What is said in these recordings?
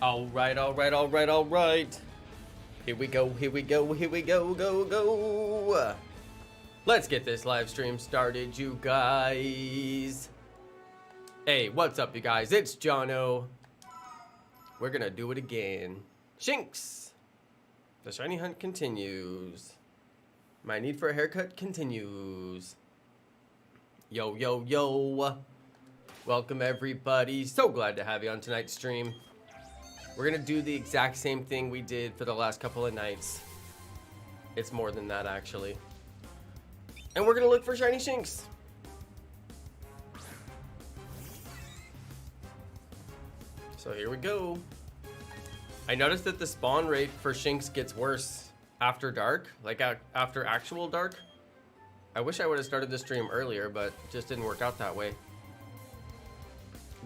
All right, all right, all right, all right. Here we go, here we go, here we go, go. Let's get this live stream started, you guys. Hey, what's up, you guys? It's Jono. We're gonna do it again. Shinx. The shiny hunt continues. My need for a haircut continues. Yo, yo, yo. Welcome, everybody. So glad to have you on tonight's stream. We're gonna do the exact same thing we did for the last couple of nights. It's more than that, actually. And we're gonna look for shiny Shinx. So here we go. I noticed that the spawn rate for Shinx gets worse after dark, like after actual dark. I wish I would have started the stream earlier, but it just didn't work out that way.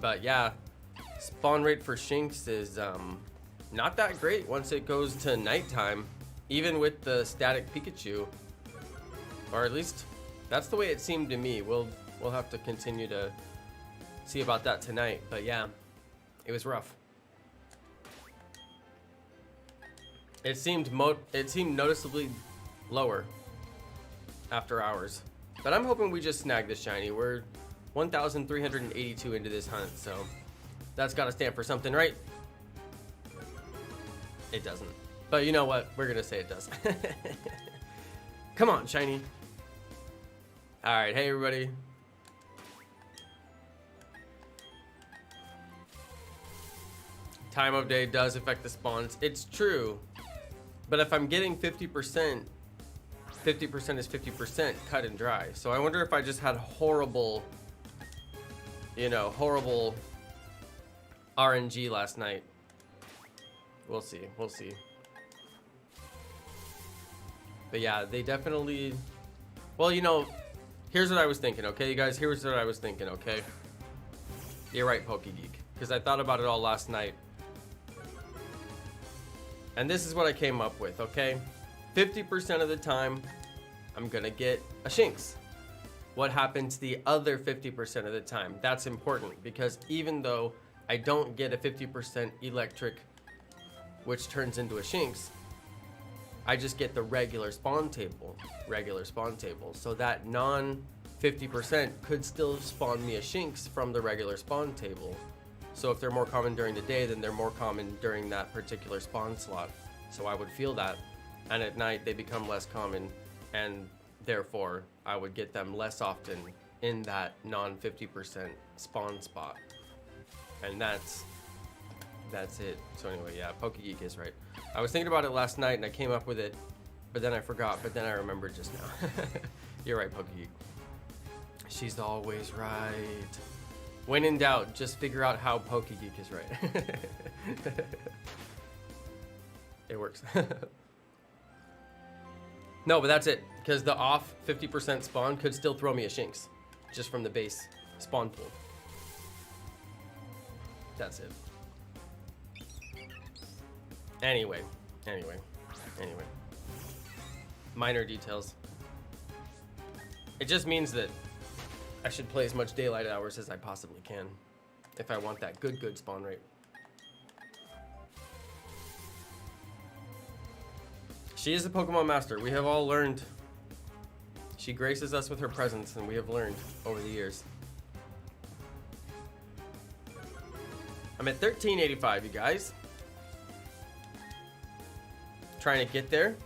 But yeah, spawn rate for Shinx is not that great once it goes to nighttime, even with the static Pikachu. Or at least that's the way it seemed to me. We'll have to continue to see about that tonight. But yeah, it was rough. It seemed noticeably lower after hours. But I'm hoping we just snag this shiny. We're 1,382 into this hunt, so that's gotta stand for something, right? It doesn't. But you know what? We're gonna say it does. Come on, shiny. Alright, hey everybody. Time of day does affect the spawns. It's true. But if I'm getting 50%, 50% is 50% cut and dry. So I wonder if I just had horrible, you know, horrible RNG last night. We'll see, we'll see. But yeah, they definitely, well, you know, here's what I was thinking, okay, you guys, here's what I was thinking, okay? You're right, PokeGeek, because I thought about it all last night. And this is what I came up with, okay? 50% of the time, I'm gonna get a Shinx. What happens the other 50% of the time? That's important, because even though I don't get a 50% electric, which turns into a Shinx, I just get the regular spawn table. So that non 50% could still spawn me a Shinx from the regular spawn table. So if they're more common during the day, then they're more common during that particular spawn slot. So I would feel that. And at night, they become less common. And therefore, I would get them less often in that non 50% spawn spot. And that's it. So anyway, yeah, PokeGeek is right. I was thinking about it last night and I came up with it, but then I forgot, but then I remembered just now. You're right, PokeGeek. She's always right. When in doubt, just figure out how PokeGeek is right. It works. No, but that's it. Because the off 50% spawn could still throw me a Shinx. Just from the base spawn pool. That's it. Anyway. Minor details. It just means that I should play as much daylight hours as I possibly can if I want that good spawn rate. She is a Pokemon master. We have all learned. She graces us with her presence, and we have learned over the years. I'm at 1385, you guys. Trying to get there.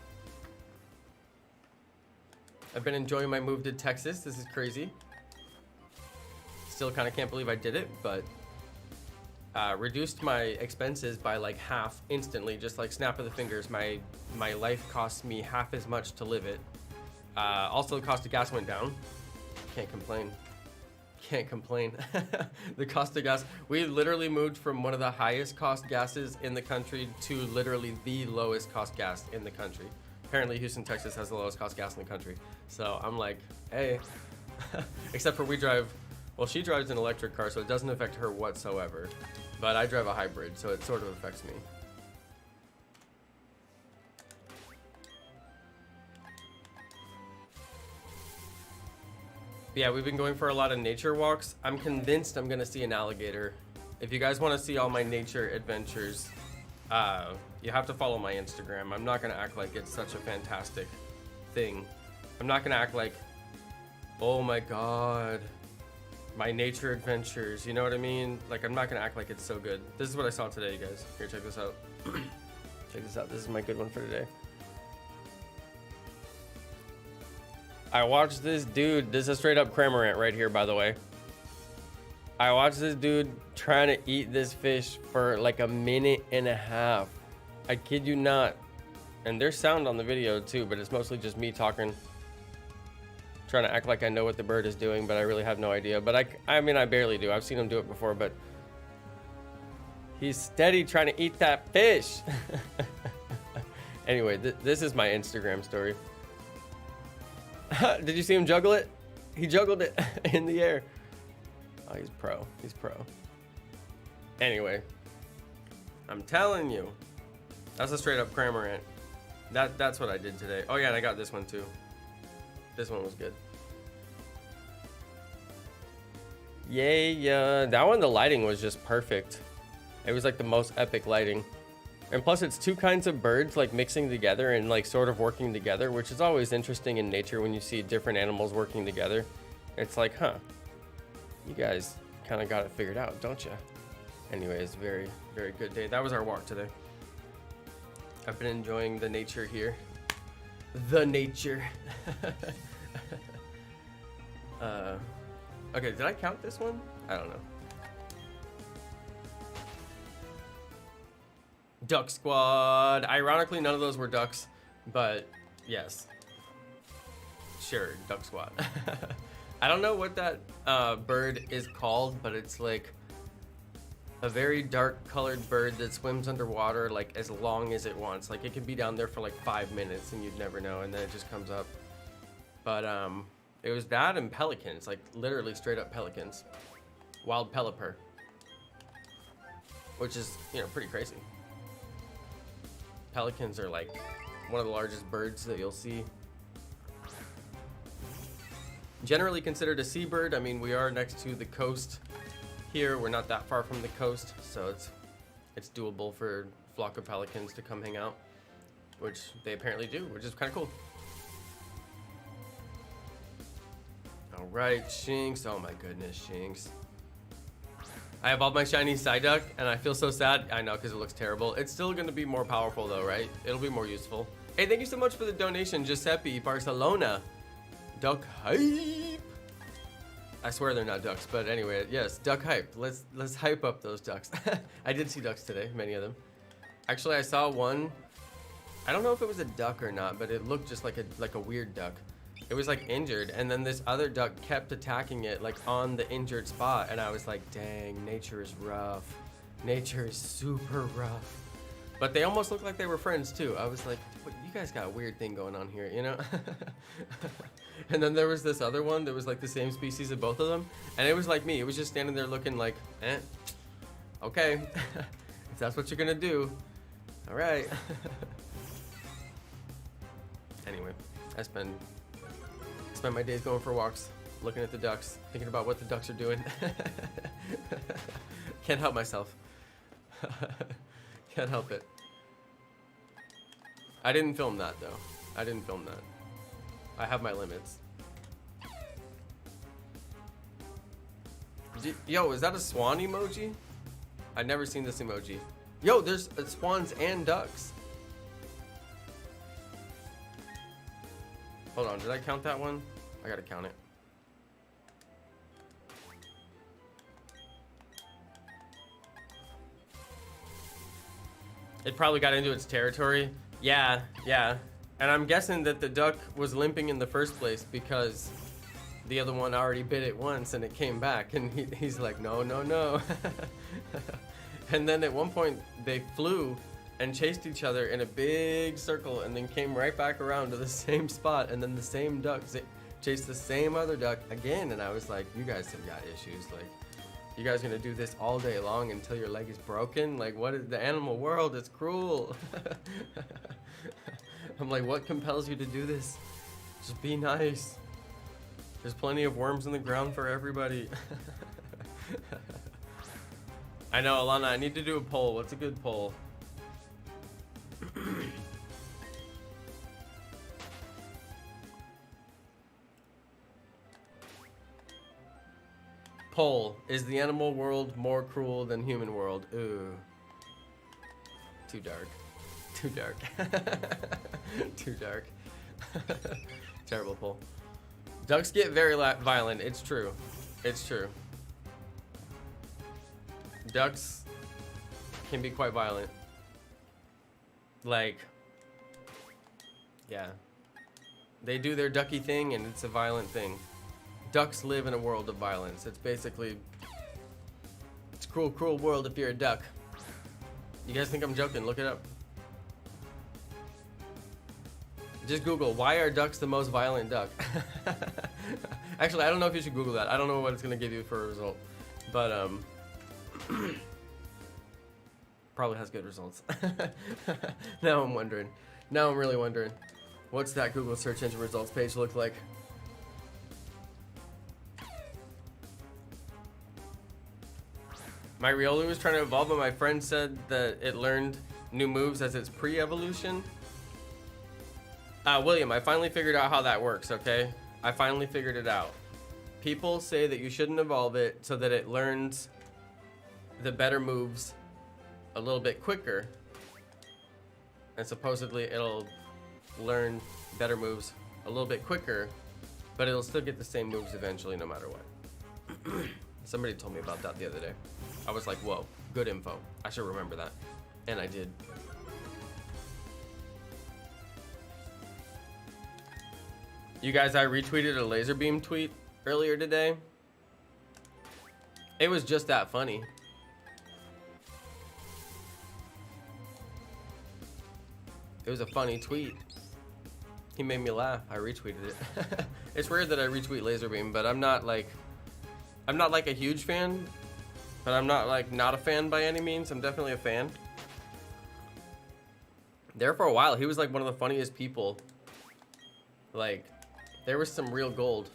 I've been enjoying my move to Texas. This is crazy. Still kind of can't believe I did it, but reduced my expenses by like half instantly, just like snap of the fingers. My life costs me half as much to live it. Also, the cost of gas went down. Can't complain. The cost of gas, we literally moved from one of the highest cost gases in the country to literally the lowest cost gas in the country. Apparently Houston, Texas has the lowest cost gas in the country. So I'm like, hey, except for she drives an electric car, so it doesn't affect her whatsoever. But I drive a hybrid, so it sort of affects me. Yeah, we've been going for a lot of nature walks. I'm convinced I'm gonna see an alligator If you guys want to see all my nature adventures, you have to follow my Instagram. I'm not gonna act like it's such a fantastic thing. I'm not gonna act like, oh my god, my nature adventures, you know what I mean? Like, I'm not gonna act like it's so good. This is what I saw today, you guys. Here, check this out. Check this out. This is my good one for today. I watched this dude. This is a straight up Cramorant right here, by the way. I watched this dude trying to eat this fish for like a minute and a half. I kid you not. And there's sound on the video too, but it's mostly just me talking. Trying to act like I know what the bird is doing, but I really have no idea. But I mean, I barely do. I've seen him do it before, but he's steady trying to eat that fish. Anyway, this is my Instagram story. Did you see him juggle it? He juggled it in the air. Oh, he's pro. He's pro. Anyway, I'm telling you, that's a straight up Cramorant. That's what I did today. Oh yeah, and I got this one too. This one was good. Yay, that one, the lighting was just perfect. It was like the most epic lighting. And plus it's two kinds of birds like mixing together and like sort of working together, which is always interesting in nature when you see different animals working together. It's like, huh, you guys kind of got it figured out, don't you? Anyways, very, very good day. That was our walk today. I've been enjoying the nature here. The nature. Okay, did I count this one? I don't know. Duck Squad. Ironically, none of those were ducks, but yes. Sure, Duck Squad. I don't know what that bird is called, but it's like a very dark colored bird that swims underwater like as long as it wants. Like it can be down there for like 5 minutes and you'd never know, and then it just comes up. But it was that and pelicans, like literally straight up pelicans. Wild pelipper. Which is, you know, pretty crazy. Pelicans are like one of the largest birds that you'll see. Generally considered a seabird. I mean, we are next to the coast here. We're not that far from the coast, so it's doable for a flock of pelicans to come hang out, which they apparently do, which is kind of cool. All right, Shinx. Oh my goodness, Shinx. I have all my shiny Psyduck, and I feel so sad. I know, because it looks terrible. It's still going to be more powerful, though, right? It'll be more useful. Hey, thank you so much for the donation, Giuseppe Barcelona. Duck hype. I swear they're not ducks, but anyway, yes, duck hype. Let's hype up those ducks. I did see ducks today, many of them. Actually, I saw one. I don't know if it was a duck or not, but it looked just like a weird duck. It was like injured, and then this other duck kept attacking it like on the injured spot, and I was like, dang, nature is rough. Nature is super rough. But they almost looked like they were friends too. I was like, you guys got a weird thing going on here, you know? And then there was this other one that was like the same species of both of them, and it was like me. It was just standing there looking like, okay, if that's what you're gonna do, all right. Anyway, I spend my days going for walks, looking at the ducks, thinking about what the ducks are doing. Can't help myself. Can't help it. I didn't film that though. I didn't film that. I have my limits. Yo, is that a swan emoji? I've never seen this emoji. Yo, there's swans and ducks. Hold on, did I count that one? I gotta count it. It probably got into its territory. Yeah. And I'm guessing that the duck was limping in the first place because the other one already bit it once and it came back, and he's like, no. And then at one point they flew and chased each other in a big circle and then came right back around to the same spot, and then the same duck chased the same other duck again, and I was like, you guys have got issues. Like, you guys gonna do this all day long until your leg is broken? Like, what is the animal world? It's cruel. I'm like, what compels you to do this? Just be nice. There's plenty of worms in the ground for everybody. I know, Alana, I need to do a poll. What's a good poll? Poll. Is the animal world more cruel than human world? Ooh. Too dark. Too dark. Too dark. Terrible poll. Ducks get very violent. It's true. It's true. Ducks can be quite violent. Like, yeah. They do their ducky thing and it's a violent thing. Ducks live in a world of violence. It's basically, it's a cruel, cruel world if you're a duck. You guys think I'm joking? Look it up. Just Google, why are ducks the most violent duck? Actually, I don't know if you should Google that. I don't know what it's gonna give you for a result. But, probably has good results. Now I'm wondering. Now I'm really wondering. What's that Google search engine results page look like? My Riolu was trying to evolve, but my friend said that it learned new moves as its pre-evolution. William, I finally figured out how that works, okay? I finally figured it out. People say that you shouldn't evolve it so that it learns the better moves a little bit quicker. And supposedly it'll learn better moves a little bit quicker, but it'll still get the same moves eventually no matter what. Somebody told me about that the other day. I was like, whoa, good info. I should remember that. And I did. You guys, I retweeted a laser beam tweet earlier today. It was just that funny. It was a funny tweet. He made me laugh. I retweeted it. It's rare that I retweet laser beam, but I'm not like a huge fan, but I'm not like not a fan by any means. I'm definitely a fan. There for a while, he was like one of the funniest people. Like, there was some real gold,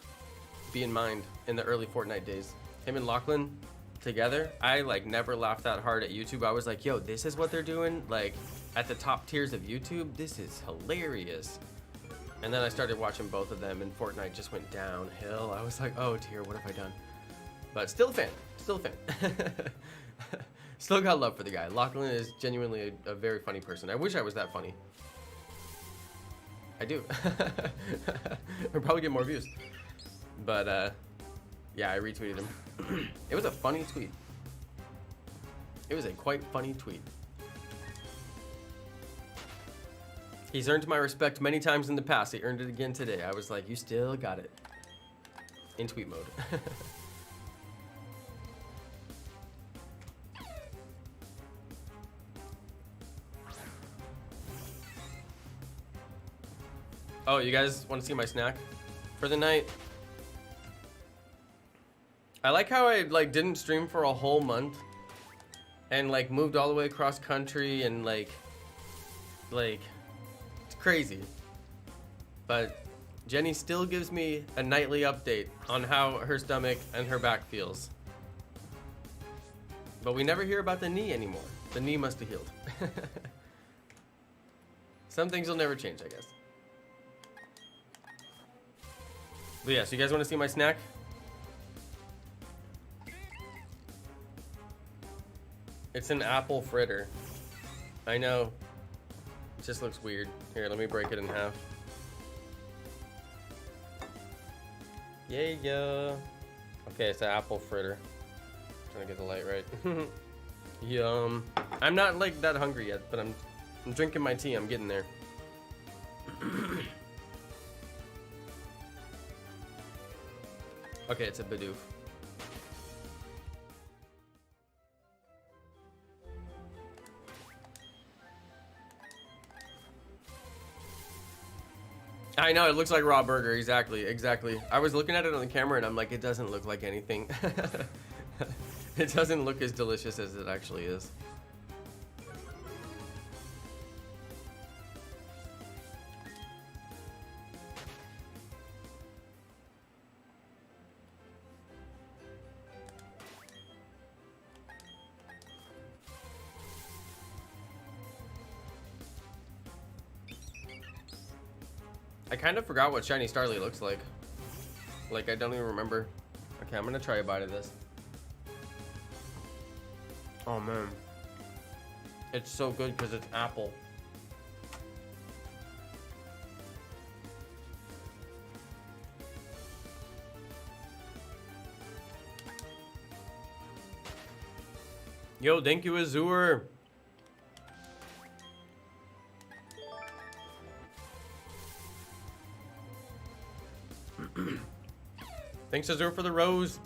be in mind, in the early Fortnite days. Him and Lachlan together, I like never laughed that hard at YouTube. I was like, yo, this is what they're doing? Like, at the top tiers of YouTube, this is hilarious. And then I started watching both of them and Fortnite just went downhill. I was like, oh dear, what have I done? But still a fan, still a fan. Still got love for the guy. Lachlan is genuinely a very funny person. I wish I was that funny. I do. I'll probably get more views. But yeah, I retweeted him. It was a funny tweet. It was a quite funny tweet. He's earned my respect many times in the past. He earned it again today. I was like, you still got it. In tweet mode. Oh, you guys want to see my snack for the night? I like how I like didn't stream for a whole month and like moved all the way across country and like it's crazy. But Jenny still gives me a nightly update on how her stomach and her back feels. But we never hear about the knee anymore. The knee must have healed. Some things will never change, I guess. But yeah, so you guys want to see my snack? It's an apple fritter. I know. It just looks weird. Here, let me break it in half. Yeah. Okay, it's an apple fritter. Trying to get the light right. Yum. I'm not like that hungry yet, but I'm drinking my tea. I'm getting there. Okay, it's a Bidoof. I know, it looks like raw burger. Exactly. I was looking at it on the camera and I'm like, it doesn't look like anything. It doesn't look as delicious as it actually is. I kind of forgot what Shiny Starly looks like. Like, I don't even remember. Okay, I'm gonna try a bite of this. Oh man. It's so good because it's apple. Yo, thank you, Azur. Thanks, Azur, for the rose.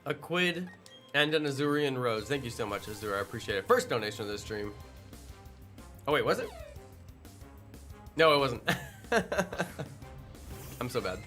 A quid and an Azurian rose. Thank you so much, Azur. I appreciate it. First donation of this stream. Oh, wait, was it? No, it wasn't. I'm so bad.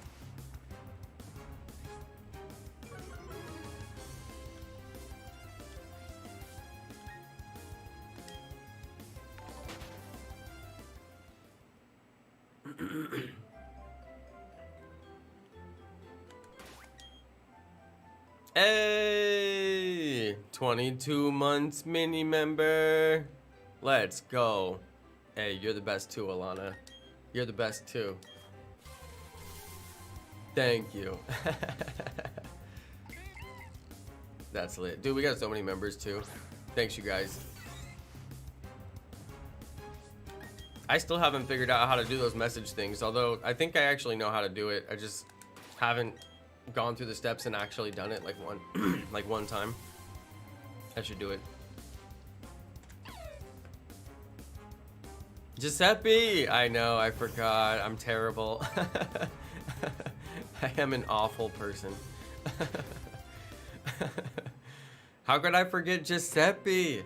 Hey, 22 months mini member. Let's go. Hey, you're the best too, Alana. You're the best too. Thank you. That's lit. Dude, we got so many members too. Thanks, you guys. I still haven't figured out how to do those message things, although I think I actually know how to do it. I just haven't gone through the steps and actually done it like one time. I should do it. Giuseppe! I know, I forgot. I'm terrible. I am an awful person. How could I forget Giuseppe?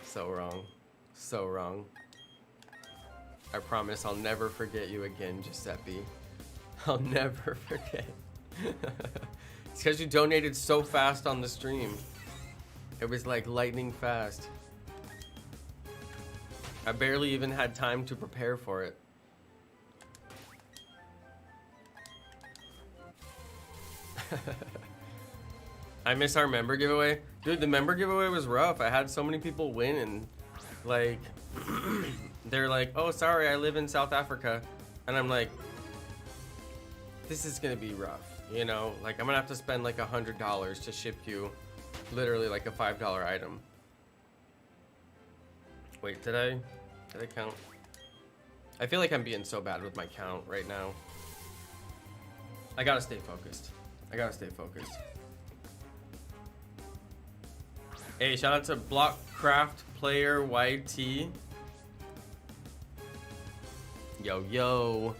So wrong. So wrong. I promise I'll never forget you again, Giuseppe. I'll never forget. It's because you donated so fast on the stream. It was like lightning fast. I barely even had time to prepare for it. I miss our member giveaway. Dude, the member giveaway was rough. I had so many people win and like they're like, oh sorry, I live in South Africa. And I'm like, this is gonna be rough. You know, like I'm gonna have to spend like $100 to ship you literally like a $5 item. Wait, did I count? I feel like I'm being so bad with my count right now. I gotta stay focused. I gotta stay focused. Hey, shout out to Blockcraft Player YT. Yo, yo.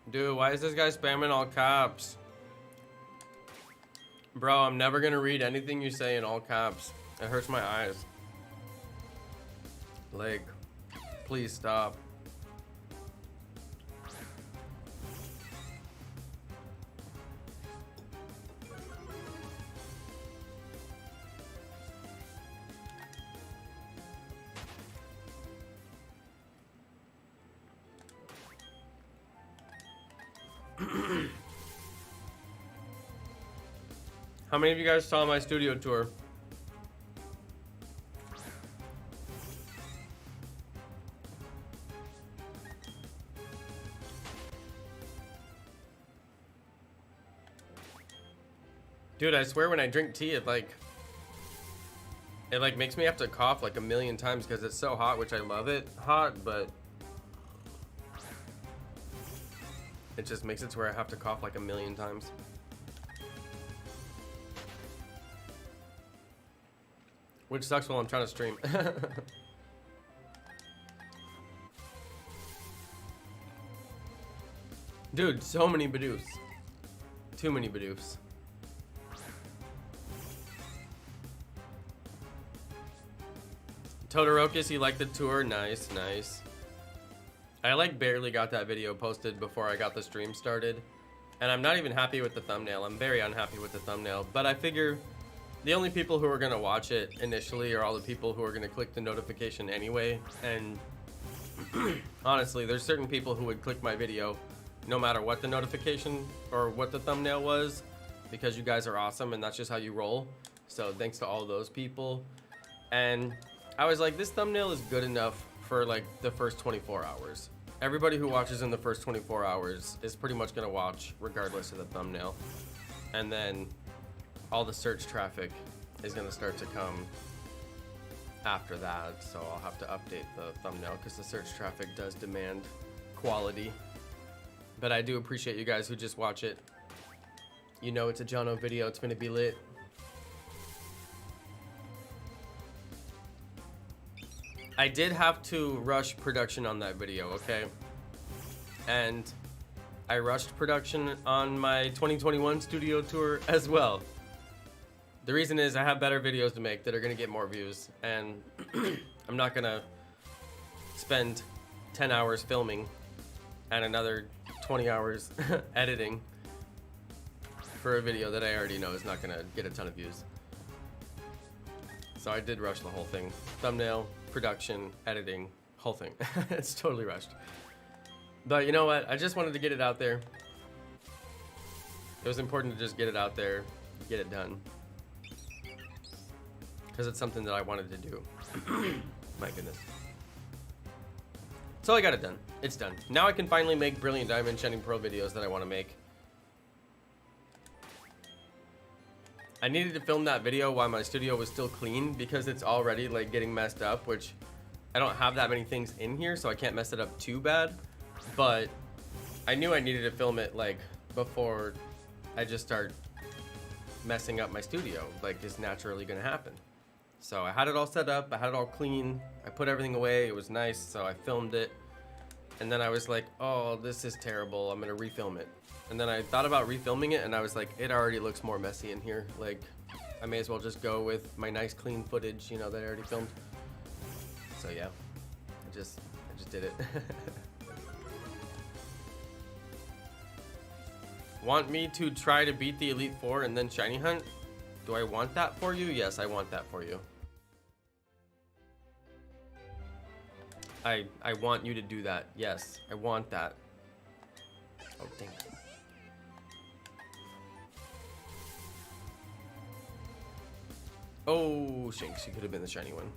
Dude, why is this guy spamming all caps? Bro, I'm never gonna read anything you say in all caps. It hurts my eyes. Like, please stop. How many of you guys saw my studio tour? Dude, I swear when I drink tea, it like makes me have to cough like a million times because it's so hot, which I love it hot, but it just makes it to where I have to cough like a million times. Which sucks while I'm trying to stream. Dude, so many Bidoofs. Too many Bidoofs. Todoroki's, you like the tour? Nice, nice. I like barely got that video posted before I got the stream started. And I'm not even happy with the thumbnail. I'm very unhappy with the thumbnail. But I figure the only people who are going to watch it initially are all the people who are going to click the notification anyway. And honestly, there's certain people who would click my video no matter what the notification or what the thumbnail was, because you guys are awesome and that's just how you roll. So thanks to all those people. And I was like, this thumbnail is good enough for like the first 24 hours. Everybody who watches in the first 24 hours is pretty much gonna watch regardless of the thumbnail. And then all the search traffic is gonna start to come after that. So I'll have to update the thumbnail because the search traffic does demand quality. But I do appreciate you guys who just watch it. You know it's a Jono video, it's gonna be lit. I did have to rush production on that video, okay? And I rushed production on my 2021 studio tour as well. The reason is I have better videos to make that are gonna get more views, and I'm not gonna spend 10 hours filming and another 20 hours editing for a video that I already know is not gonna get a ton of views. So I did rush the whole thing. Thumbnail, production, editing, whole thing. It's totally rushed. But you know what? I just wanted to get it out there. It was important to just get it out there, get it done. Because it's something that I wanted to do. My goodness. So I got it done. It's done. Now I can finally make Brilliant Diamond Shining Pearl videos that I want to make. I needed to film that video while my studio was still clean because it's already like getting messed up, which I don't have that many things in here, so I can't mess it up too bad. But I knew I needed to film it like before I just start messing up my studio, like it's naturally gonna happen. So I had it all set up, I had it all clean, I put everything away, it was nice, so I filmed it. And then I was like, oh, this is terrible, I'm gonna refilm it. And then I thought about refilming it and I was like, it already looks more messy in here. Like, I may as well just go with my nice clean footage, you know, that I already filmed. So yeah, I just did it. Want me to try to beat the Elite Four and then Shiny Hunt? Do I want that for you? Yes, I want that for you. I want you to do that. Yes, I want that. Oh, dang it. Oh, Shinx, you could have been the shiny one.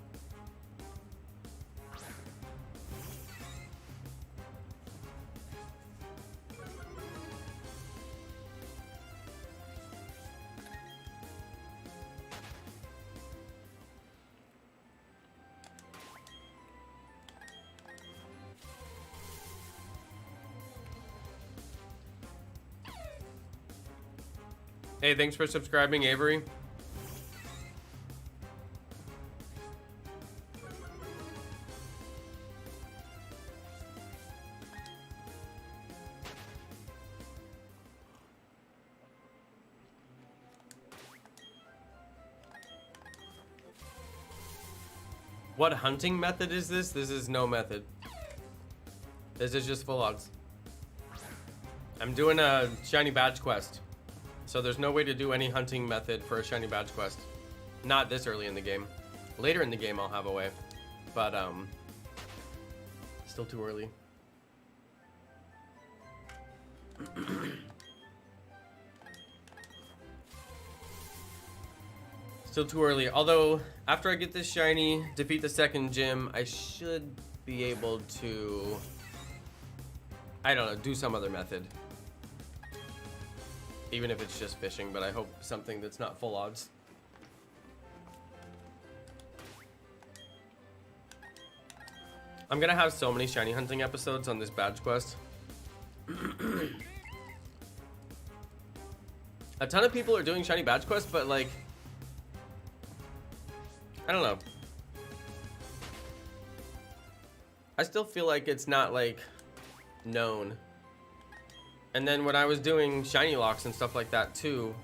Hey, thanks for subscribing, Avery. What hunting method is this? This is no method. This is just full odds. I'm doing a shiny badge quest. So there's no way to do any hunting method for a shiny badge quest. Not this early in the game. Later in the game I'll have a way. But still too early. Still too early. Although, after I get this shiny, defeat the second gym, I should be able to, I don't know, do some other method. Even if it's just fishing, but I hope something that's not full odds. I'm gonna have so many shiny hunting episodes on this badge quest. A ton of people are doing shiny badge quests, but like, I don't know. I still feel like it's not like known And then when I was doing shiny locks and stuff like that too,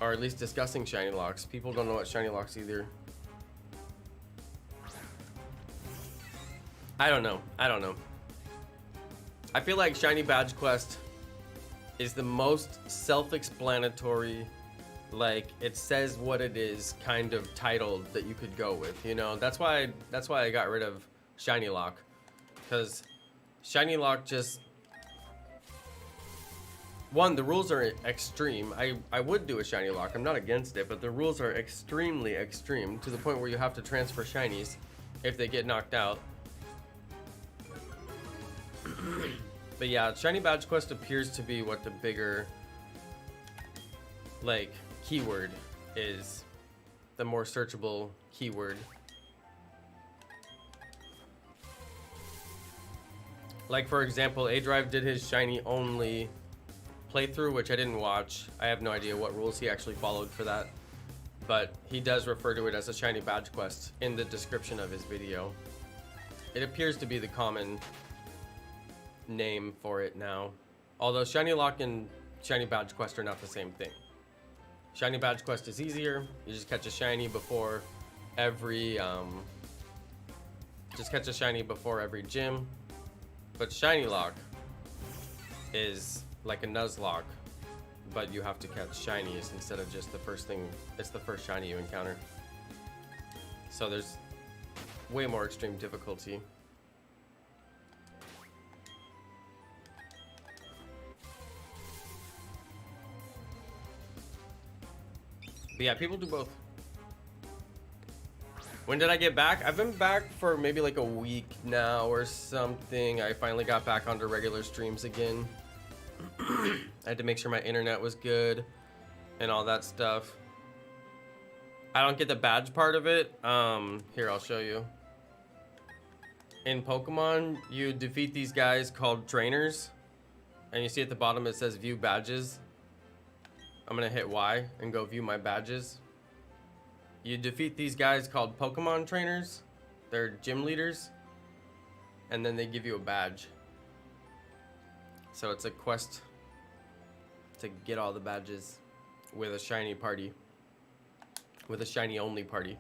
or at least discussing shiny locks, people don't know what shiny locks either. I don't know. I feel like shiny badge quest is the most self-explanatory, like it says what it is kind of titled that you could go with, you know. That's why I got rid of shiny lock, because shiny lock just, one, the rules are extreme. I would do a shiny lock, I'm not against it, but the rules are extremely extreme to the point where you have to transfer shinies if they get knocked out. But yeah, shiny badge quest appears to be what the bigger, like, keyword is, the more searchable keyword. Like, for example, A-Drive did his shiny only playthrough, which I didn't watch. I have no idea what rules he actually followed for that, but he does refer to it as a shiny badge quest in the description of his video. It appears to be the common name for it now, although shiny lock and shiny badge quest are not the same thing. Shiny badge quest is easier. You just catch a shiny before every gym, but shiny lock is like a Nuzlocke, but you have to catch shinies instead of just the first thing. It's the first shiny you encounter, so there's way more extreme difficulty. But yeah, people do both. When did I get back? I've been back for maybe like a week now or something. I finally got back onto regular streams again. I had to make sure my internet was good and all that stuff. I don't get the badge part of it. Here, I'll show you. In Pokemon, you defeat these guys called trainers, and you see at the bottom it says view badges. I'm gonna hit Y and go view my badges. You defeat these guys called Pokemon trainers. They're gym leaders, and then they give you a badge. So it's a quest to get all the badges with a shiny party, with a shiny only party.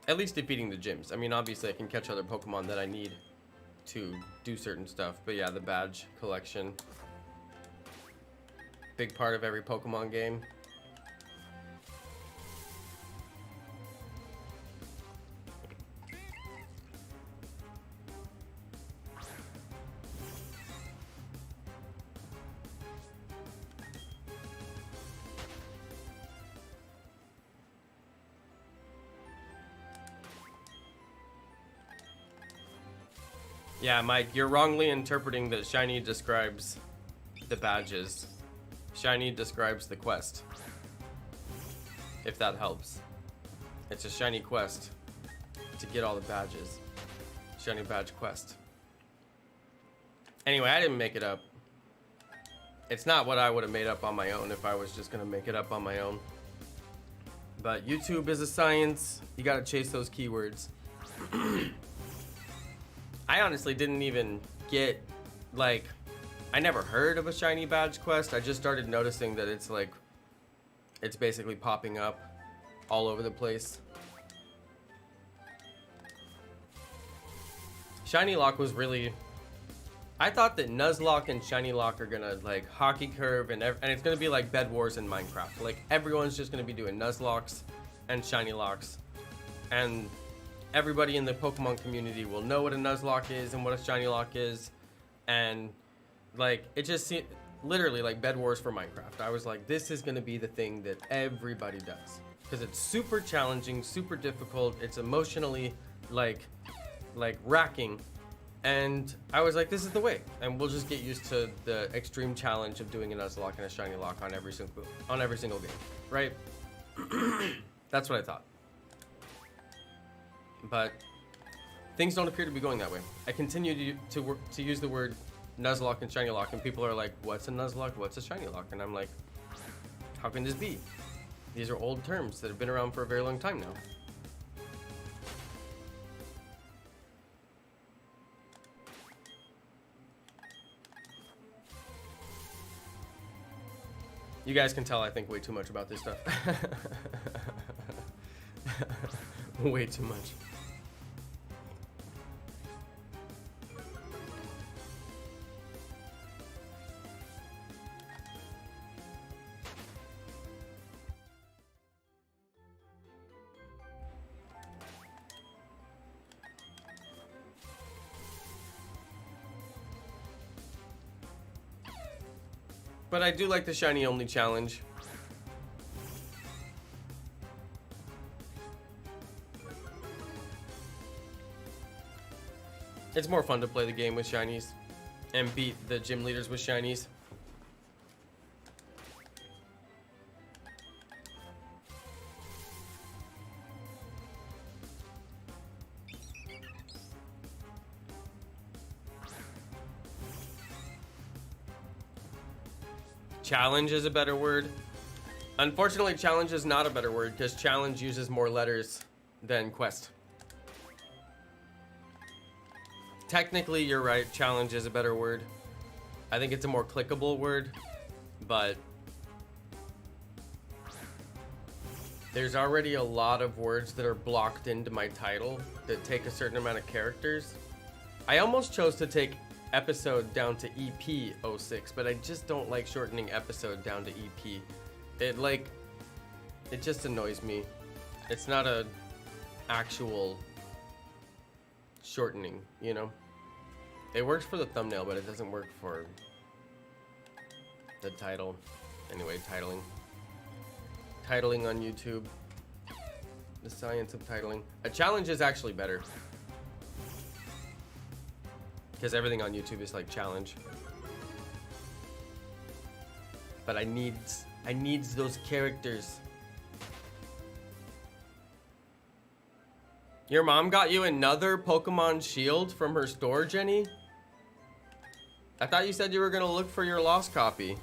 At least defeating the gyms. I mean, obviously I can catch other Pokemon that I need to do certain stuff, but yeah, the badge collection, big part of every Pokemon game. Yeah, Mike, you're wrongly interpreting that shiny describes the badges. Shiny describes the quest, if that helps. It's a shiny quest to get all the badges. Shiny badge quest. Anyway, I didn't make it up. It's not what I would have made up on my own if I was just gonna make it up on my own. But YouTube is a science. You gotta chase those keywords. I honestly didn't even get, like, I never heard of a shiny badge quest. I just started noticing that it's like, it's basically popping up all over the place. Shiny lock was really, I thought that Nuzlocke and shiny lock are gonna like hockey curve and it's gonna be like Bed Wars in Minecraft. Like everyone's just gonna be doing Nuzlocks and shiny locks, and everybody in the Pokemon community will know what a Nuzlocke is and what a shiny lock is, and like it just seemed literally like Bed Wars for Minecraft. I was like, this is gonna be the thing that everybody does because it's super challenging, super difficult. It's emotionally like racking, and I was like, this is the way, and we'll just get used to the extreme challenge of doing a Nuzlocke and a shiny lock on every single game, right? That's what I thought. But things don't appear to be going that way. I continue to use the word Nuzlocke and shiny lock, and people are like, what's a Nuzlocke? What's a shiny lock? And I'm like, how can this be? These are old terms that have been around for a very long time now. You guys can tell I think way too much about this stuff. Way too much. But I do like the shiny only challenge. It's more fun to play the game with shinies and beat the gym leaders with shinies. Challenge is a better word. Unfortunately, challenge is not a better word because challenge uses more letters than quest. Technically, you're right. Challenge is a better word. I think it's a more clickable word, but there's already a lot of words that are blocked into my title that take a certain amount of characters. I almost chose to take episode down to EP06, but I just don't like shortening episode down to EP. It just annoys me. It's not a actual shortening, you know? It works for the thumbnail, but it doesn't work for the title. Anyway, titling. Titling on YouTube. The science of titling. A challenge is actually better. Because everything on YouTube is like challenge. But I needs those characters. Your mom got you another Pokemon Shield from her store, Jenny? I thought you said you were gonna look for your lost copy.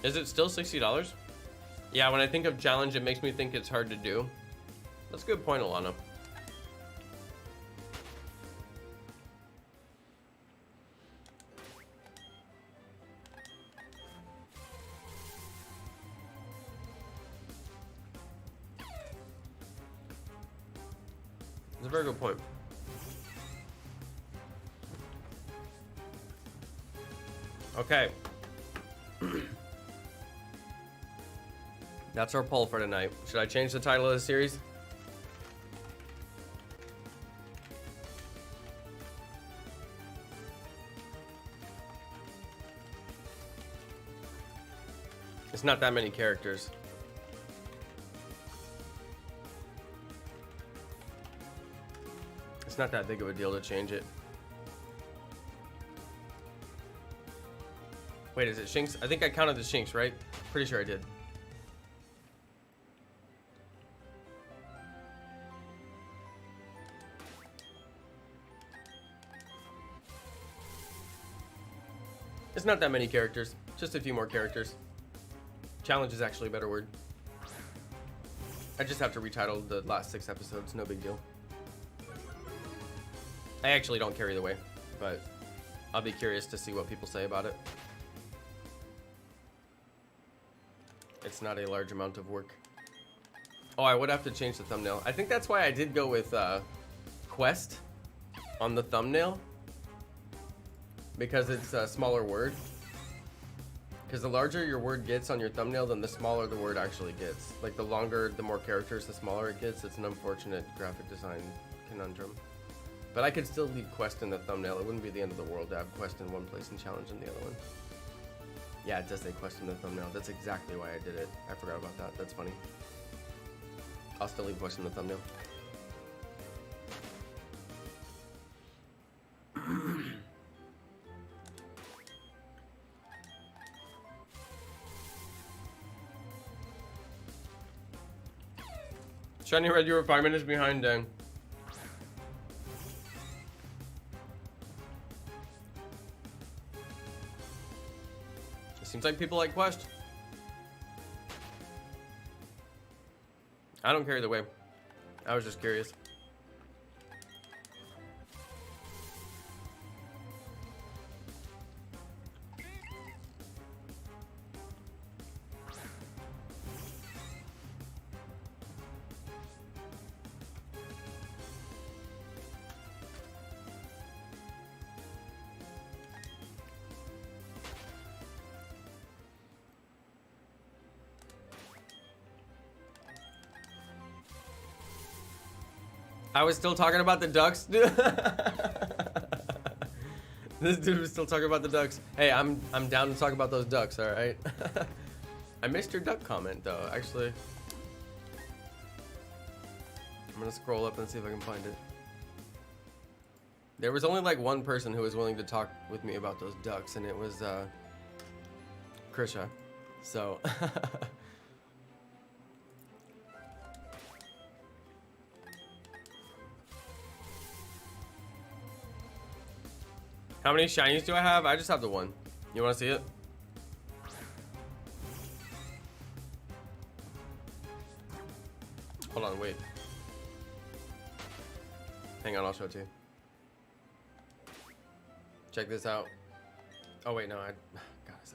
Is it still $60? Yeah, when I think of challenge, it makes me think it's hard to do. That's a good point, Alana. It's a very good point. Okay. That's our poll for tonight. Should I change the title of the series? It's not that many characters. It's not that big of a deal to change it. Wait, is it Shinx? I think I counted the Shinx, right? Pretty sure I did. It's not that many characters, just a few more characters. Challenge is actually a better word. I just have to retitle the last 6 episodes, no big deal. I actually don't care either way, but I'll be curious to see what people say about it. It's not a large amount of work. Oh, I would have to change the thumbnail. I think that's why I did go with quest on the thumbnail. Because it's a smaller word. Because the larger your word gets on your thumbnail, then the smaller the word actually gets. Like the longer, the more characters, the smaller it gets. It's an unfortunate graphic design conundrum. But I could still leave quest in the thumbnail. It wouldn't be the end of the world to have quest in one place and challenge in the other one. Yeah, it does say quest in the thumbnail. That's exactly why I did it. I forgot about that. That's funny. I'll still leave quest in the thumbnail. Shiny Red, you were 5 minutes behind, Dan. It seems like people like Quest. I don't care either way. I was just curious. I was still talking about the ducks. This dude was still talking about the ducks. Hey, I'm down to talk about those ducks, all right? I missed your duck comment though, actually. I'm gonna scroll up and see if I can find it. There was only like one person who was willing to talk with me about those ducks, and it was Krisha. So how many shinies do I have? I just have the one. You wanna see it? Hold on, wait. Hang on, I'll show it to you. Check this out. Oh wait, no, I got a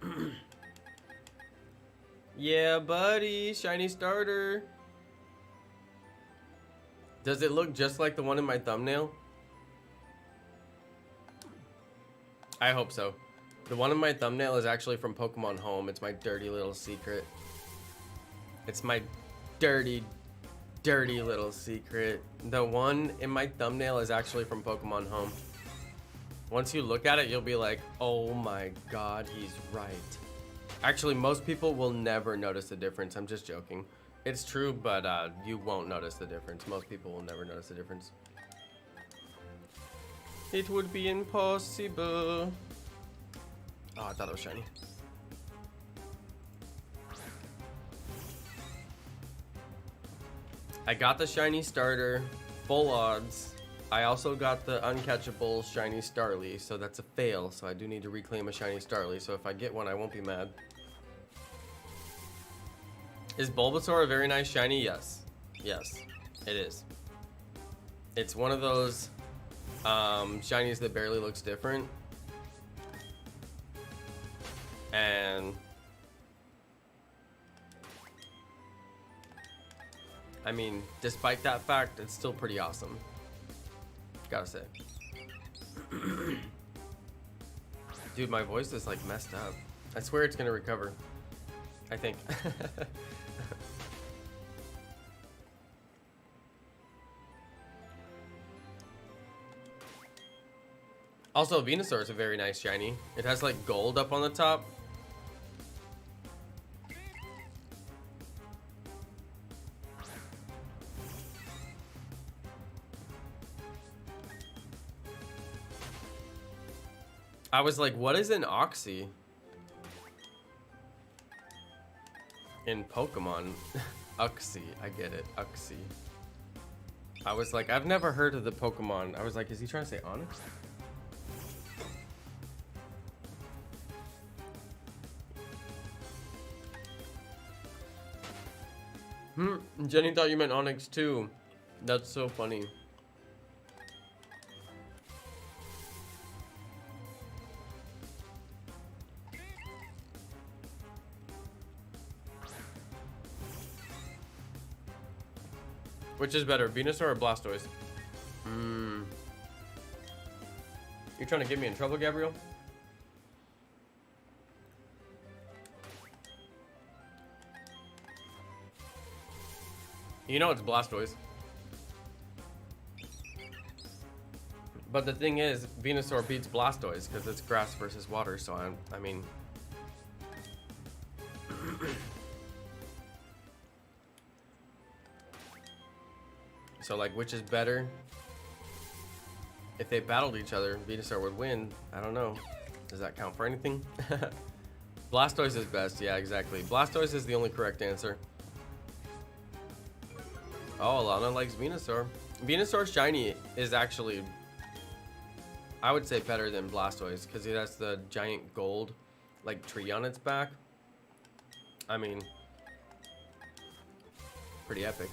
second. Yeah, buddy, shiny starter. Does it look just like the one in my thumbnail? I hope so. The one in my thumbnail is actually from Pokemon Home. It's my dirty little secret. It's my dirty, dirty little secret. The one in my thumbnail is actually from Pokemon Home. Once you look at it, you'll be like, oh my god, he's right. Actually, most people will never notice the difference. I'm just joking. It's true, but you won't notice the difference. Most people will never notice the difference. It would be impossible. Oh, I thought it was shiny. I got the shiny starter, full odds. I also got the uncatchable shiny Starly, so that's a fail. So I do need to reclaim a shiny Starly. So if I get one, I won't be mad. Is Bulbasaur a very nice shiny? Yes. Yes, it is. It's one of those shinies that barely looks different. And I mean, despite that fact, it's still pretty awesome. Gotta say. Dude, my voice is like messed up. I swear it's gonna recover. I think. Also, Venusaur is a very nice shiny. It has like gold up on the top. I was like, what is an Oxy? In Pokemon. Uxie, I get it, Uxie. I was like, I've never heard of the Pokemon. I was like, is he trying to say Onyx? Jenny thought you meant Onyx too. That's so funny. Which is better, Venusaur or Blastoise? You trying to get me in trouble, Gabriel? You know it's Blastoise. But the thing is, Venusaur beats Blastoise because it's grass versus water, so I mean... So like, which is better? If they battled each other, Venusaur would win. I don't know. Does that count for anything? Blastoise is best. Yeah, exactly. Blastoise is the only correct answer. Oh, Alana likes Venusaur. Venusaur shiny is actually, I would say, better than Blastoise because it has the giant gold like tree on its back. I mean, Pretty epic.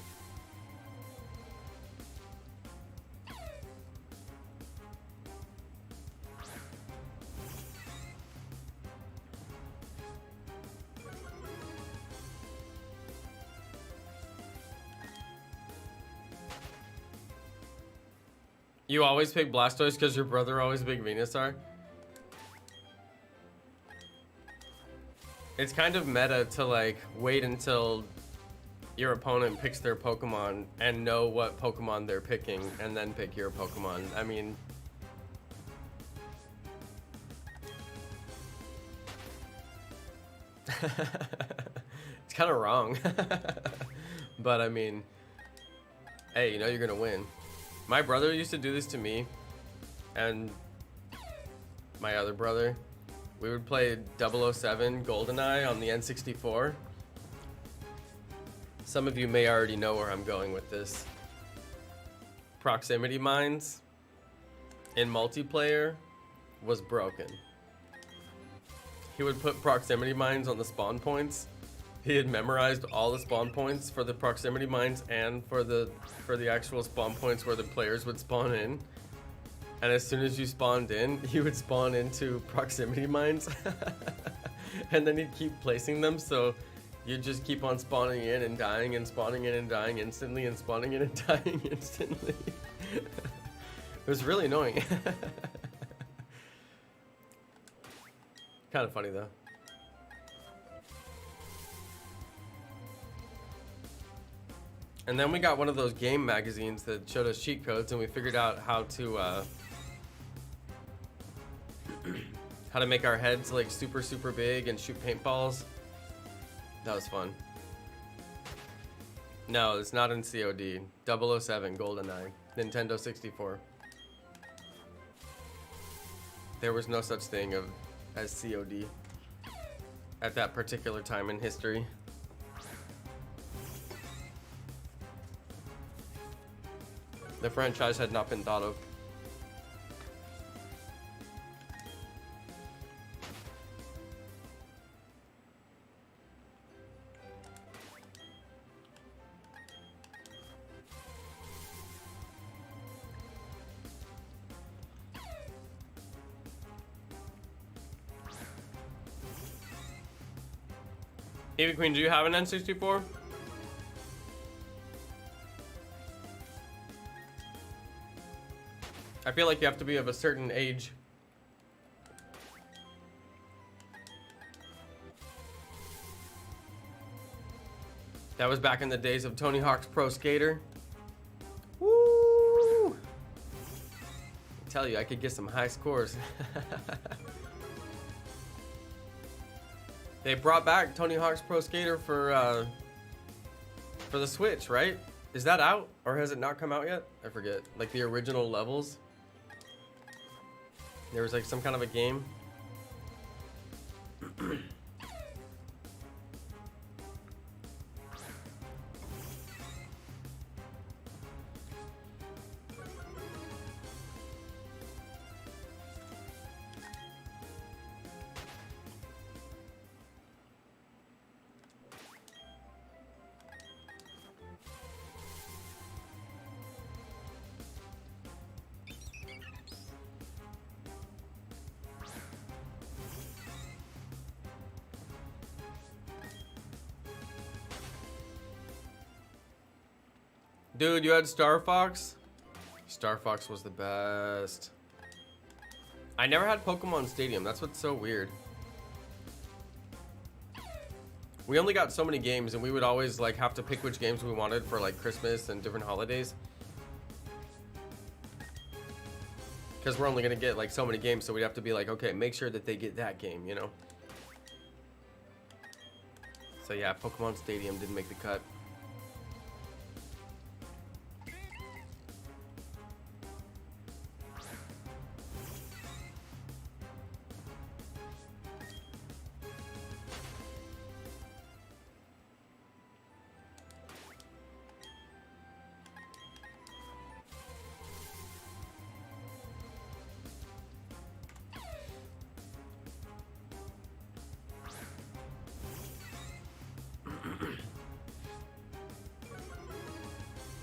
You always pick Blastoise because your brother always pick Venusaur? It's kind of meta to like wait until your opponent picks their Pokemon and know what Pokemon they're picking and then pick your Pokemon. I mean, it's kind of wrong. But I mean, hey, you know you're gonna win. My brother used to do this to me and my other brother. We would play 007 GoldenEye on the N64. Some of you may already know where I'm going with this. Proximity mines in multiplayer was broken. He would put proximity mines on the spawn points. He had memorized all the spawn points for the proximity mines and for the actual spawn points where the players would spawn in. And as soon as you spawned in, he would spawn into proximity mines. And then he'd keep placing them, so you'd just keep on spawning in and dying and spawning in and dying instantly and spawning in and dying instantly. It was really annoying. Kind of funny though. And then we got one of those game magazines that showed us cheat codes, and we figured out how to make our heads like super big and shoot paintballs. That was fun. No, it's not in COD. 007 GoldenEye, Nintendo 64. There was no such thing as COD at that particular time in history. The franchise had not been thought of. Evie Queen, do you have an N64? I feel like you have to be of a certain age. That was back in the days of Tony Hawk's Pro Skater. Woo! I tell you, I could get some high scores. They brought back Tony Hawk's Pro Skater for the Switch, right? Is that out, or has it not come out yet? I forget. Like the original levels. There was like some kind of a game. Dude, you had Star Fox? Star Fox was the best. I never had Pokemon Stadium. That's what's so weird. We only got so many games, and we would always like have to pick which games we wanted for like Christmas and different holidays. Because we're only gonna get like so many games, so we'd have to be like, okay, make sure that they get that game, you know? So yeah, Pokemon Stadium didn't make the cut.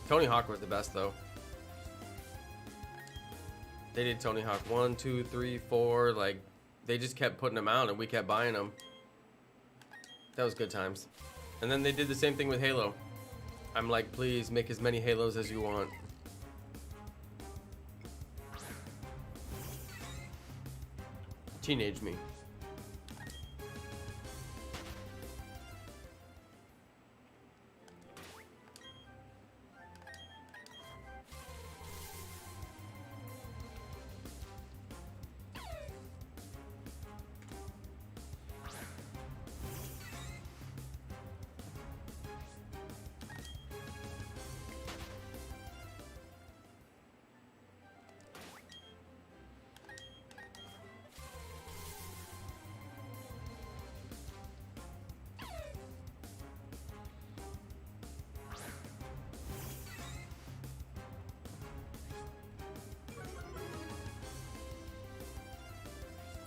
Tony Hawk was the best though. They did Tony Hawk 1, 2, 3, 4. Like, they just kept putting them out and we kept buying them. That was good times. And then they did the same thing with Halo. I'm like, please make as many Halos as you want. Teenage me.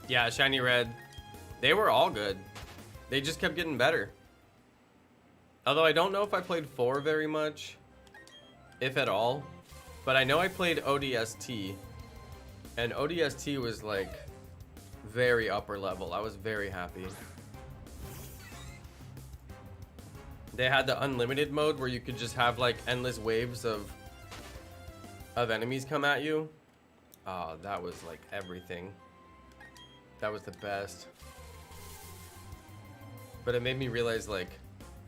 Yeah, Shiny Red. They were all good. They just kept getting better. Although I don't know if I played 4 very much, if at all. But I know I played ODST. And ODST was like very upper level. I was very happy. They had the unlimited mode where you could just have like endless waves of enemies come at you. Oh, that was like everything. That was the best. But it made me realize, like,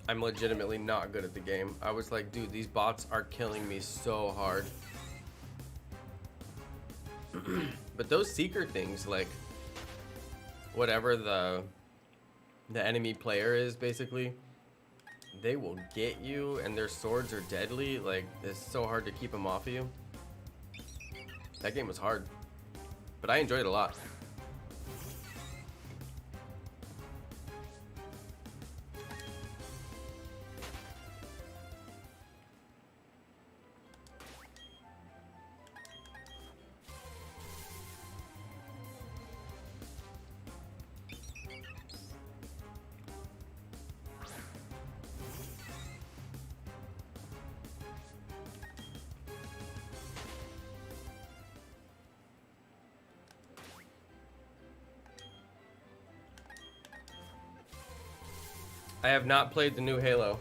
I'm legitimately not good at the game. I was like, dude, these bots are killing me so hard. But those seeker things, like, whatever the enemy player is, basically, they will get you, and their swords are deadly. Like, it's so hard to keep them off of you. That game was hard. But I enjoyed it a lot. I have not played the new Halo.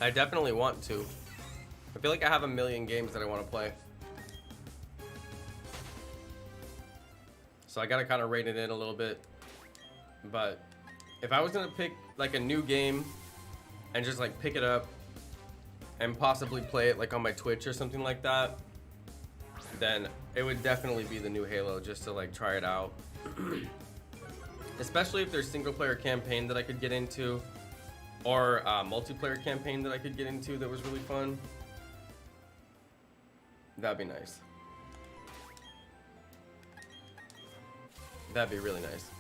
I definitely want to. I feel like I have a million games that I want to play. So I gotta kind of rein it in a little bit. But if I was gonna pick like a new game and just like pick it up and possibly play it like on my Twitch or something like that, then it would definitely be the new Halo, just to like try it out. Especially if there's single player campaign that I could get into, or multiplayer campaign that I could get into that was really fun. That'd be nice. That'd be really nice.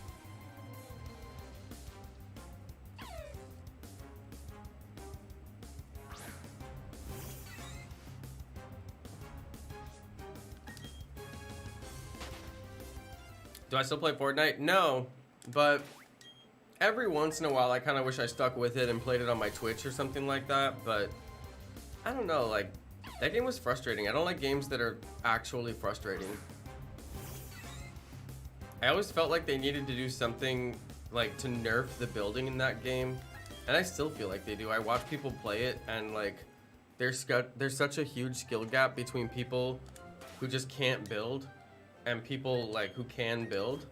Do I still play Fortnite? No, but every once in a while I kind of wish I stuck with it and played it on my Twitch or something like that, but I don't know, like, that game was frustrating. I don't like games that are actually frustrating. I always felt like they needed to do something like to nerf the building in that game, and I still feel like they do. I watch people play it, and like there's such a huge skill gap between people who just can't build and people like who can build.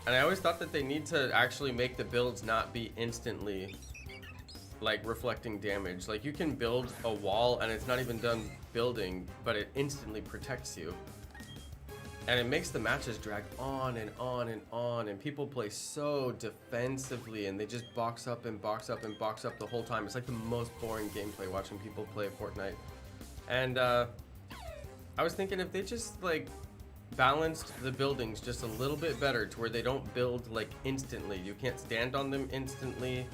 And I always thought that they need to actually make the builds not be instantly like reflecting damage. Like, you can build a wall and it's not even done building, but it instantly protects you. And it makes the matches drag on and on and on, and people play so defensively, and they just box up and box up and box up the whole time. It's like the most boring gameplay watching people play Fortnite. And I was thinking, if they just like balanced the buildings just a little bit better to where they don't build like instantly. You can't stand on them instantly.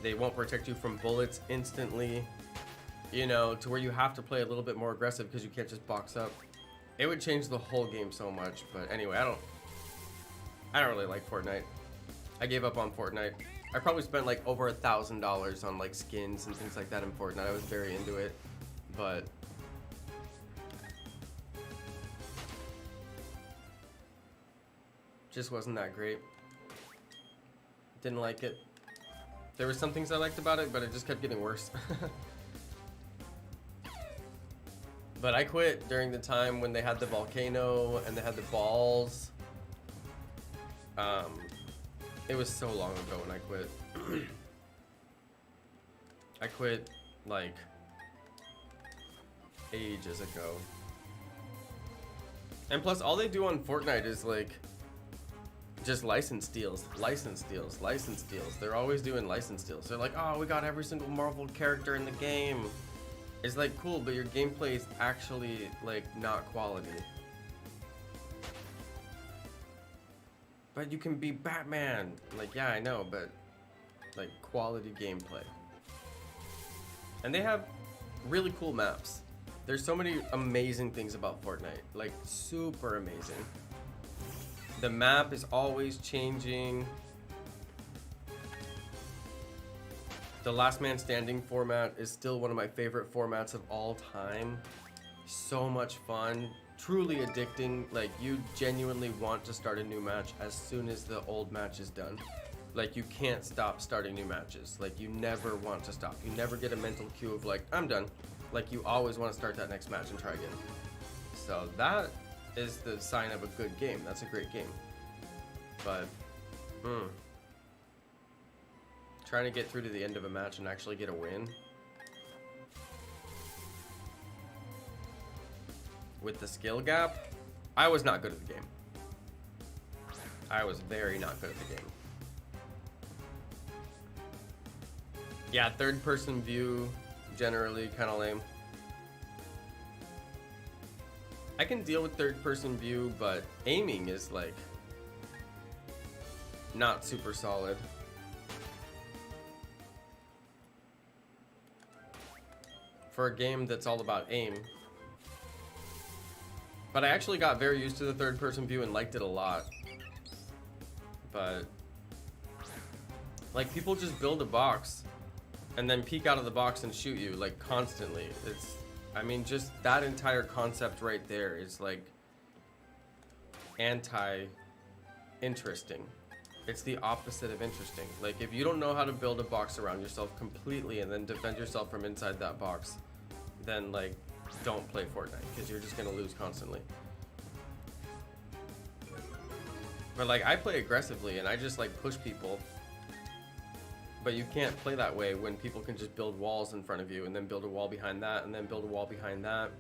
They won't protect you from bullets instantly. You know, to where you have to play a little bit more aggressive because you can't just box up. It would change the whole game so much. But anyway, I don't really like Fortnite. I gave up on Fortnite. I probably spent like over $1,000 on like skins and things like that in Fortnite. I was very into it, but just wasn't that great. Didn't like it. There were some things I liked about it, but it just kept getting worse. But I quit during the time when they had the volcano and they had the balls. It was so long ago when I quit. I quit like ages ago. And plus, all they do on Fortnite is like just license deals, license deals, license deals. They're always doing license deals. They're like, oh, we got every single Marvel character in the game. It's like, cool, but your gameplay is actually like not quality. But you can be Batman. Like, yeah, I know, but like quality gameplay. And they have really cool maps. There's so many amazing things about Fortnite, like super amazing. The map is always changing. The last man standing format is still one of my favorite formats of all time. So much fun, truly addicting. Like, you genuinely want to start a new match as soon as the old match is done. Like, you can't stop starting new matches. Like, you never want to stop. You never get a mental cue of like, I'm done. Like, you always want to start that next match and try again. So that is the sign of a good game. That's a great game. But trying to get through to the end of a match and actually get a win with the skill gap, I was not good at the game. I was very not good at the game. Yeah, third person view, generally kind of lame. I can deal with third person view, but aiming is like not super solid. For a game that's all about aim. But I actually got very used to the third person view and liked it a lot. But like, people just build a box and then peek out of the box and shoot you like constantly. It's, I mean, just that entire concept right there is like anti-interesting. It's the opposite of interesting. Like, if you don't know how to build a box around yourself completely and then defend yourself from inside that box, then like, don't play Fortnite, because you're just gonna lose constantly. But like, I play aggressively and I just like push people. But you can't play that way when people can just build walls in front of you and then build a wall behind that and then build a wall behind that.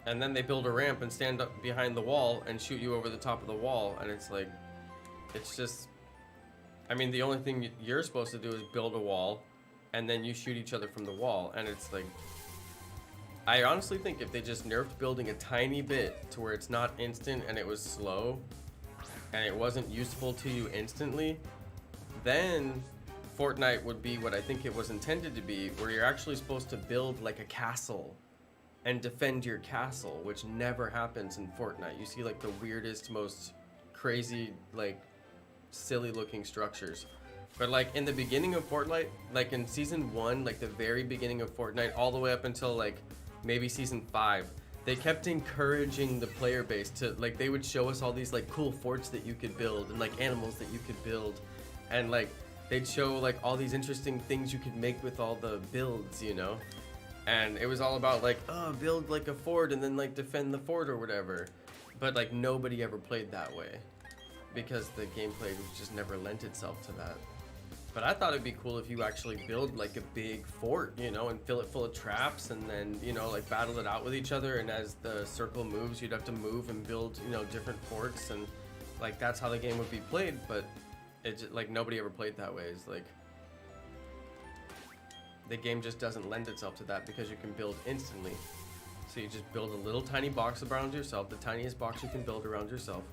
And then they build a ramp and stand up behind the wall and shoot you over the top of the wall. And it's like, it's just, I mean, the only thing you're supposed to do is build a wall and then you shoot each other from the wall. And it's like, I honestly think if they just nerfed building a tiny bit to where it's not instant and it was slow and it wasn't useful to you instantly, then Fortnite would be what I think it was intended to be, where you're actually supposed to build like a castle and defend your castle, which never happens in Fortnite. You see like the weirdest, most crazy, like silly looking structures. But like in the beginning of Fortnite, like in season 1, like the very beginning of Fortnite, all the way up until like maybe season 5, they kept encouraging the player base to, like, they would show us all these like cool forts that you could build and like animals that you could build. And like, they'd show like all these interesting things you could make with all the builds, you know? And it was all about like, oh, build like a fort and then like defend the fort or whatever. But like, nobody ever played that way because the gameplay just never lent itself to that. But I thought it'd be cool if you actually build like a big fort, you know, and fill it full of traps and then, you know, like battle it out with each other. And as the circle moves, you'd have to move and build, you know, different forts. And like, that's how the game would be played. But it just, like, nobody ever played that way. It's like, the game just doesn't lend itself to that because you can build instantly. So you just build a little tiny box around yourself, the tiniest box you can build around yourself.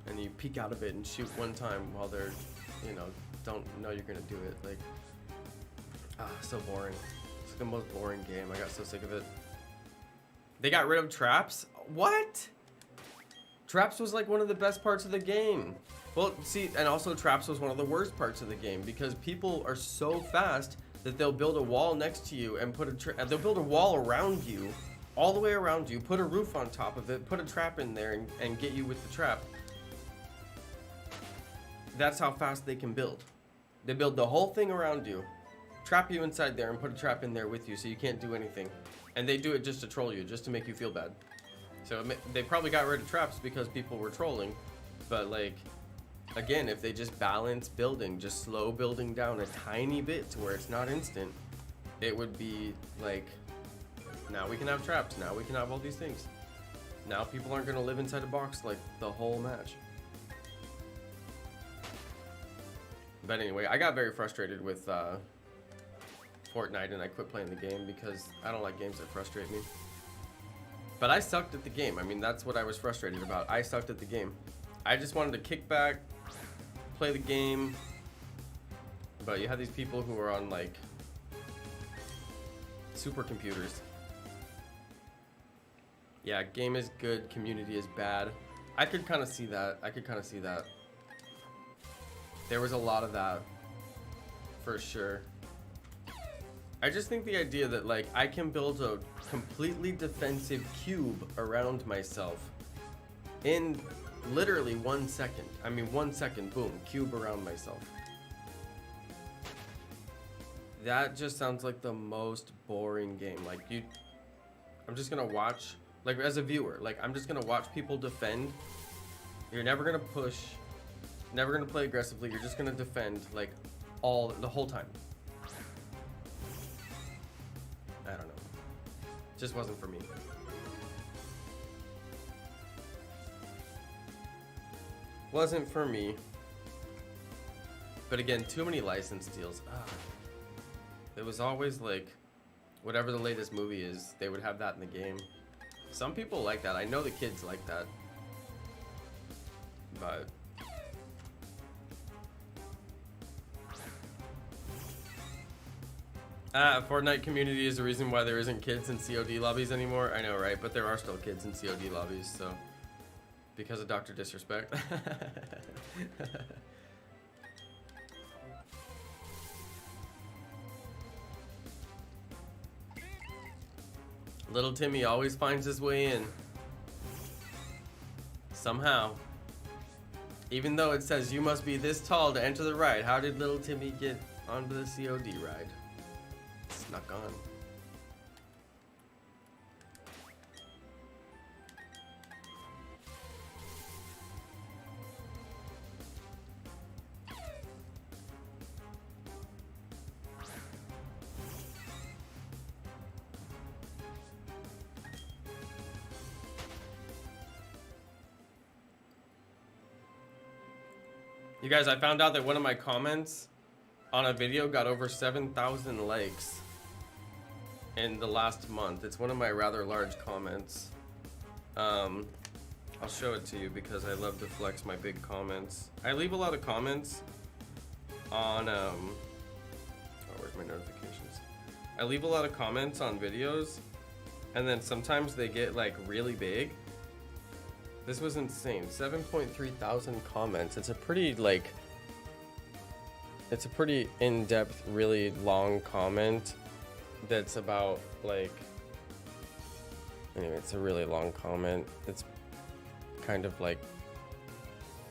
And you peek out of it and shoot one time while they're, you know, don't know you're gonna do it. Like, so boring. It's the most boring game. I got so sick of it. They got rid of traps? What? Traps was like one of the best parts of the game. Well, see, and also traps was one of the worst parts of the game because people are so fast that they'll build a wall next to you and they'll build a wall around you, all the way around you, put a roof on top of it, put a trap in there, and get you with the trap. That's how fast they can build. They build the whole thing around you, trap you inside there, and put a trap in there with you so you can't do anything. And they do it just to troll you, just to make you feel bad. So they probably got rid of traps because people were trolling, but like, again, if they just balance building, just slow building down a tiny bit to where it's not instant, it would be like, now we can have traps, now we can have all these things. Now people aren't gonna live inside a box like the whole match. But anyway, I got very frustrated with Fortnite and I quit playing the game because I don't like games that frustrate me. But I sucked at the game. I mean, that's what I was frustrated about. I sucked at the game. I just wanted to kick back, play the game, but you have these people who are on like supercomputers. Yeah, game is good, community is bad. I could kind of see that. There was a lot of that, for sure. I just think the idea that like I can build a completely defensive cube around myself in literally 1 second. I mean 1 second, boom, cube around myself. That just sounds like the most boring game. Like I'm just gonna watch, like as a viewer, like I'm just gonna watch people defend. You're never gonna push, never gonna play aggressively. You're just gonna defend like the whole time. I don't know. Just wasn't for me. Wasn't for me. But again, too many license deals. It was always like, whatever the latest movie is, they would have that in the game. Some people like that. I know the kids like that. But Fortnite community is the reason why there isn't kids in COD lobbies anymore. I know, right? But there are still kids in COD lobbies, so because of Dr. Disrespect. Little Timmy always finds his way in. Somehow. Even though it says you must be this tall to enter the ride, how did little Timmy get onto the COD ride? Snuck on. You guys, I found out that one of my comments on a video got over 7,000 likes in the last month. It's one of my rather large comments. I'll show it to you because I love to flex my big comments. I leave a lot of comments on oh, where's my notifications? I leave a lot of comments on videos, and then sometimes they get like really big. This was insane. 7.3 thousand comments. It's a pretty like, it's a pretty in-depth, really long comment that's about like, anyway, it's a really long comment. It's kind of like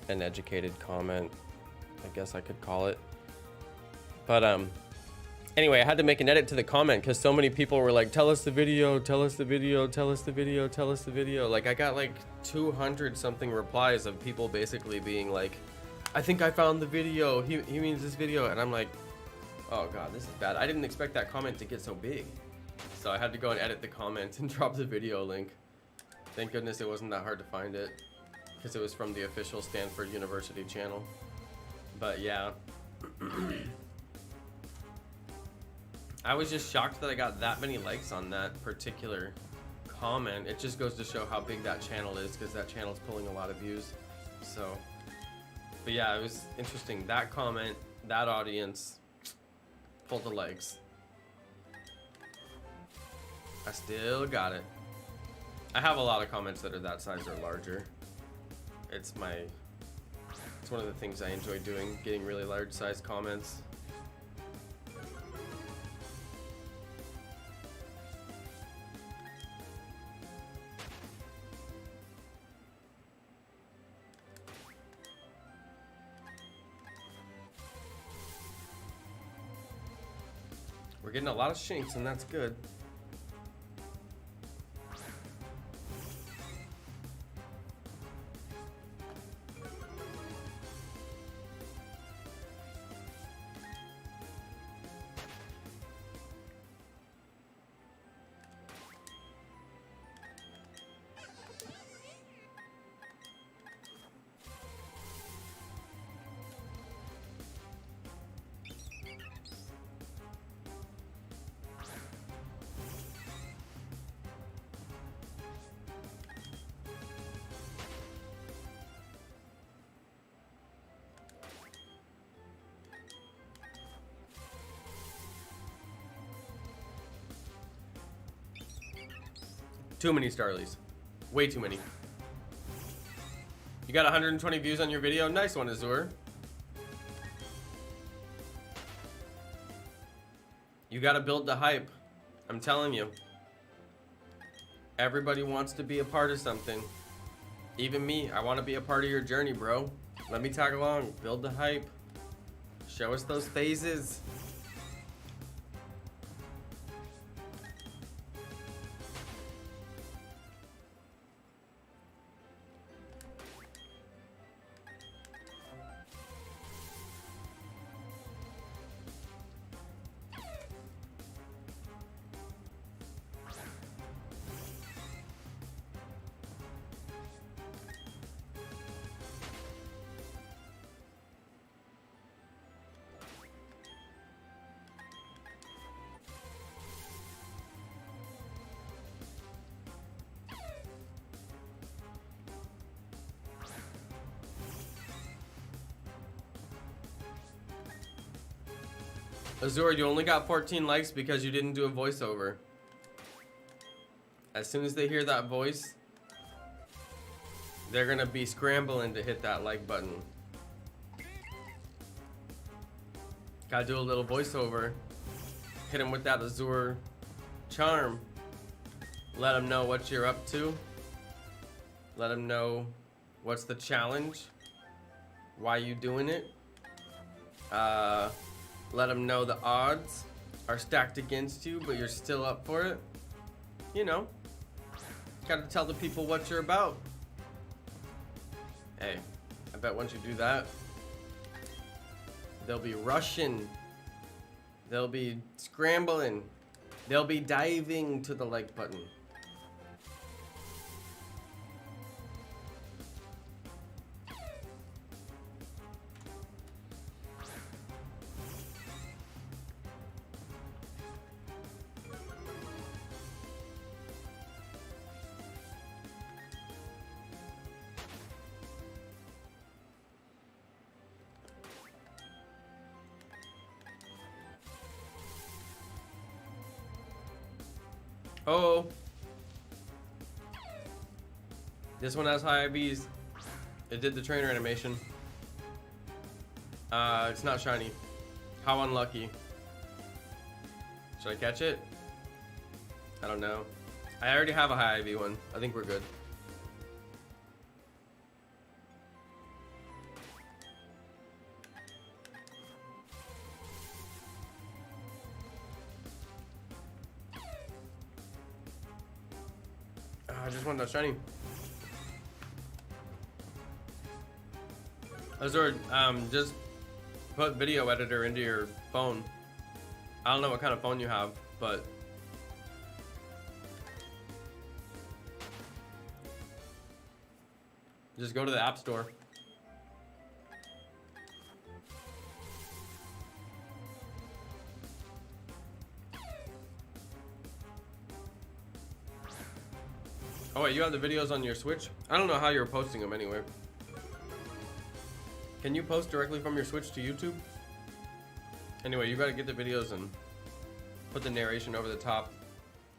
an educated comment, I guess I could call it. But anyway, I had to make an edit to the comment because so many people were like, tell us the video, tell us the video, tell us the video, tell us the video. Like I got like 200 something replies of people basically being like, I think I found the video, he means this video. And I'm like, oh god, this is bad. I didn't expect that comment to get so big. So I had to go and edit the comment and drop the video link. Thank goodness it wasn't that hard to find it because it was from the official Stanford University channel. But yeah. I was just shocked that I got that many likes on that particular comment. It just goes to show how big that channel is because that channel's pulling a lot of views. So, but yeah, it was interesting. That comment, that audience pulled the likes. I still got it. I have a lot of comments that are that size or larger. It's my It's one of the things I enjoy doing, getting really large size comments. We're getting a lot of Shinx, and that's good. Too many Starlies. Way too many. You got 120 views on your video? Nice one, Azur. You gotta build the hype. I'm telling you. Everybody wants to be a part of something. Even me. I want to be a part of your journey, bro. Let me tag along. Build the hype. Show us those phases. Azur, you only got 14 likes because you didn't do a voiceover. As soon as they hear that voice, they're gonna be scrambling to hit that like button. Gotta do a little voiceover. Hit them with that Azur charm. Let them know what you're up to. Let them know what's the challenge. Why you doing it. Let them know the odds are stacked against you, but you're still up for it. You know, gotta tell the people what you're about. Hey, I bet once you do that, they'll be rushing. They'll be scrambling. They'll be diving to the like button. Oh, this one has high IVs. It did the trainer animation. It's not shiny. How unlucky. Should I catch it? I don't know. I already have a high IV one. I think we're good. I just want that shiny. Azur, just put video editor into your phone. I don't know what kind of phone you have, but just go to the App Store. Oh wait, you have the videos on your Switch? I don't know how you're posting them anyway. Can you post directly from your Switch to YouTube? Anyway, you gotta get the videos and put the narration over the top.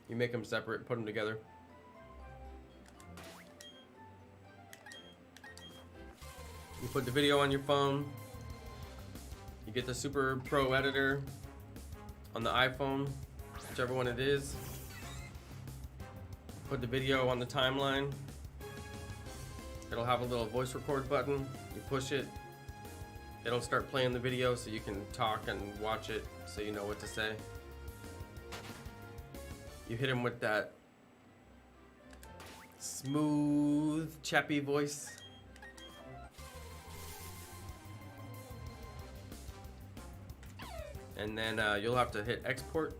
You make them separate, put them together. You put the video on your phone. You get the Super Pro editor on the iPhone, whichever one it is. Put the video on the timeline. It'll have a little voice record button. You push it. It'll start playing the video so you can talk and watch it so you know what to say. You hit him with that smooth, chappy voice. And then you'll have to hit export.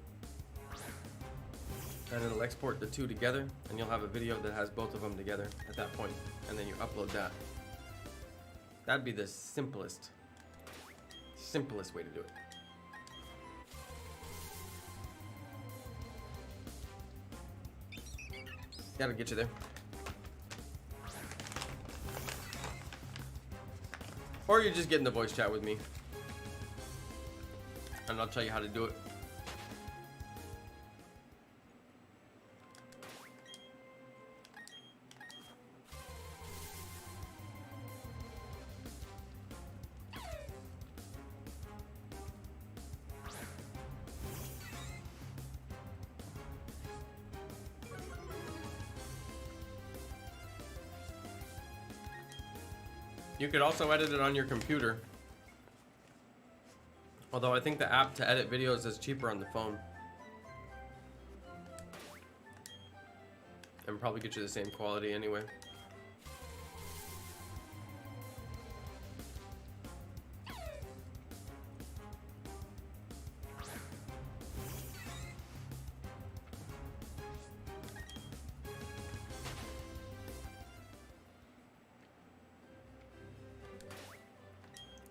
And it'll export the two together. And you'll have a video that has both of them together at that point. And then you upload that. That'd be the simplest way to do it. That'll get you there. Or you just get in the voice chat with me. And I'll tell you how to do it. You could also edit it on your computer. Although I think the app to edit videos is cheaper on the phone. And probably get you the same quality anyway.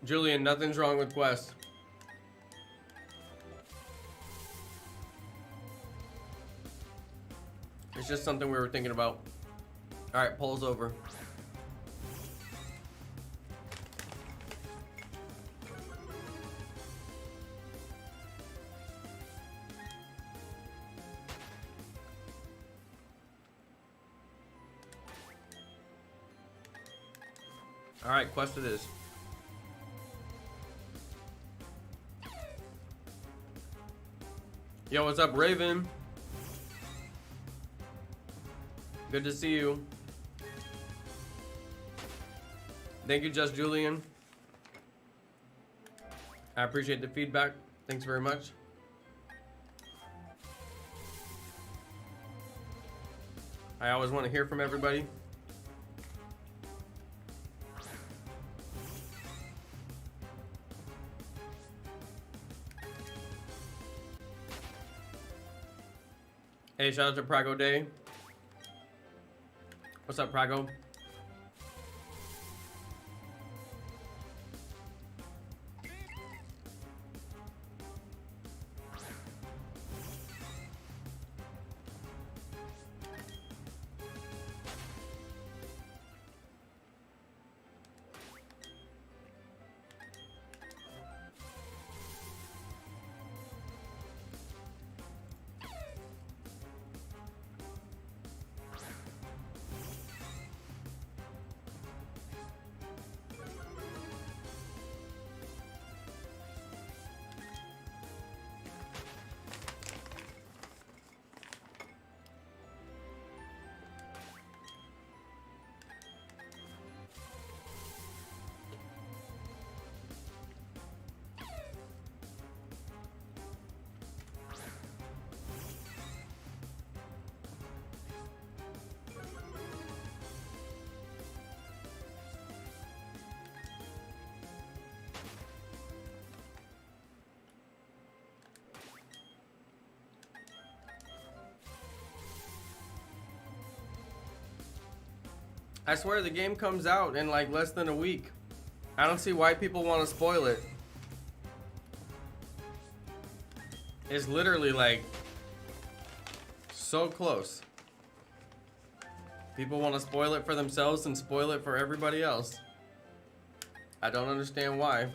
Julian, nothing's wrong with Quest. It's just something we were thinking about. All right, poll's over. All right, Quest it is. Yo, what's up, Raven? Good to see you. Thank you, Just Julian. I appreciate the feedback. Thanks very much. I always want to hear from everybody. Hey, shout out to Prago Day. What's up, Prago? I swear the game comes out in like less than a week. I don't see why people want to spoil it. It's literally like so close. People want to spoil it for themselves and spoil it for everybody else. I don't understand why.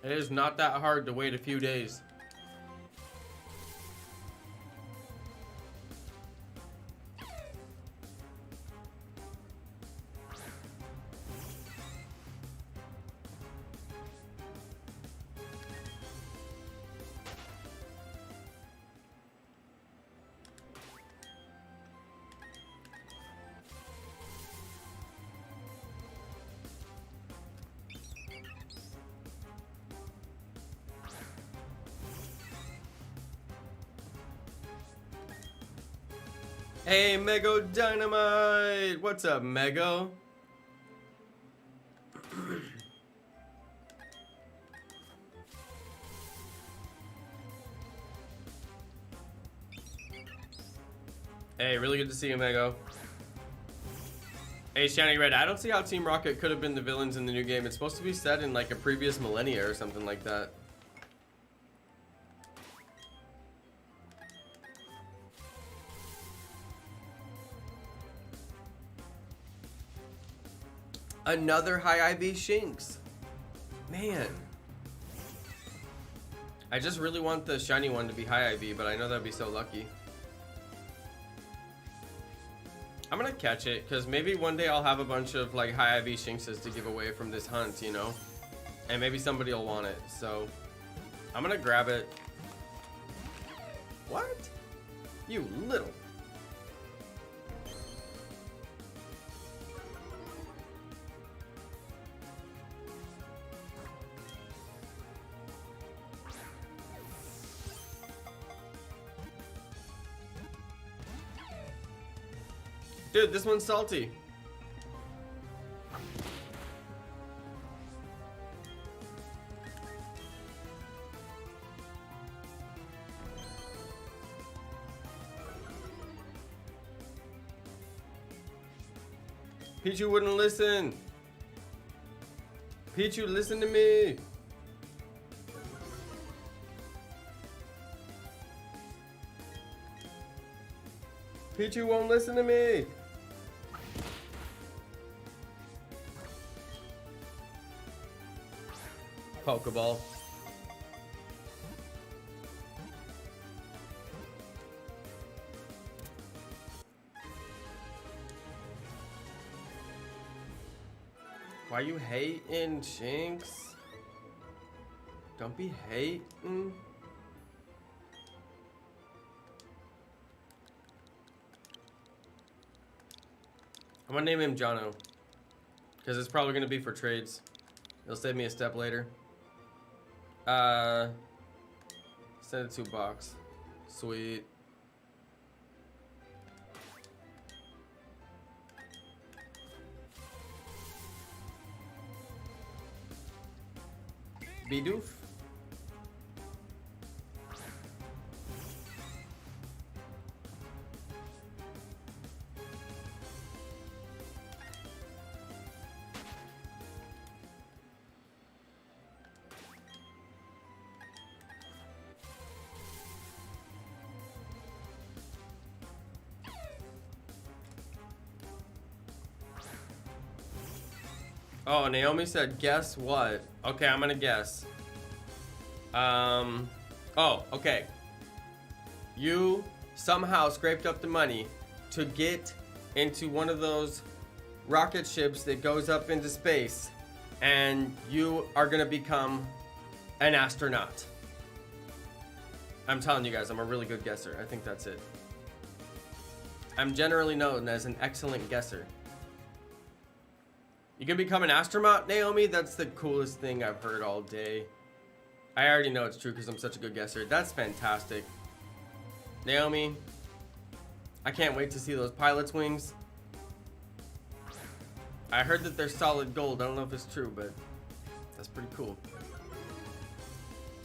It is not that hard to wait a few days. Hey, Mego Dynamite! What's up, Mego? Hey, really good to see you, Mego. Hey, Shiny Red, I don't see how Team Rocket could have been the villains in the new game. It's supposed to be set in like a previous millennia or something like that. Another high IV Shinx. Man. I just really want the shiny one to be high IV, but I know that'd be so lucky. I'm gonna catch it, because maybe one day I'll have a bunch of like high IV Shinxes to give away from this hunt, you know? And maybe somebody will want it, so I'm gonna grab it. What? You little. Dude, this one's salty. Pichu wouldn't listen. Pichu, listen to me. Pichu won't listen to me. Pokeball. Why you hating, Shinx? Don't be hating. I'm gonna name him Jono, because it's probably gonna be for trades. It'll save me a step later. Send it to box. Sweet. Bidoof. Oh, Naomi said, guess what? Okay, I'm gonna guess. Oh, okay. You somehow scraped up the money to get into one of those rocket ships that goes up into space, and you are gonna become an astronaut. I'm telling you guys, I'm a really good guesser. I think that's it. I'm generally known as an excellent guesser. You can become an astronaut, Naomi? That's the coolest thing I've heard all day. I already know it's true because I'm such a good guesser. That's fantastic. Naomi, I can't wait to see those pilot's wings. I heard that they're solid gold. I don't know if it's true, but that's pretty cool.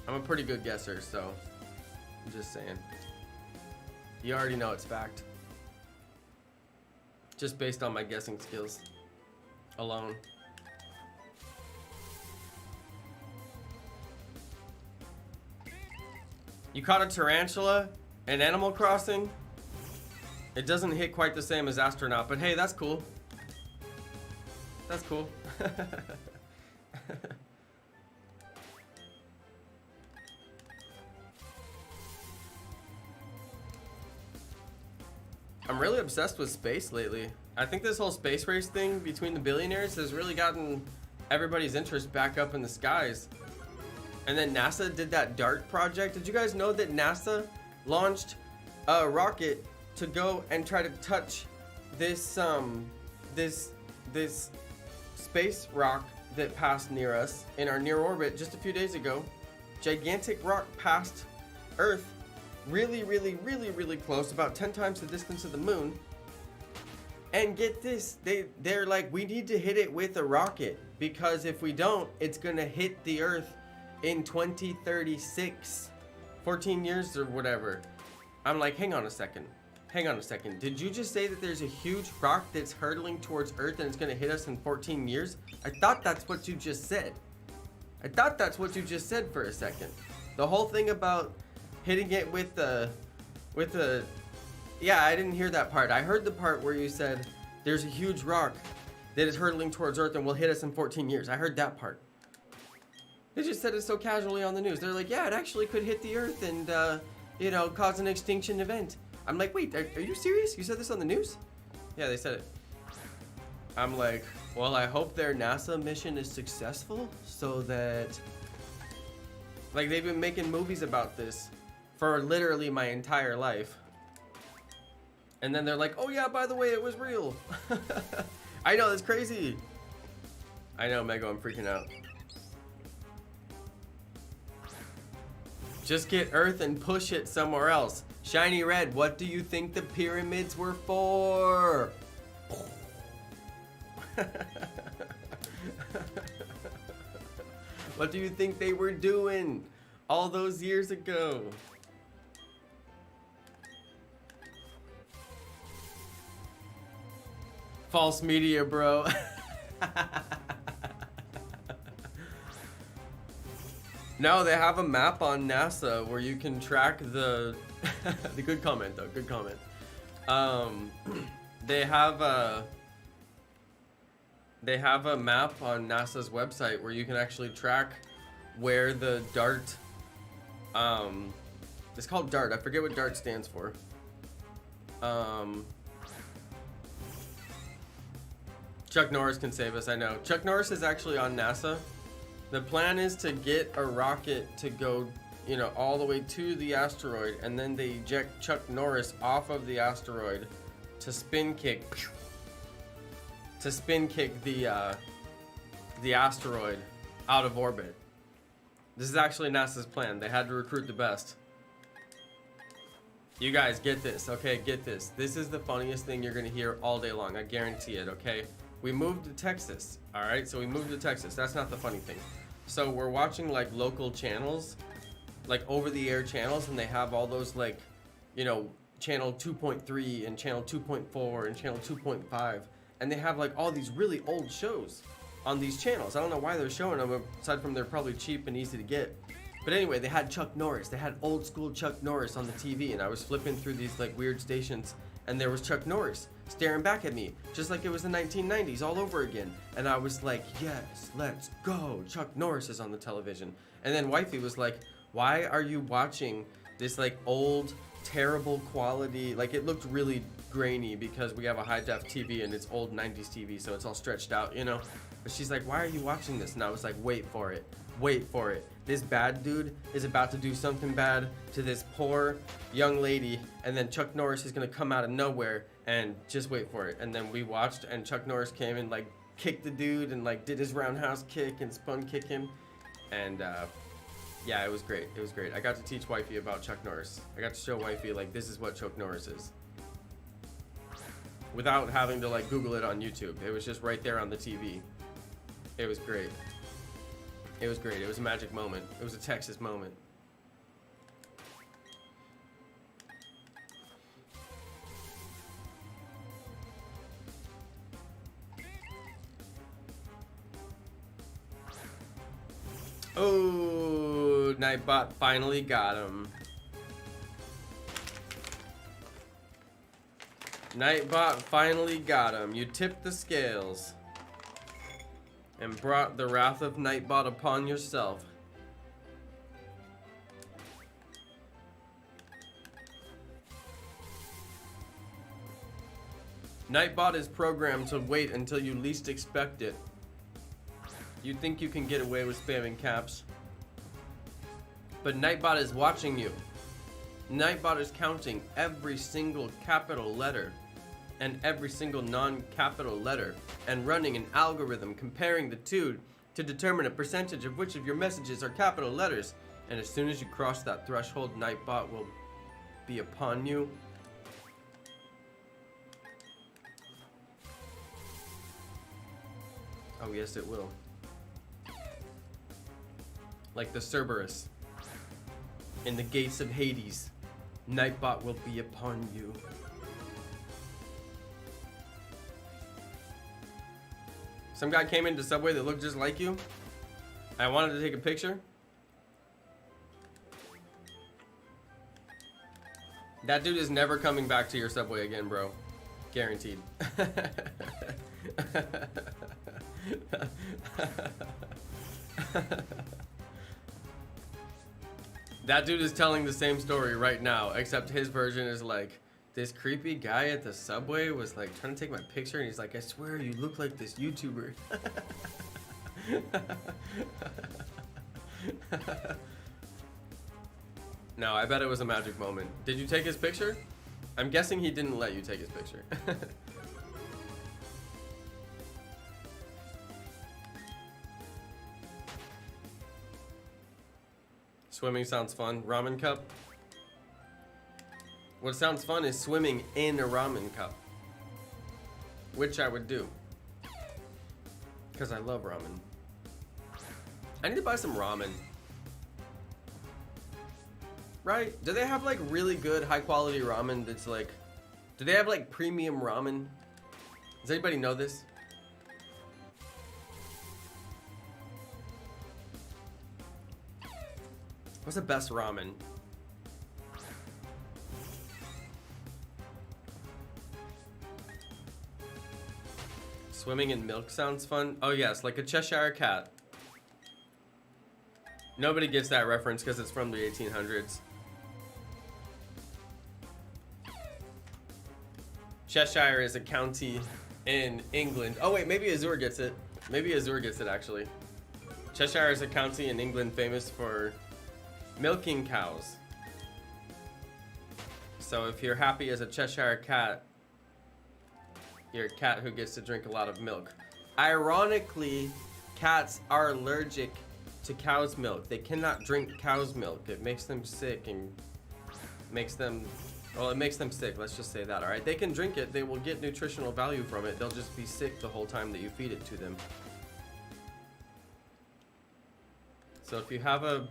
I'm a pretty good guesser, so I'm just saying. You already know it's fact. Just based on my guessing skills alone. You caught a tarantula in Animal Crossing? It doesn't hit quite the same as astronaut, but hey, that's cool. That's cool. I'm really obsessed with space lately. I think this whole space race thing between the billionaires has really gotten everybody's interest back up in the skies. And then NASA did that DART project. Did you guys know that NASA launched a rocket to go and try to touch this this space rock that passed near us in our near orbit just a few days ago? Gigantic rock passed Earth really, really, really, really close, about 10 times the distance of the moon. And get this, they're like, we need to hit it with a rocket, because if we don't, it's gonna hit the Earth in 2036, 14 years or whatever. I'm like, hang on a second. Did you just say that there's a huge rock that's hurtling towards Earth and it's gonna hit us in 14 years? I thought that's what you just said. For a second. The whole thing about hitting it with the, yeah, I didn't hear that part. I heard the part where you said there's a huge rock that is hurtling towards Earth and will hit us in 14 years. I heard that part. They just said it so casually on the news. They're like, yeah, it actually could hit the Earth and, you know, cause an extinction event. I'm like, wait, are you serious? You said this on the news? Yeah, they said it. I'm like, well, I hope their NASA mission is successful so that, like, they've been making movies about this for literally my entire life. And then they're like, oh yeah, by the way, it was real. I know, it's crazy. I know, Mego, I'm freaking out. Just get Earth and push it somewhere else. Shiny Red, what do you think the pyramids were for? What do you think they were doing all those years ago? False media, bro. No, they have a map on NASA where you can track the the good comment though, good comment. They have a map on NASA's website where you can actually track where the DART, it's called DART, I forget what DART stands for. Chuck Norris can save us, I know. Chuck Norris is actually on NASA. The plan is to get a rocket to go, you know, all the way to the asteroid, and then they eject Chuck Norris off of the asteroid to spin kick the asteroid out of orbit. This is actually NASA's plan. They had to recruit the best. You guys get this, okay? Get this. This is the funniest thing you're gonna hear all day long. I guarantee it, okay? We moved to Texas, all right? So we moved to Texas. That's not the funny thing. So we're watching like local channels, like over-the-air channels, and they have all those like, you know, channel 2.3 and channel 2.4 and channel 2.5, and they have like all these really old shows on these channels. I don't know why they're showing them, aside from they're probably cheap and easy to get. But anyway, they had Chuck Norris. They had old school Chuck Norris on the TV, and I was flipping through these like weird stations, and there was Chuck Norris staring back at me, just like it was the 1990s all over again. And I was like, yes, let's go. Chuck Norris is on the television. And then wifey was like, why are you watching this like old, terrible quality? Like, it looked really grainy because we have a high def TV and it's old 90s TV, so it's all stretched out, you know? But she's like, why are you watching this? And I was like, wait for it. Wait for it. This bad dude is about to do something bad to this poor young lady, and then Chuck Norris is gonna come out of nowhere, and just wait for it. And then we watched, and Chuck Norris came and like kicked the dude and like did his roundhouse kick and spun kick him. And yeah, it was great. It was great. I got to teach wifey about Chuck Norris. I got to show wifey like this is what Chuck Norris is, without having to like Google it on YouTube. It was just right there on the TV. It was great. It was great. It was a magic moment. It was a Texas moment. Oh, Nightbot finally got him. Nightbot finally got him. You tipped the scales and brought the wrath of Nightbot upon yourself. Nightbot is programmed to wait until you least expect it. You think you can get away with spamming caps, but Nightbot is watching you. Nightbot is counting every single capital letter and every single non-capital letter and running an algorithm comparing the two to determine a percentage of which of your messages are capital letters. And as soon as you cross that threshold, Nightbot will be upon you. Oh yes, it will. Like the Cerberus in the gates of Hades, Nightbot will be upon you. Some guy came into Subway that looked just like you. I wanted to take a picture. That dude is never coming back to your Subway again, bro. Guaranteed. That dude is telling the same story right now, except his version is like, this creepy guy at the Subway was like trying to take my picture, and he's like, I swear you look like this YouTuber. No, I bet it was a magic moment. Did you take his picture? I'm guessing he didn't let you take his picture. Swimming sounds fun. Ramen cup? What sounds fun is swimming in a ramen cup, which I would do because I love ramen. I need to buy some ramen. Right? Do they have like really good high quality ramen that's like, do they have like premium ramen? Does anybody know this? What's the best ramen? Swimming in milk sounds fun. Oh yes, like a Cheshire cat. Nobody gets that reference because it's from the 1800s. Cheshire is a county in England. Oh wait, maybe Azure gets it. Maybe Azure gets it actually. Cheshire is a county in England famous for milking cows. So if you're happy as a Cheshire cat, you're a cat who gets to drink a lot of milk. Ironically, cats are allergic to cow's milk. They cannot drink cow's milk. It makes them sick and makes them, well, it makes them sick. Let's just say that, all right? They can drink it. They will get nutritional value from it. They'll just be sick the whole time that you feed it to them. So if you have a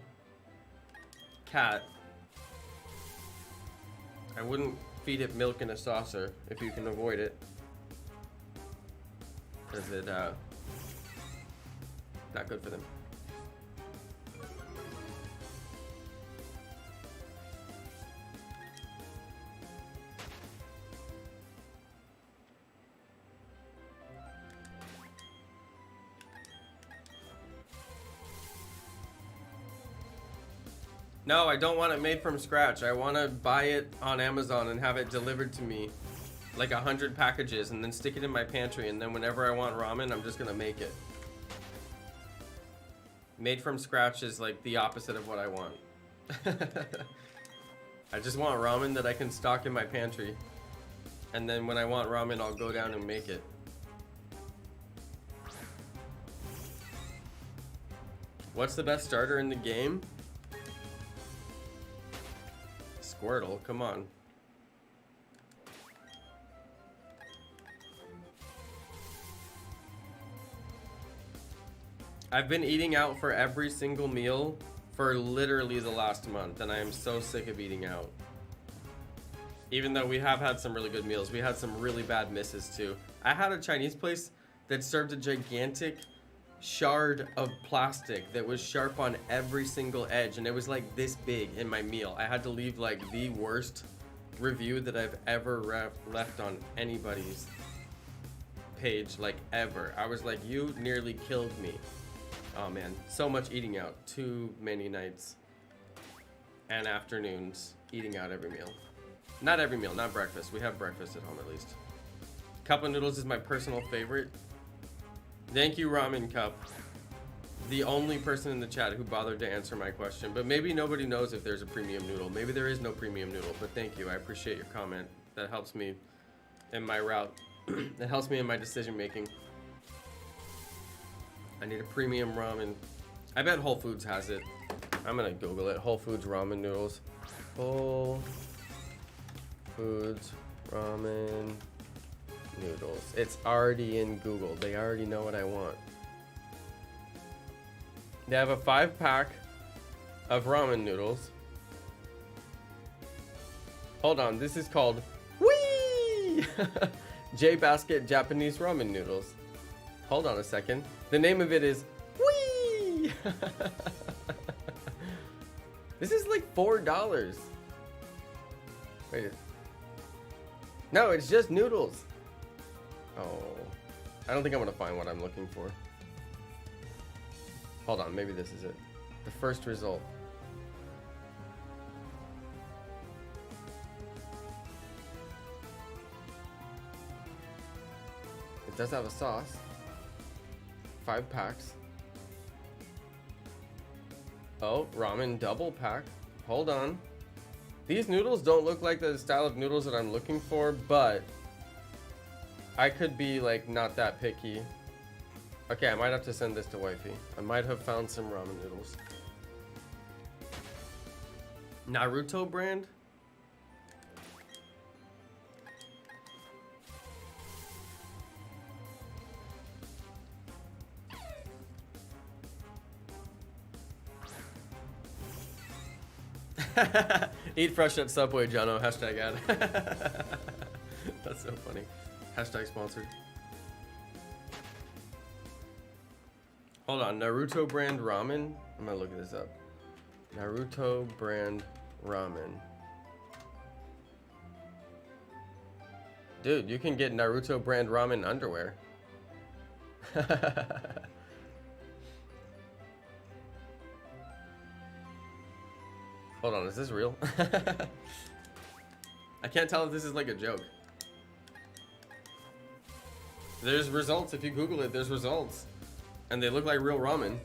cat, I wouldn't feed it milk in a saucer if you can avoid it, because it not good for them. No, I don't want it made from scratch. I want to buy it on Amazon and have it delivered to me, like 100 packages, and then stick it in my pantry, and then whenever I want ramen, I'm just gonna make it. Made from scratch is like the opposite of what I want. I just want ramen that I can stock in my pantry, and then when I want ramen, I'll go down and make it. What's the best starter in the game? Squirtle, come on. I've been eating out for every single meal for literally the last month, and I am so sick of eating out. Even though we have had some really good meals, we had some really bad misses too. I had a Chinese place that served a gigantic shard of plastic that was sharp on every single edge, and it was like this big in my meal. I had to leave like the worst review that I've ever left on anybody's page, like ever. I was like, you nearly killed me. Oh man, so much eating out. Too many nights and afternoons eating out every meal. Not every meal, not breakfast. We have breakfast at home at least. Cup of noodles is my personal favorite. Thank you, Ramen Cup. The only person in the chat who bothered to answer my question. But maybe nobody knows if there's a premium noodle. Maybe there is no premium noodle, but thank you. I appreciate your comment. That helps me in my route. It helps me in my decision making. I need a premium ramen. I bet Whole Foods has it. I'm gonna Google it. Whole Foods ramen noodles. Whole Foods ramen noodles. It's already in Google. They already know what I want. They have a 5-pack of ramen noodles. Hold on, this is called Wee! J Basket Japanese ramen noodles. Hold on a second. The name of it is Wee! This is like $4. Wait. No, it's just noodles. Oh. I don't think I'm gonna find what I'm looking for. Hold on, maybe this is it. The first result. It does have a sauce. 5 packs. Oh, ramen double pack. Hold on. These noodles don't look like the style of noodles that I'm looking for, but I could be like not that picky. Okay, I might have to send this to wifey. I might have found some ramen noodles. Naruto brand? Eat fresh at Subway, Jono. Hashtag ad. That's so funny. Hashtag sponsored. Hold on, Naruto brand ramen? I'm gonna look this up. Naruto brand ramen. Dude, you can get Naruto brand ramen underwear. Hold on, is this real? I can't tell if this is like a joke. There's results. If you Google it, there's results. And they look like real ramen.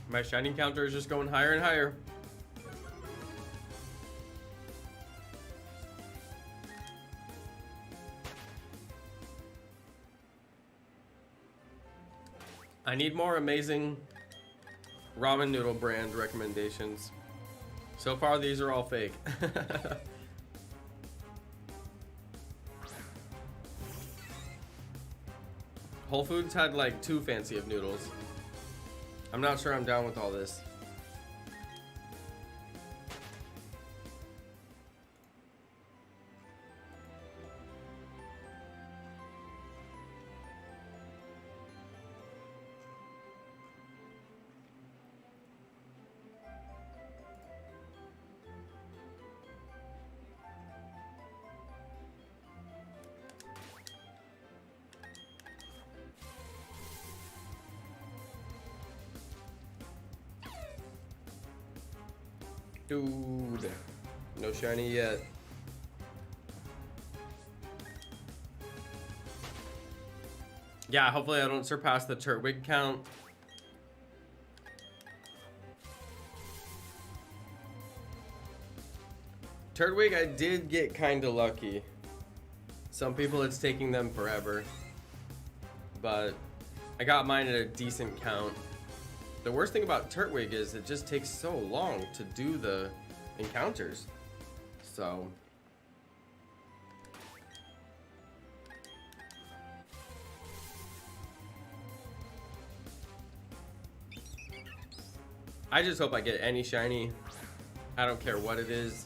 My shiny counter is just going higher and higher. I need more amazing ramen noodle brand recommendations. So far, these are all fake. Whole Foods had like too fancy of noodles. I'm not sure I'm down with all this. Dude, no shiny yet. Yeah, hopefully I don't surpass the Turtwig count. Turtwig, I did get kind of lucky. Some people, it's taking them forever. But I got mine at a decent count. The worst thing about Turtwig is it just takes so long to do the encounters. So I just hope I get any shiny. I don't care what it is.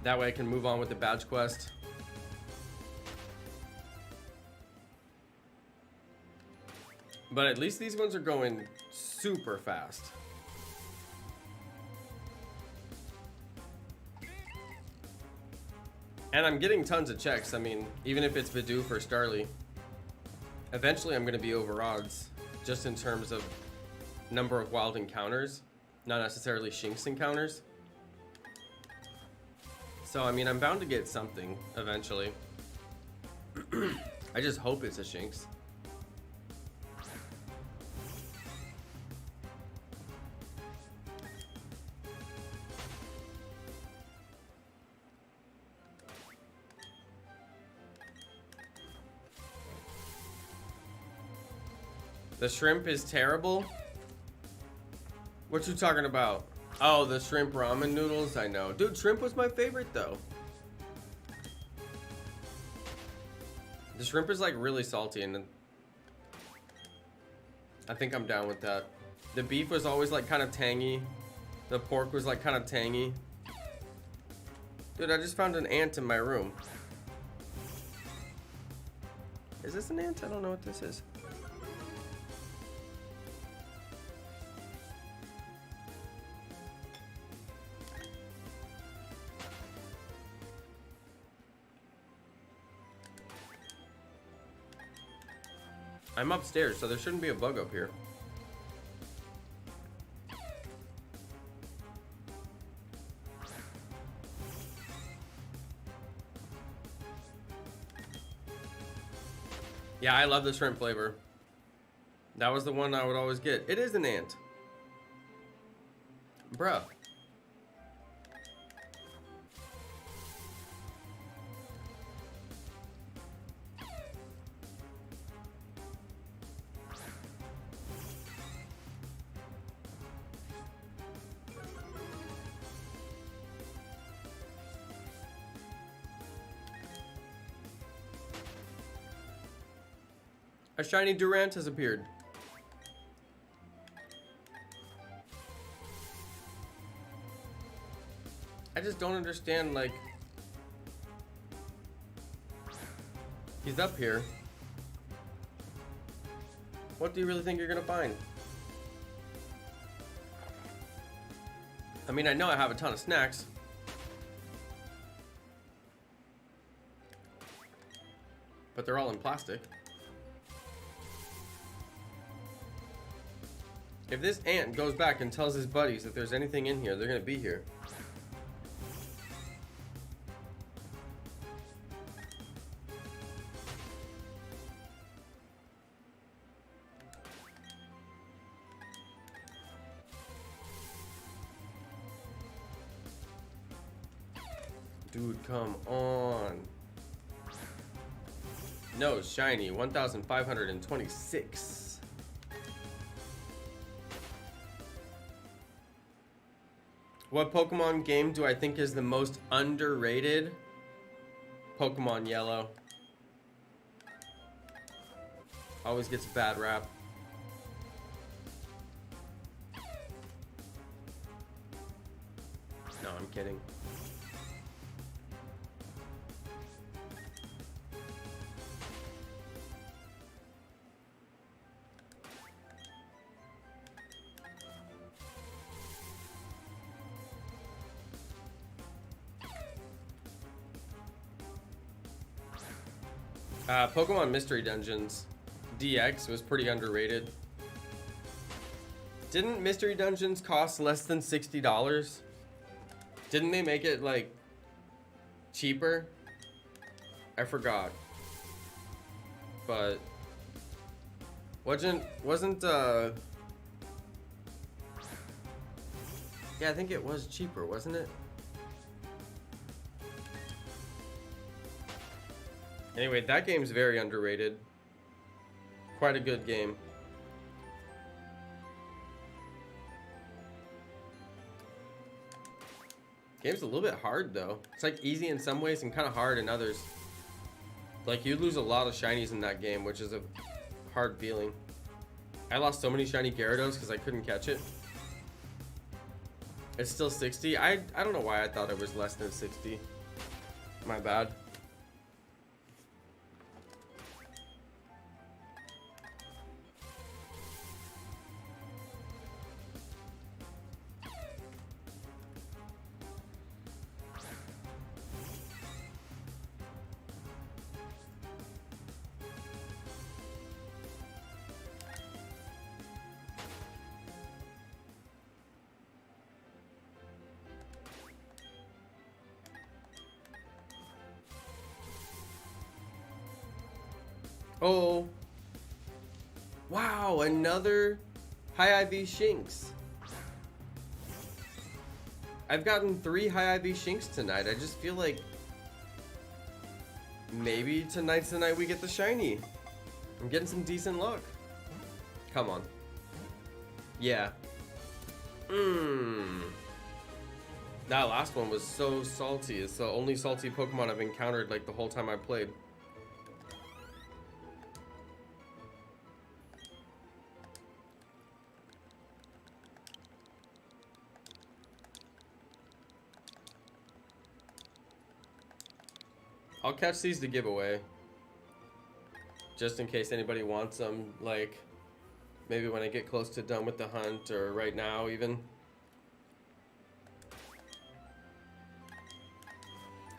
That way I can move on with the badge quest. But at least these ones are going super fast. And I'm getting tons of checks. I mean, even if it's Bidoof or Starly, eventually I'm going to be over odds, just in terms of number of wild encounters, not necessarily Shinx encounters. So, I mean, I'm bound to get something eventually. I just hope it's a Shinx. The shrimp is terrible? What you talking about? Oh, the shrimp ramen noodles? I know. Dude, shrimp was my favorite though. The shrimp is like really salty and I think I'm down with that. The beef was always like kind of tangy. The pork was like kind of tangy. Dude, I just found an ant in my room. Is this an ant? I don't know what this is. I'm upstairs, so there shouldn't be a bug up here. Yeah, I love the shrimp flavor. That was the one I would always get. It is an ant. Bruh. A shiny Durant has appeared. I just don't understand, like... He's up here. What do you really think you're gonna find? I mean, I know I have a ton of snacks. But they're all in plastic. If this ant goes back and tells his buddies that there's anything in here, they're gonna be here. Dude, come on. No, shiny, 1,526. What Pokemon game do I think is the most underrated? Pokemon Yellow. Always gets a bad rap. No, I'm kidding. Pokemon Mystery Dungeons DX was pretty underrated. Didn't Mystery Dungeons cost less than $60? Didn't they make it like cheaper? I forgot. But wasn't yeah, I think it was cheaper, wasn't it? Anyway, that game's very underrated. Quite a good game. Game's a little bit hard though. It's like easy in some ways and kind of hard in others. Like you lose a lot of shinies in that game, which is a hard feeling. I lost so many shiny Gyarados because I couldn't catch it. It's still 60. I don't know why I thought it was less than 60. My bad. Oh, wow, another high IV Shinx. I've gotten 3 high IV Shinx tonight. I just feel like maybe tonight's the night we get the shiny. I'm getting some decent luck. Come on. Yeah. That last one was so salty. It's the only salty Pokemon I've encountered like the whole time I played. I'll catch these to give away. Just in case anybody wants them, like maybe when I get close to done with the hunt or right now even.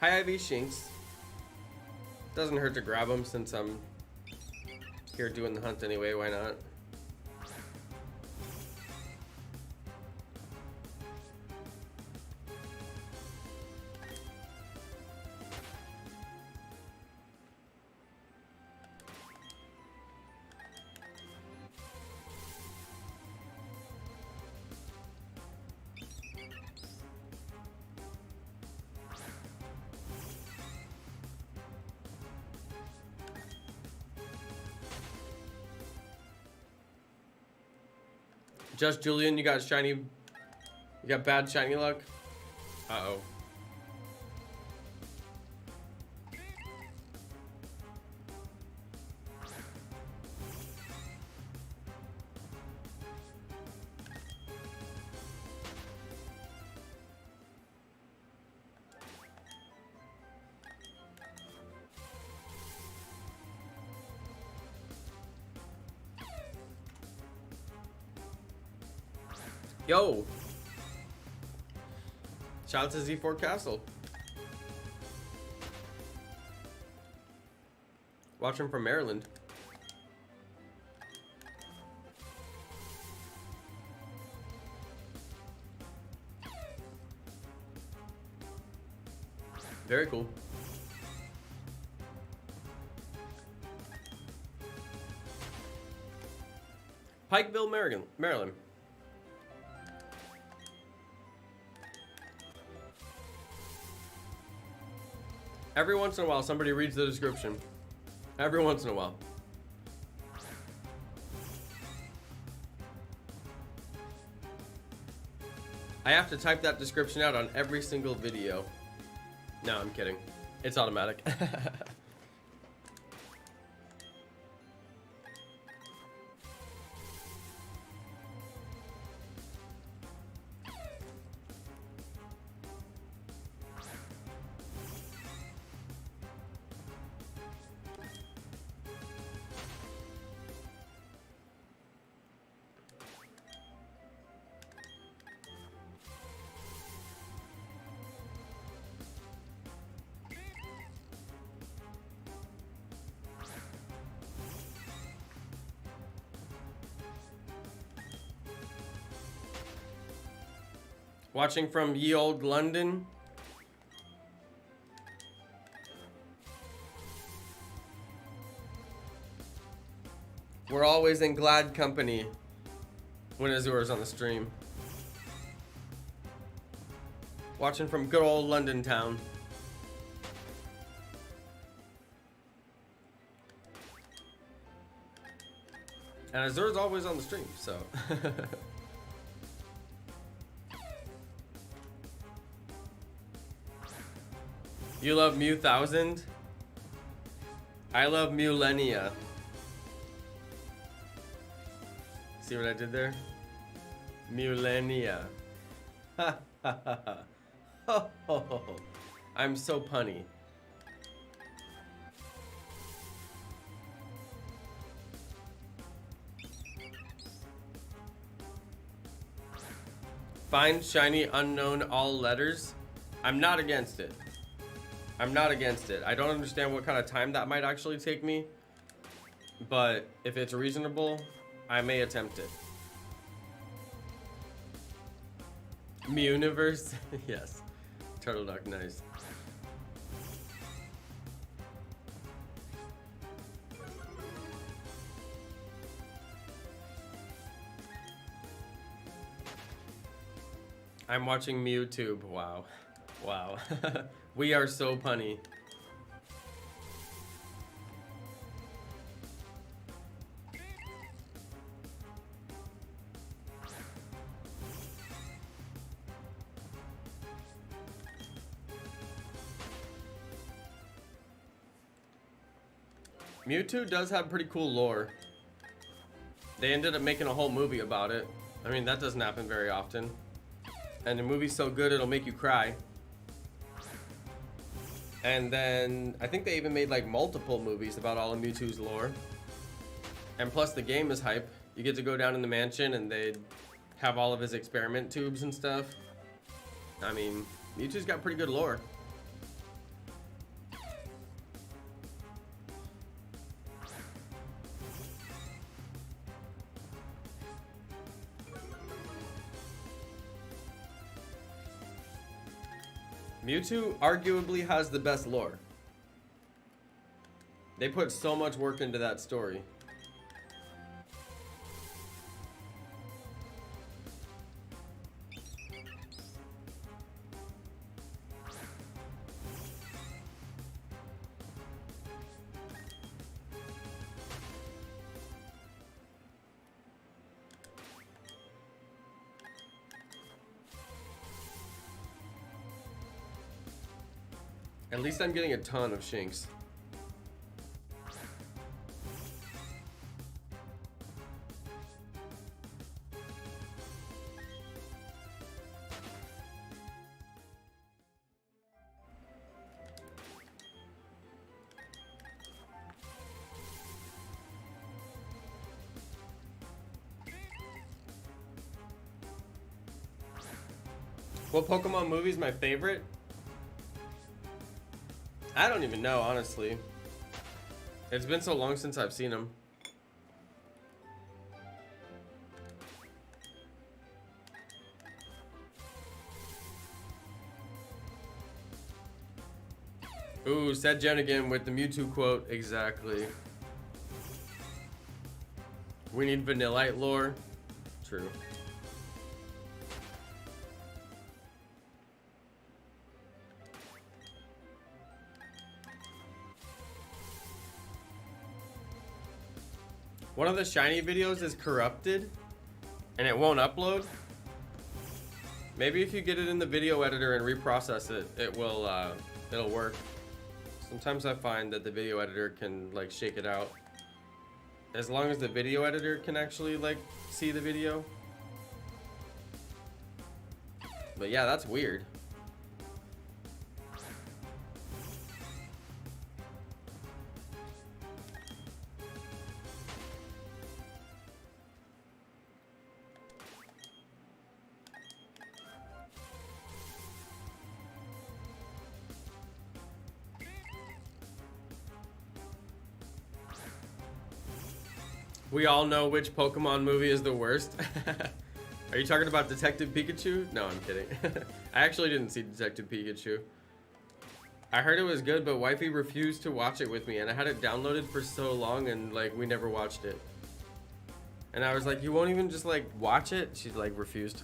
High IV Shinx. Doesn't hurt to grab them since I'm here doing the hunt anyway, why not? Just Julian, you got shiny. You got bad shiny luck? Uh-oh. Yo! Shout out to Z4 Castle. Watching from Maryland. Very cool. Pikeville, Maryland. Every once in a while, somebody reads the description. Every once in a while. I have to type that description out on every single video. No, I'm kidding. It's automatic. Watching from ye old London. We're always in glad company when Azura's on the stream. Watching from good old London town. And Azura's always on the stream, so. You love Mew 1000? I love Millennia. See what I did there? Millennia. Ha ha ha ha. Ho ho ho ho. I'm so punny. Find shiny unknown all letters. I'm not against it. I'm not against it. I don't understand what kind of time that might actually take me, but if it's reasonable, I may attempt it. Mew-universe? Yes. Turtle Duck, nice. I'm watching MewTube. Wow. Wow. We are so punny. Mewtwo does have pretty cool lore. They ended up making a whole movie about it. I mean, that doesn't happen very often. And the movie's so good it'll make you cry. And then I think they even made like multiple movies about all of Mewtwo's lore. And plus the game is hype. You get to go down in the mansion and they have all of his experiment tubes and stuff. I mean, Mewtwo's got pretty good lore. Mewtwo arguably has the best lore. They put so much work into that story. At least I'm getting a ton of Shinx. What Pokemon movie is my favorite? I don't even know, honestly. It's been so long since I've seen them. Ooh, said Jen again with the Mewtwo quote. Exactly. We need Vanillite lore. True. One of the shiny videos is corrupted and it won't upload. Maybe if you get it in the video editor and reprocess it, it'll work. Sometimes I find that the video editor can like shake it out. As long as the video editor can actually like see the video. But yeah, that's weird. We all know which Pokemon movie is the worst. Are you talking about Detective Pikachu? No, I'm kidding. I actually didn't see Detective Pikachu. I heard it was good, but wifey refused to watch it with me, and I had it downloaded for so long, and like we never watched it. And I was like, you won't even just like watch it? She like refused.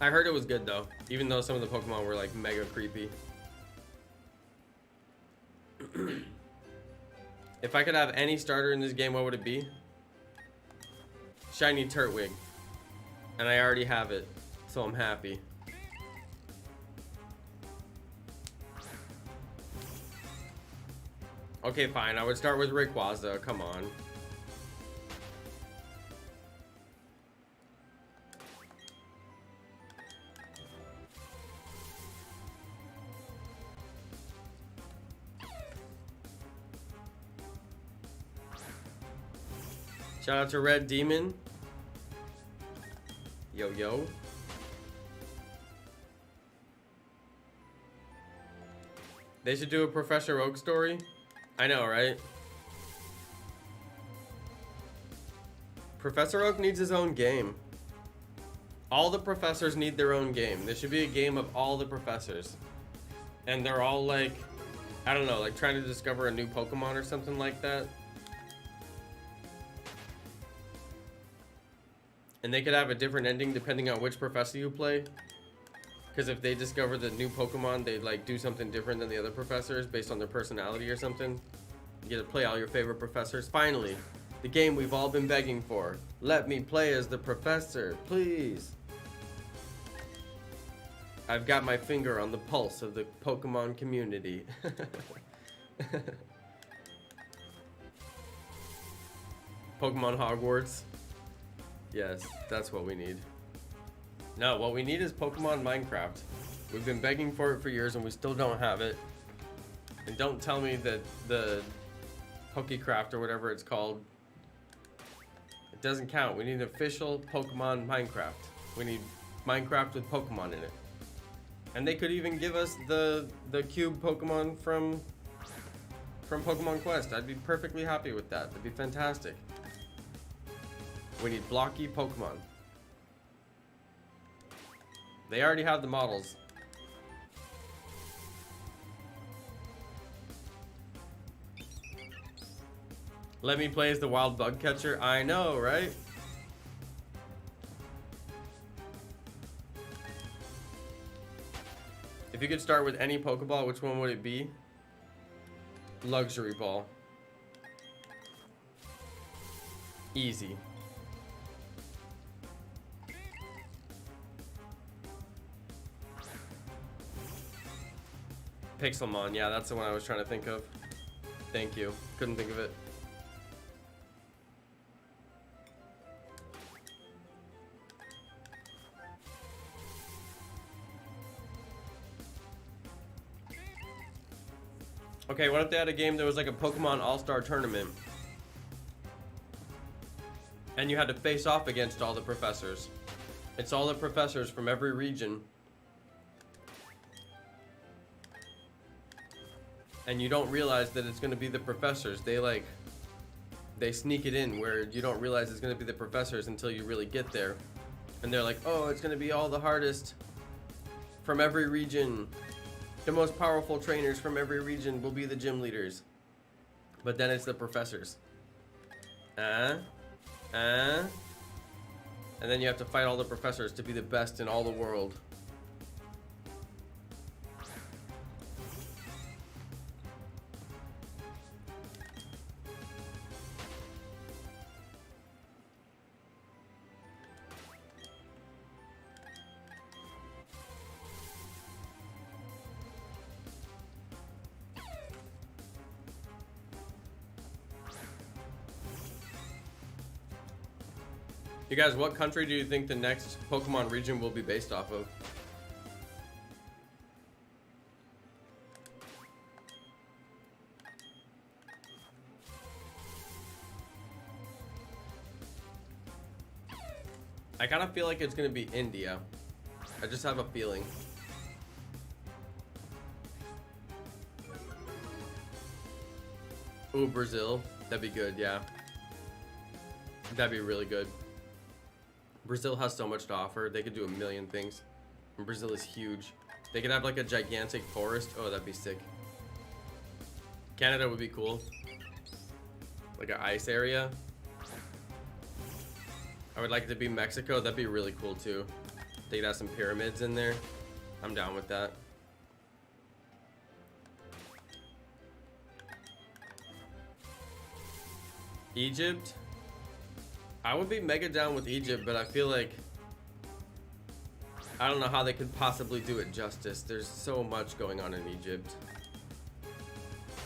I heard it was good though, even though some of the Pokemon were like mega creepy. If I could have any starter in this game, what would it be? Shiny Turtwig. And I already have it, so I'm happy. Okay, fine. I would start with Rayquaza. Come on. Shout out to Red Demon. Yo, yo. They should do a Professor Oak story. I know, right? Professor Oak needs his own game. All the professors need their own game. There should be a game of all the professors. And they're all like, I don't know, like trying to discover a new Pokemon or something like that. And they could have a different ending depending on which professor you play. Because if they discover the new Pokemon, they like do something different than the other professors based on their personality or something. You get to play all your favorite professors. Finally, the game we've all been begging for. Let me play as the professor, please. I've got my finger on the pulse of the Pokemon community. Pokemon Hogwarts. Yes, that's what we need. No, what we need is Pokemon Minecraft. We've been begging for it for years and we still don't have it. And don't tell me that the Pokecraft or whatever it's called, it doesn't count. We need official Pokemon Minecraft. We need Minecraft with Pokemon in it. And they could even give us the cube Pokemon from Pokemon Quest. I'd be perfectly happy with that. That'd be fantastic. We need blocky Pokemon. They already have the models. Let me play as the wild bug catcher. I know, right? If you could start with any Pokeball, which one would it be? Luxury Ball. Easy. Pixelmon, yeah, that's the one I was trying to think of. Thank you. Couldn't think of it. Okay, what if they had a game that was like a Pokemon All-Star Tournament? And you had to face off against all the professors. It's all the professors from every region. And you don't realize that it's going to be the professors. They sneak it in where you don't realize it's going to be the professors until you really get there. And they're like, oh, it's going to be all the hardest from every region. The most powerful trainers from every region will be the gym leaders. But then it's the professors. And then you have to fight all the professors to be the best in all the world. You guys, what country do you think the next Pokemon region will be based off of? I kind of feel like it's going to be India. I just have a feeling. Ooh, Brazil. That'd be good, yeah. That'd be really good. Brazil has so much to offer. They could do a million things. And Brazil is huge. They could have like a gigantic forest. Oh, that'd be sick. Canada would be cool. Like an ice area. I would like it to be Mexico. That'd be really cool too. They could have some pyramids in there. I'm down with that. Egypt. I would be mega down with Egypt, but I feel like I don't know how they could possibly do it justice. There's so much going on in Egypt.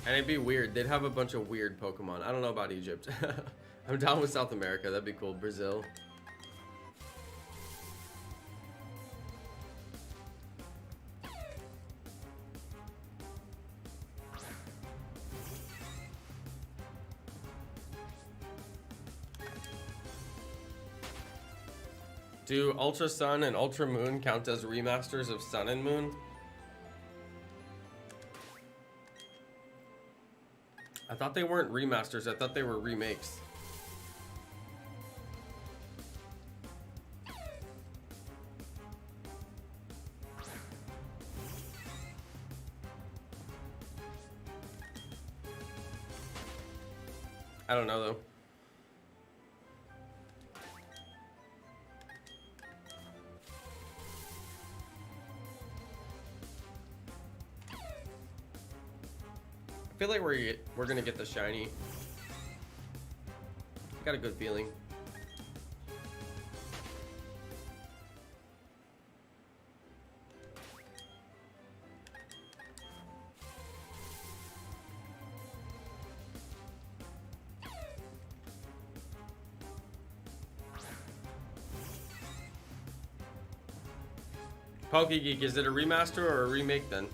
And it'd be weird. They'd have a bunch of weird Pokemon. I don't know about Egypt. I'm down with South America. That'd be cool. Brazil. Do Ultra Sun and Ultra Moon count as remasters of Sun and Moon? I thought they weren't remasters. I thought they were remakes. I don't know though. I feel like we're gonna get the shiny. I got a good feeling. PokeGeek, is it a remaster or a remake then?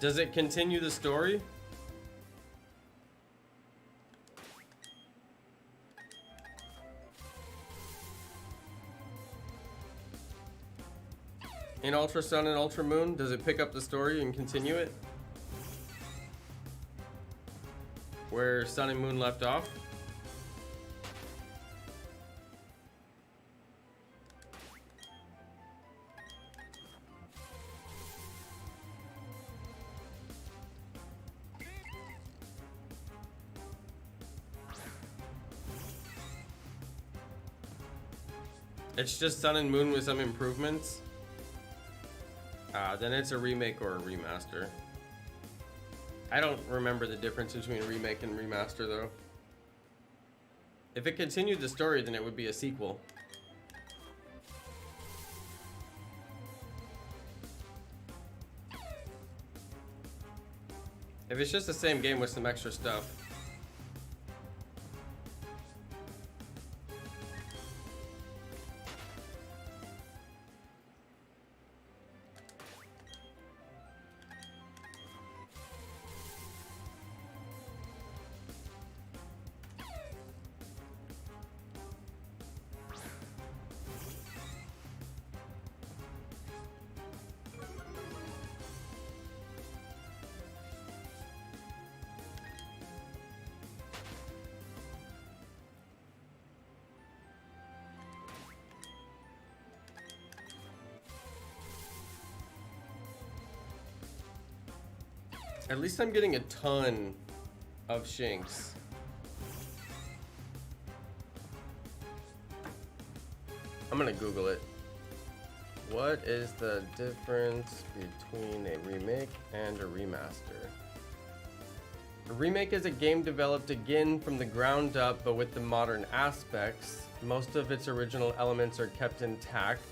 Does it continue the story? In Ultra Sun and Ultra Moon, does it pick up the story and continue it? Where Sun and Moon left off? It's just Sun and Moon with some improvements. Then it's a remake or a remaster. I don't remember the difference between remake and remaster though. If it continued the story, then it would be a sequel. If it's just the same game with some extra stuff. At least I'm getting a ton of Shinx. I'm gonna Google it. What is the difference between a remake and a remaster? A remake is a game developed again from the ground up, but with the modern aspects. Most of its original elements are kept intact.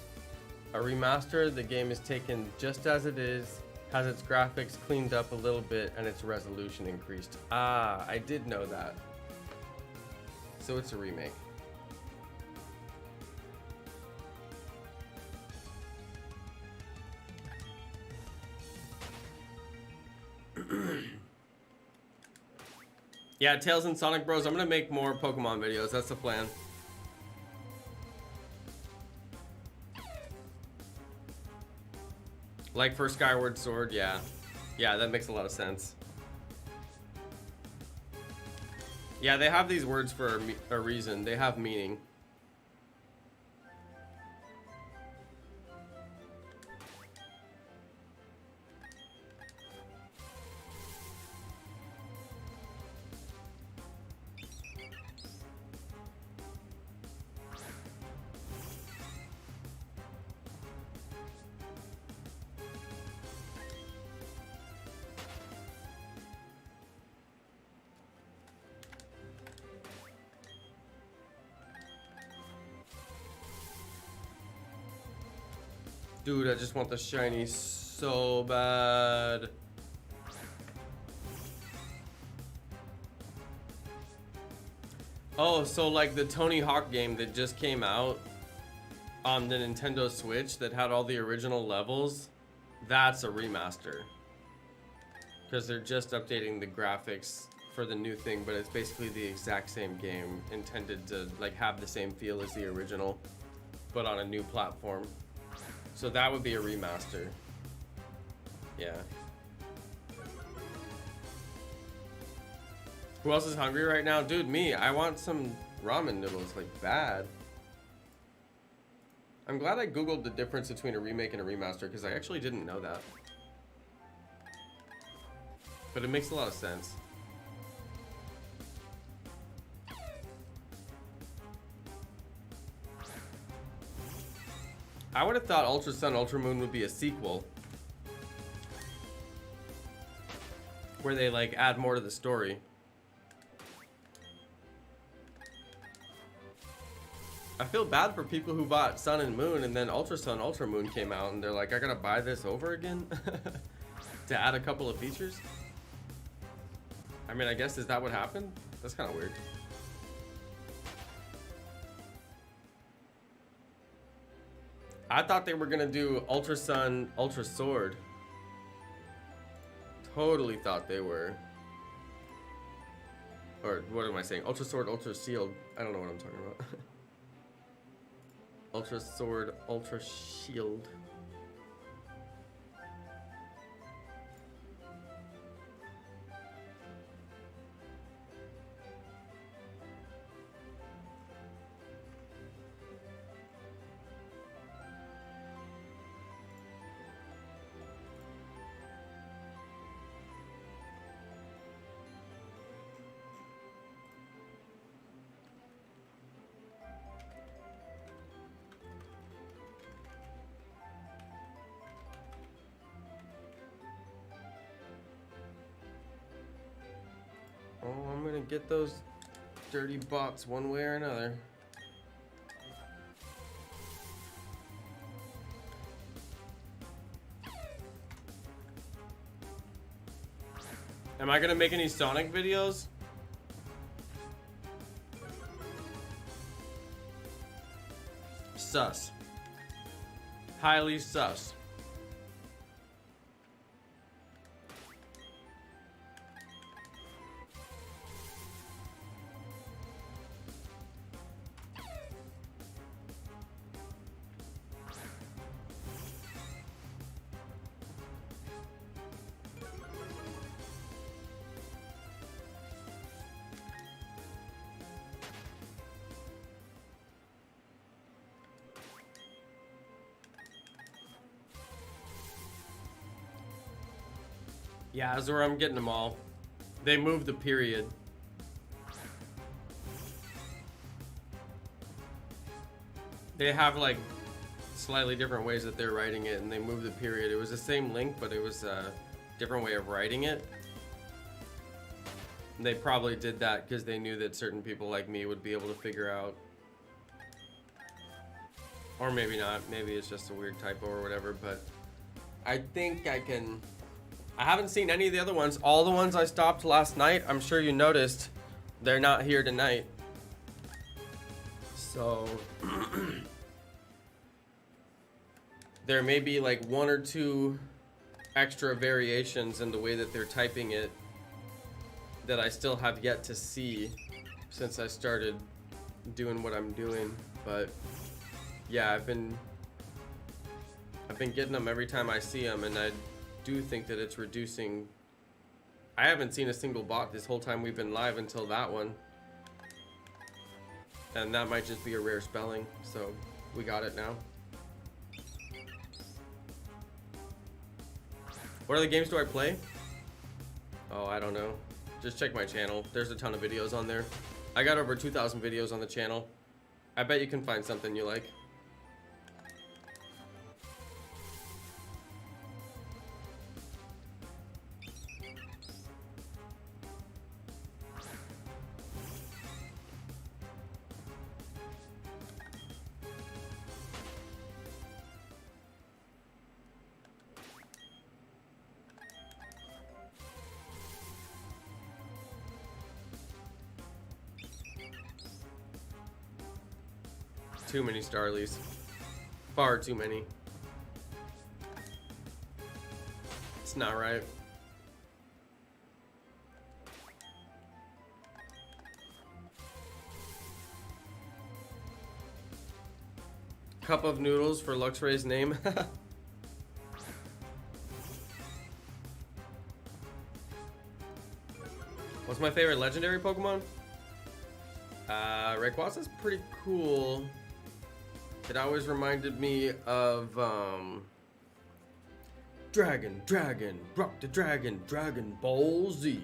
A remaster, the game is taken just as it is, has its graphics cleaned up a little bit, and its resolution increased. Ah, I did know that. So it's a remake. Yeah, Tails and Sonic Bros. I'm gonna make more Pokemon videos. That's the plan. Like for Skyward Sword, yeah. Yeah, that makes a lot of sense. Yeah, they have these words for a reason. They have meaning. Dude, I just want the shiny so bad. Oh, so like the Tony Hawk game that just came out on the Nintendo Switch that had all the original levels, that's a remaster. Because they're just updating the graphics for the new thing, but it's basically the exact same game intended to like have the same feel as the original, but on a new platform. So that would be a remaster. Yeah. Who else is hungry right now? Dude, me. I want some ramen noodles, like bad. I'm glad I googled the difference between a remake and a remaster, because I actually didn't know that. But it makes a lot of sense. I would have thought Ultra Sun, Ultra Moon would be a sequel. Where they like add more to the story. I feel bad for people who bought Sun and Moon and then Ultra Sun, Ultra Moon came out and they're like, I gotta buy this over again? To add a couple of features? I mean, I guess, is that what happened? That's kind of weird. I thought they were gonna do Ultra Sun, Ultra Sword. Totally thought they were. Or what am I saying? Ultra Sword, Ultra Shield. I don't know what I'm talking about. Ultra Sword, Ultra Shield. Oh, I'm gonna get those dirty bots one way or another. Am I gonna make any Sonic videos? Sus. Highly sus. Yeah, that's where I'm getting them all. They moved the period. They have like slightly different ways that they're writing it, and they moved the period. It was the same link, but it was a different way of writing it. And they probably did that because they knew that certain people like me would be able to figure out. Or maybe not. Maybe it's just a weird typo or whatever, but I think I can... I haven't seen any of the other ones. All the ones I stopped last night, I'm sure you noticed, they're not here tonight. So there may be like one or two extra variations in the way that they're typing it that I still have yet to see since I started doing what I'm doing. But yeah, I've been getting them every time I see them, and do think that it's reducing. I haven't seen a single bot this whole time we've been live until that one. And that might just be a rare spelling, so we got it now. What other games do I play? Oh, I don't know. Just check my channel. There's a ton of videos on there. I got over 2,000 videos on the channel. I bet you can find something you like. Too many Starlies. Far too many. It's not right. Cup of noodles for Luxray's name. What's my favorite legendary Pokemon? Rayquaza's pretty cool. It always reminded me of Dragon, Rock the Dragon, Dragon Ball Z.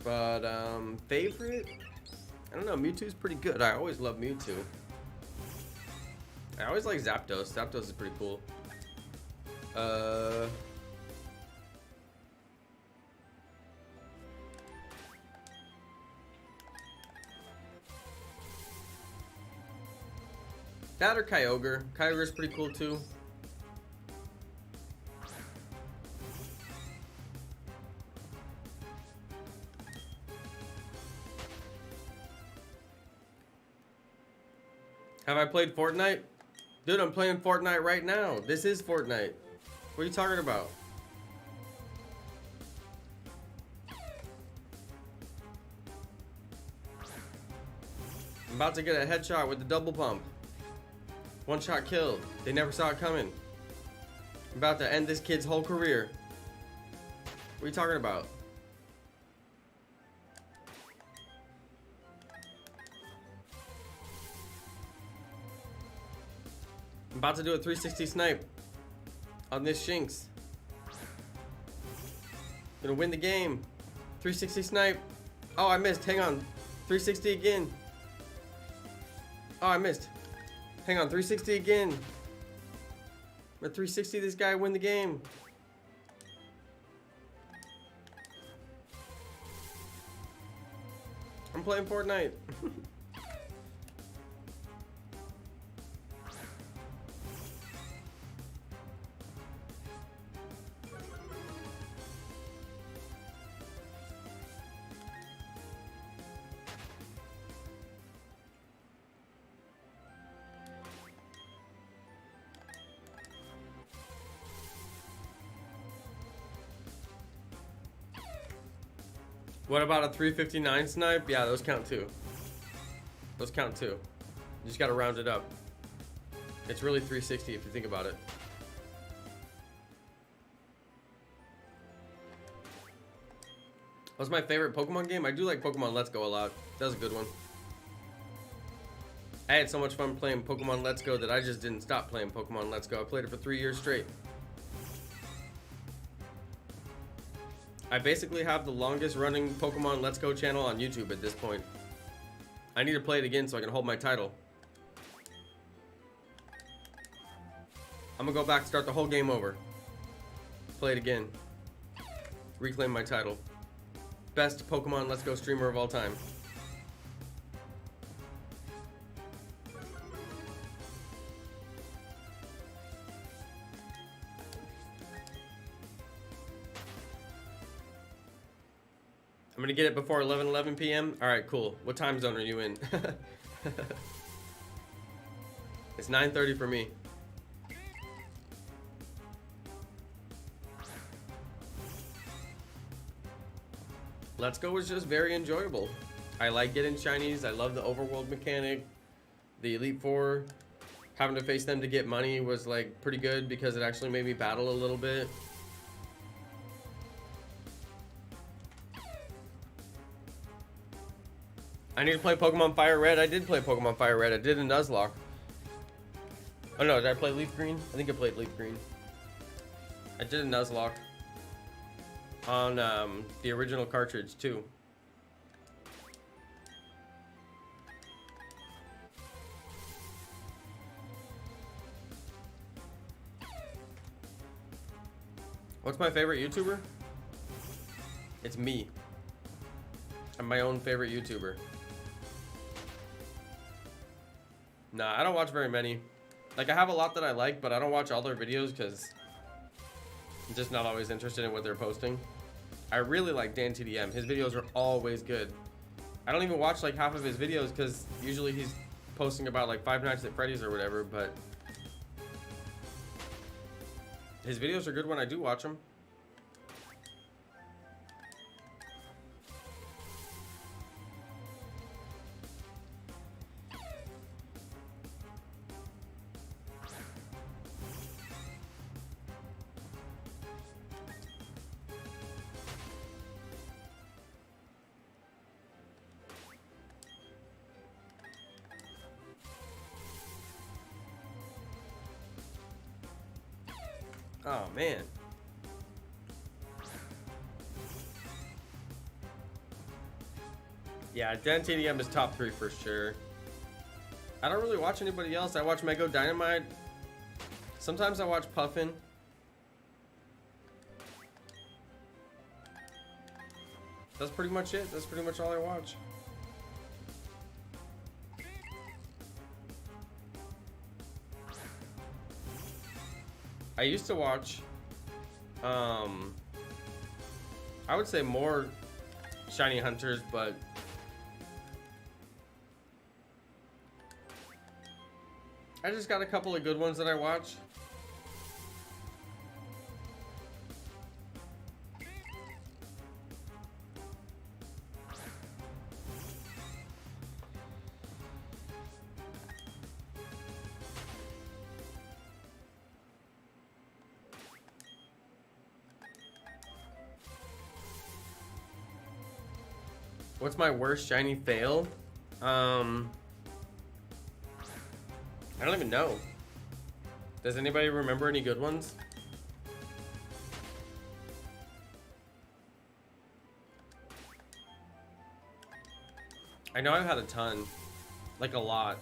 But favorite? I don't know, Mewtwo's pretty good. I always love Mewtwo. I always like Zapdos. Zapdos is pretty cool. That or Kyogre. Kyogre's pretty cool too. Have I played Fortnite? Dude, I'm playing Fortnite right now. This is Fortnite. What are you talking about? I'm about to get a headshot with the double pump. One shot killed. They never saw it coming. I'm about to end this kid's whole career. What are you talking about? I'm about to do a 360 snipe on this Shinx. Gonna win the game. 360 snipe. Oh, I missed. Hang on. 360 again. Oh, I missed. Hang on, 360 again. At 360, this guy win the game. I'm playing Fortnite. What about a 359 snipe? Yeah, those count too. Those count too. You just gotta round it up. It's really 360 if you think about it. What's my favorite Pokemon game? I do like Pokemon Let's Go a lot. That was a good one. I had so much fun playing Pokemon Let's Go that I just didn't stop playing Pokemon Let's Go. I played it for 3 years straight. I basically have the longest running Pokemon Let's Go channel on YouTube at this point. I need to play it again so I can hold my title. I'm gonna go back, start the whole game over. Play it again. Reclaim my title. Best Pokemon Let's Go streamer of all time. I'm gonna get it before 11 p.m. All right, cool. What time zone are you in? It's 9:30 for me. Let's Go was just very enjoyable. I like getting shinies. I love the overworld mechanic, the Elite Four. having to face them to get money was like pretty good because it actually made me battle a little bit. I need to play Pokemon Fire Red. I did play Pokemon Fire Red. I did a Nuzlocke. Oh no, did I play Leaf Green? I think I played Leaf Green. I did a Nuzlocke on the original cartridge too. What's my favorite YouTuber? It's me. I'm my own favorite YouTuber. Nah, I don't watch very many. Like, I have a lot that I like, but I don't watch all their videos because I'm just not always interested in what they're posting. I really like Dan TDM. His videos are always good. I don't even watch like half of his videos because usually he's posting about like Five Nights at Freddy's or whatever, but his videos are good when I do watch them. Oh man. Yeah, Dan TDM is top 3 for sure. I don't really watch anybody else. I watch Mego Dynamite. Sometimes I watch Puffin. That's pretty much it. That's pretty much all I watch. I used to watch, I would say more Shiny Hunters, but I just got a couple of good ones that I watch. What's my worst shiny fail? I don't even know. Does anybody remember any good ones? I know I've had a ton, like a lot,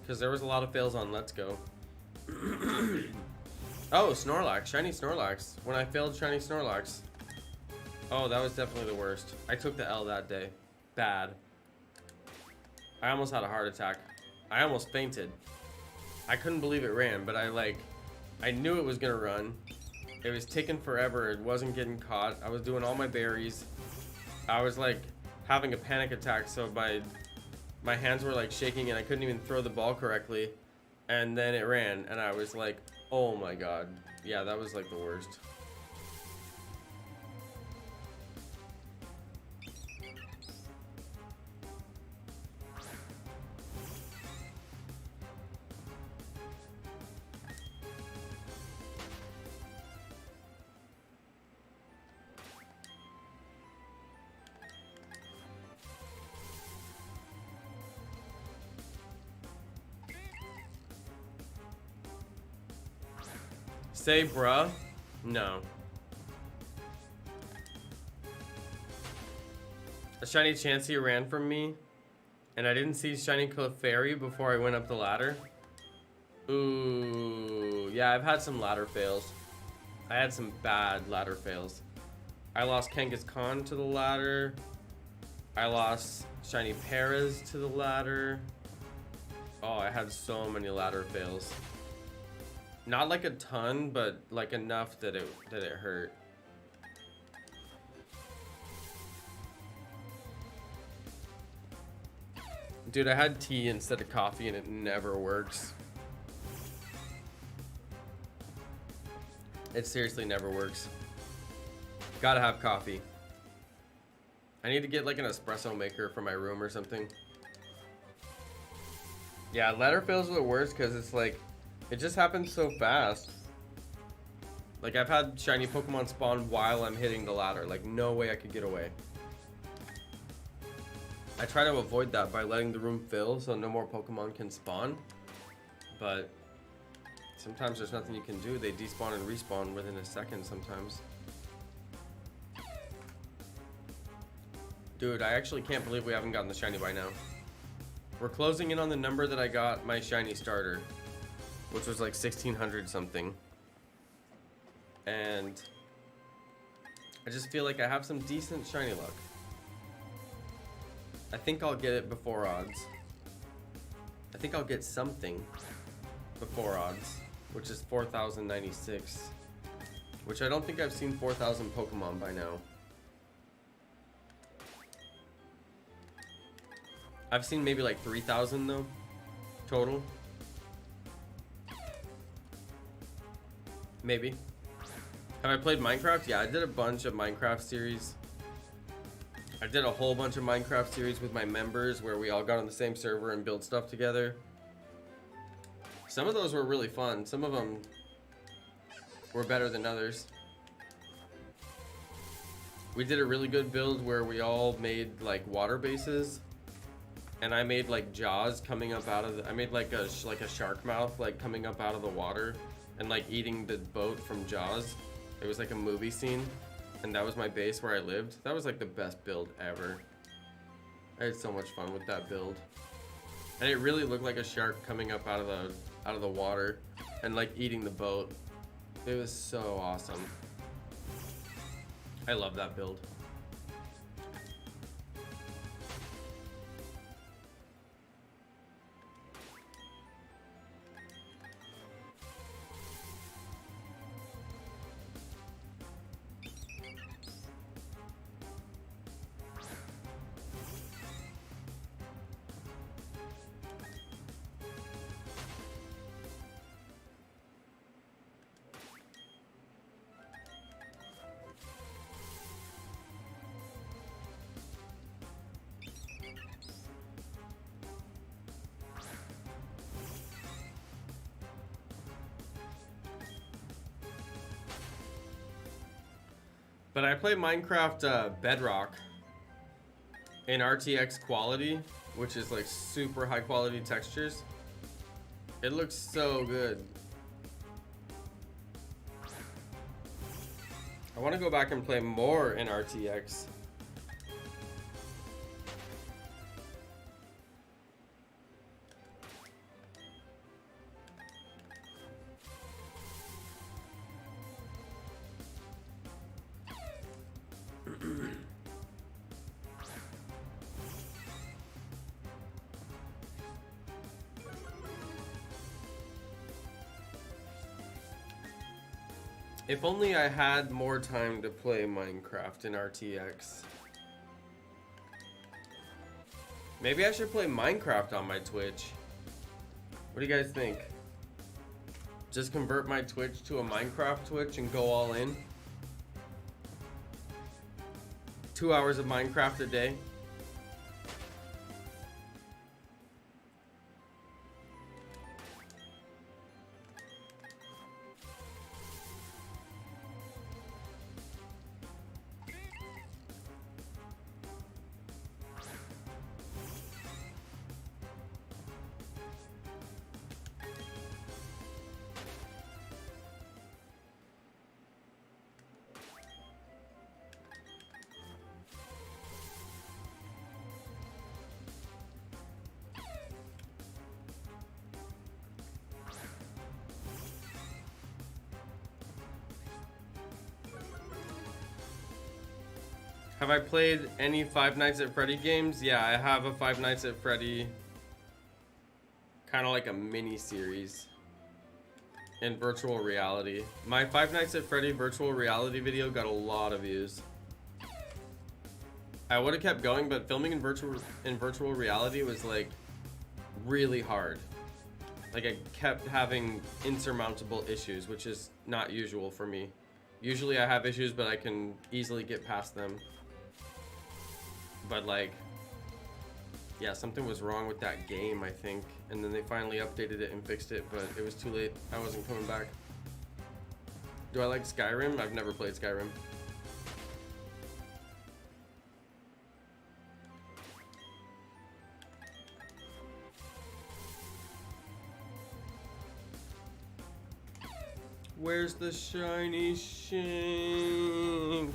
because there was a lot of fails on Let's Go. Oh, Snorlax, shiny Snorlax. When I failed shiny Snorlax. Oh, that was definitely the worst. I took the L that day. Bad. I almost had a heart attack. I almost fainted. I couldn't believe it ran, but I knew it was gonna run. It was taking forever. It wasn't getting caught. I was doing all my berries. I was like having a panic attack, so my hands were like shaking and I couldn't even throw the ball correctly. And then it ran, and I was like, oh my god. Yeah, that was like the worst. Say bruh? No. A shiny Chansey ran from me, and I didn't see shiny Clefairy before I went up the ladder. Ooh, yeah, I've had some ladder fails. I had some bad ladder fails. I lost Kangaskhan to the ladder. I lost shiny Paras to the ladder. Oh, I had so many ladder fails. Not like a ton, but like enough that it hurt. Dude, I had tea instead of coffee and it never works. It seriously never works. Gotta have coffee. I need to get like an espresso maker for my room or something. Yeah, letter fails are the worst because it's like, it just happens so fast. Like, I've had shiny Pokemon spawn while I'm hitting the ladder. Like, no way I could get away. I try to avoid that by letting the room fill so no more Pokemon can spawn. But sometimes there's nothing you can do. They despawn and respawn within a second sometimes. Dude, I actually can't believe we haven't gotten the shiny by now. We're closing in on the number that I got my shiny starter, which was like 1600 something. And I just feel like I have some decent shiny luck. I think I'll get it before odds. I think I'll get something before odds, which is 4096, which I don't think I've seen 4000 Pokemon by now. I've seen maybe like 3000 though, total. Maybe. Have I played Minecraft? Yeah, I did a bunch of Minecraft series. I did a whole bunch of Minecraft series with my members where we all got on the same server and built stuff together. Some of those were really fun. Some of them were better than others. We did a really good build where we all made like water bases. And I made like jaws coming up out of the, I made like a shark mouth like coming up out of the water and like eating the boat from Jaws. It was like a movie scene, and that was my base where I lived. That was like the best build ever. I had so much fun with that build. And it really looked like a shark coming up out of the water and like eating the boat. It was so awesome. I love that build. But I play Minecraft Bedrock in RTX quality, which is like super high quality textures. It looks so good. I want to go back and play more in RTX. If only I had more time to play Minecraft in RTX. Maybe I should play Minecraft on my Twitch. What do you guys think? Just convert my Twitch to a Minecraft Twitch and go all in? 2 hours of Minecraft a day? Have I played any Five Nights at Freddy games? Yeah, I have a Five Nights at Freddy, kind of like a mini series in virtual reality. My Five Nights at Freddy virtual reality video got a lot of views. I would have kept going, but filming in virtual reality was like really hard. Like I kept having insurmountable issues, which is not usual for me. Usually I have issues, but I can easily get past them. But like, Yeah, something was wrong with that game, I think. And then they finally updated it and fixed it, but it was too late. I wasn't coming back. Do I like Skyrim? I've never played Skyrim. Where's the shiny Shinx?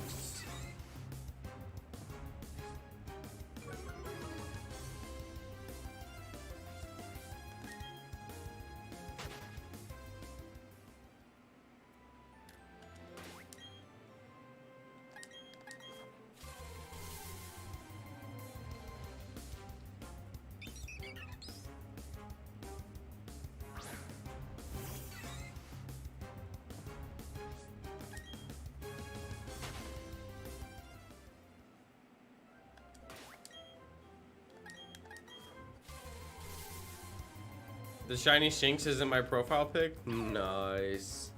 The shiny Shinx is in my profile pic? Nice.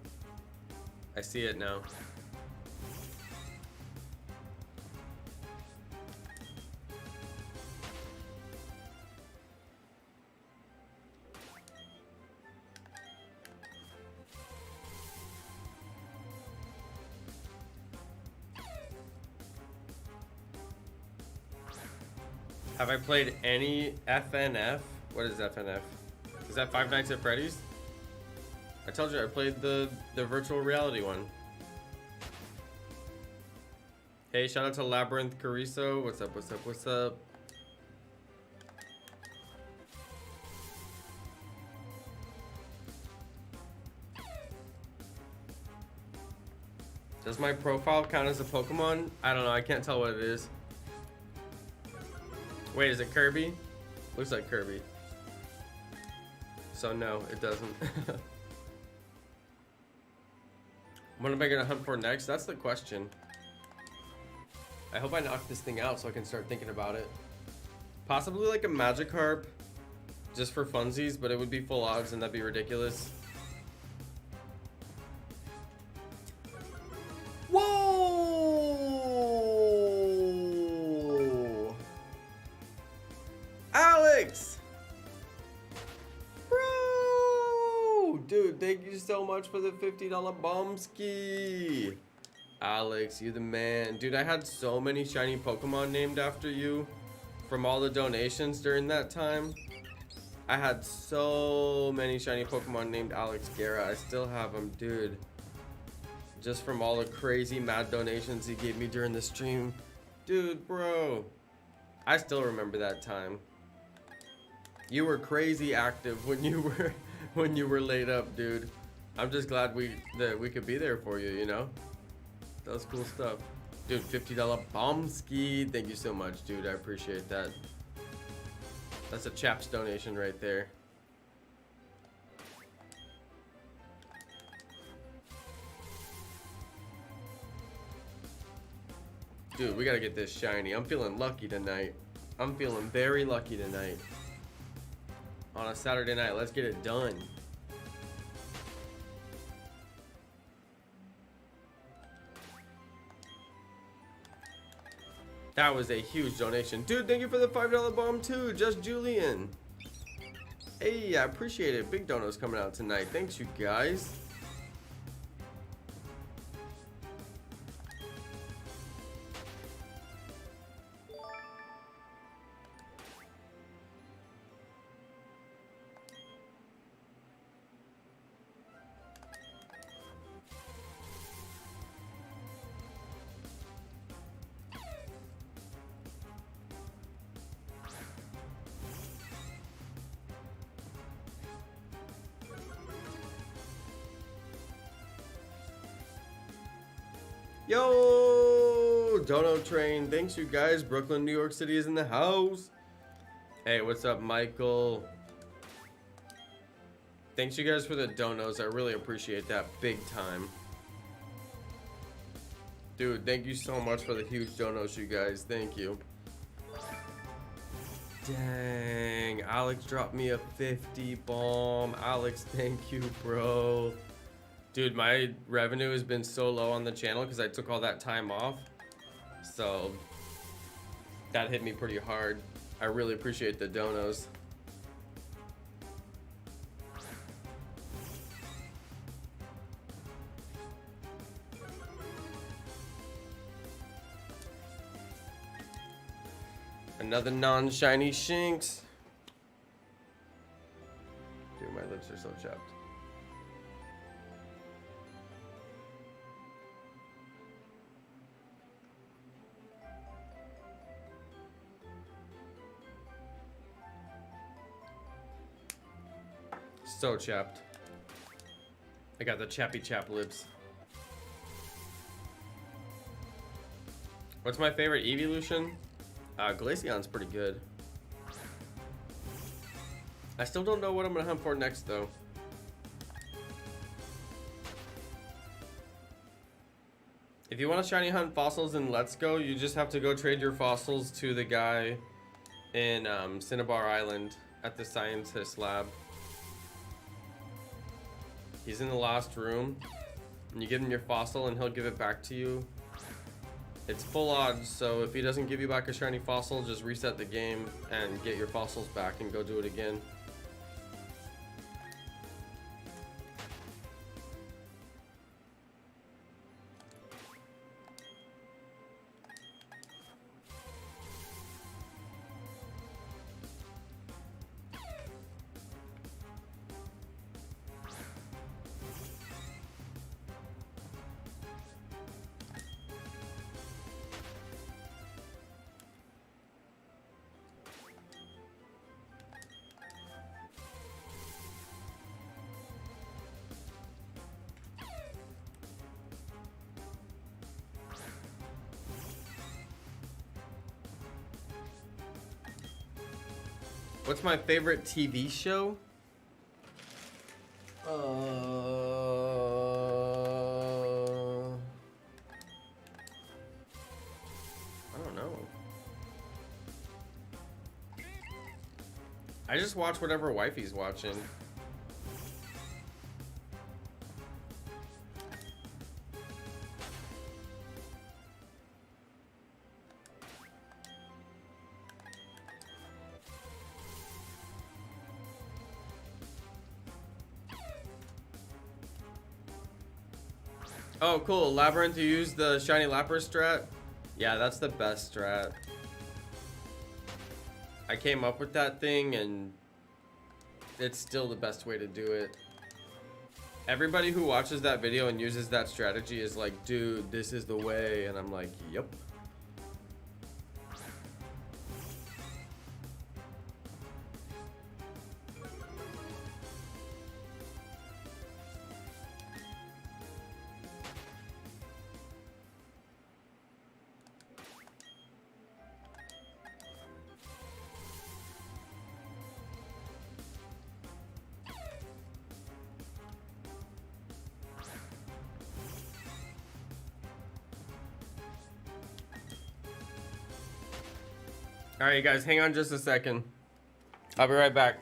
I see it now. Have I played any FNF? What is FNF? Is that Five Nights at Freddy's? I told you I played the virtual reality one. Hey, shout out to Labyrinth Cariso. What's up, what's up, what's up? Does my profile count as a Pokemon? I don't know, I can't tell what it is. Wait, is it Kirby? Looks like Kirby. So no, it doesn't. What am I gonna hunt for next? That's the question. I hope I knock this thing out so I can start thinking about it. Possibly like a Magikarp, just for funsies, but it would be full odds and that'd be ridiculous. Whoa! Alex! Dude, thank you so much for the $50 bombski. Alex, you the man. Dude, I had so many shiny Pokemon named after you from all the donations during that time. I had so many shiny Pokemon named Alex Guerra. I still have them, dude. Just from all the crazy mad donations he gave me during the stream. Dude, bro. I still remember that time. You were crazy active when you were laid up, dude. I'm just glad that we could be there for you, you know? That was cool stuff. Dude, $50 bombski. Thank you so much, dude. I appreciate that. That's a chap's donation right there. Dude, we gotta get this shiny. I'm feeling lucky tonight. I'm feeling very lucky tonight. On a Saturday night, let's get it done. That was a huge donation. Dude, thank you for the $5 bomb too, Just Julian. Hey, I appreciate it. Big donos coming out tonight. Thanks, you guys. Yo, Dono Train. Thanks, you guys. Brooklyn, New York City is in the house. Hey, what's up, Michael? Thanks, you guys, for the donos. I really appreciate that big time. Dude, thank you so much for the huge donos, you guys. Thank you. Dang, Alex dropped me a 50 bomb. Alex, thank you, bro. Dude, my revenue has been so low on the channel because I took all that time off. So that hit me pretty hard. I really appreciate the donos. Another non-shiny Shinx. Dude, my lips are so chapped. So chapped. I got the chappy chap lips. What's my favorite evolution? Glaceon's pretty good. I still don't know what I'm gonna hunt for next though. If you want to shiny hunt fossils in Let's Go, you just have to go trade your fossils to the guy in Cinnabar Island at the scientist lab. He's in the last room, and you give him your fossil and he'll give it back to you. It's full odds, so if he doesn't give you back a shiny fossil, just reset the game and get your fossils back and go do it again. What's my favorite TV show? I don't know. I just watch whatever wifey's watching. Oh, cool. Labyrinth, you use the shiny Lapper strat? Yeah, that's the best strat. I came up with that thing, and it's still the best way to do it. Everybody who watches that video and uses that strategy is like, dude, this is the way. And I'm like, yep. All right, you guys, hang on just a second. I'll be right back.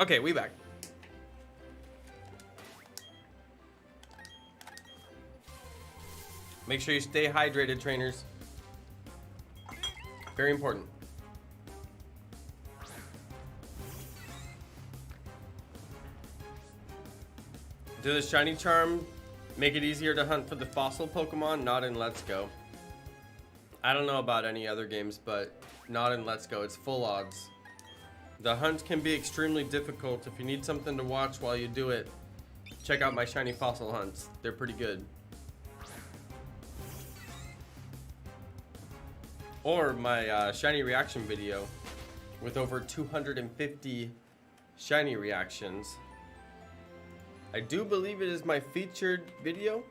Okay, we back. Make sure you stay hydrated, trainers. Very important. Do the shiny charm make it easier to hunt for the fossil Pokemon? Not in Let's Go. I don't know about any other games, but not in Let's Go. It's full odds. The hunt can be extremely difficult. If you need something to watch while you do it, check out my shiny fossil hunts. They're pretty good. Or my shiny reaction video with over 250 shiny reactions. I do believe it is my featured video.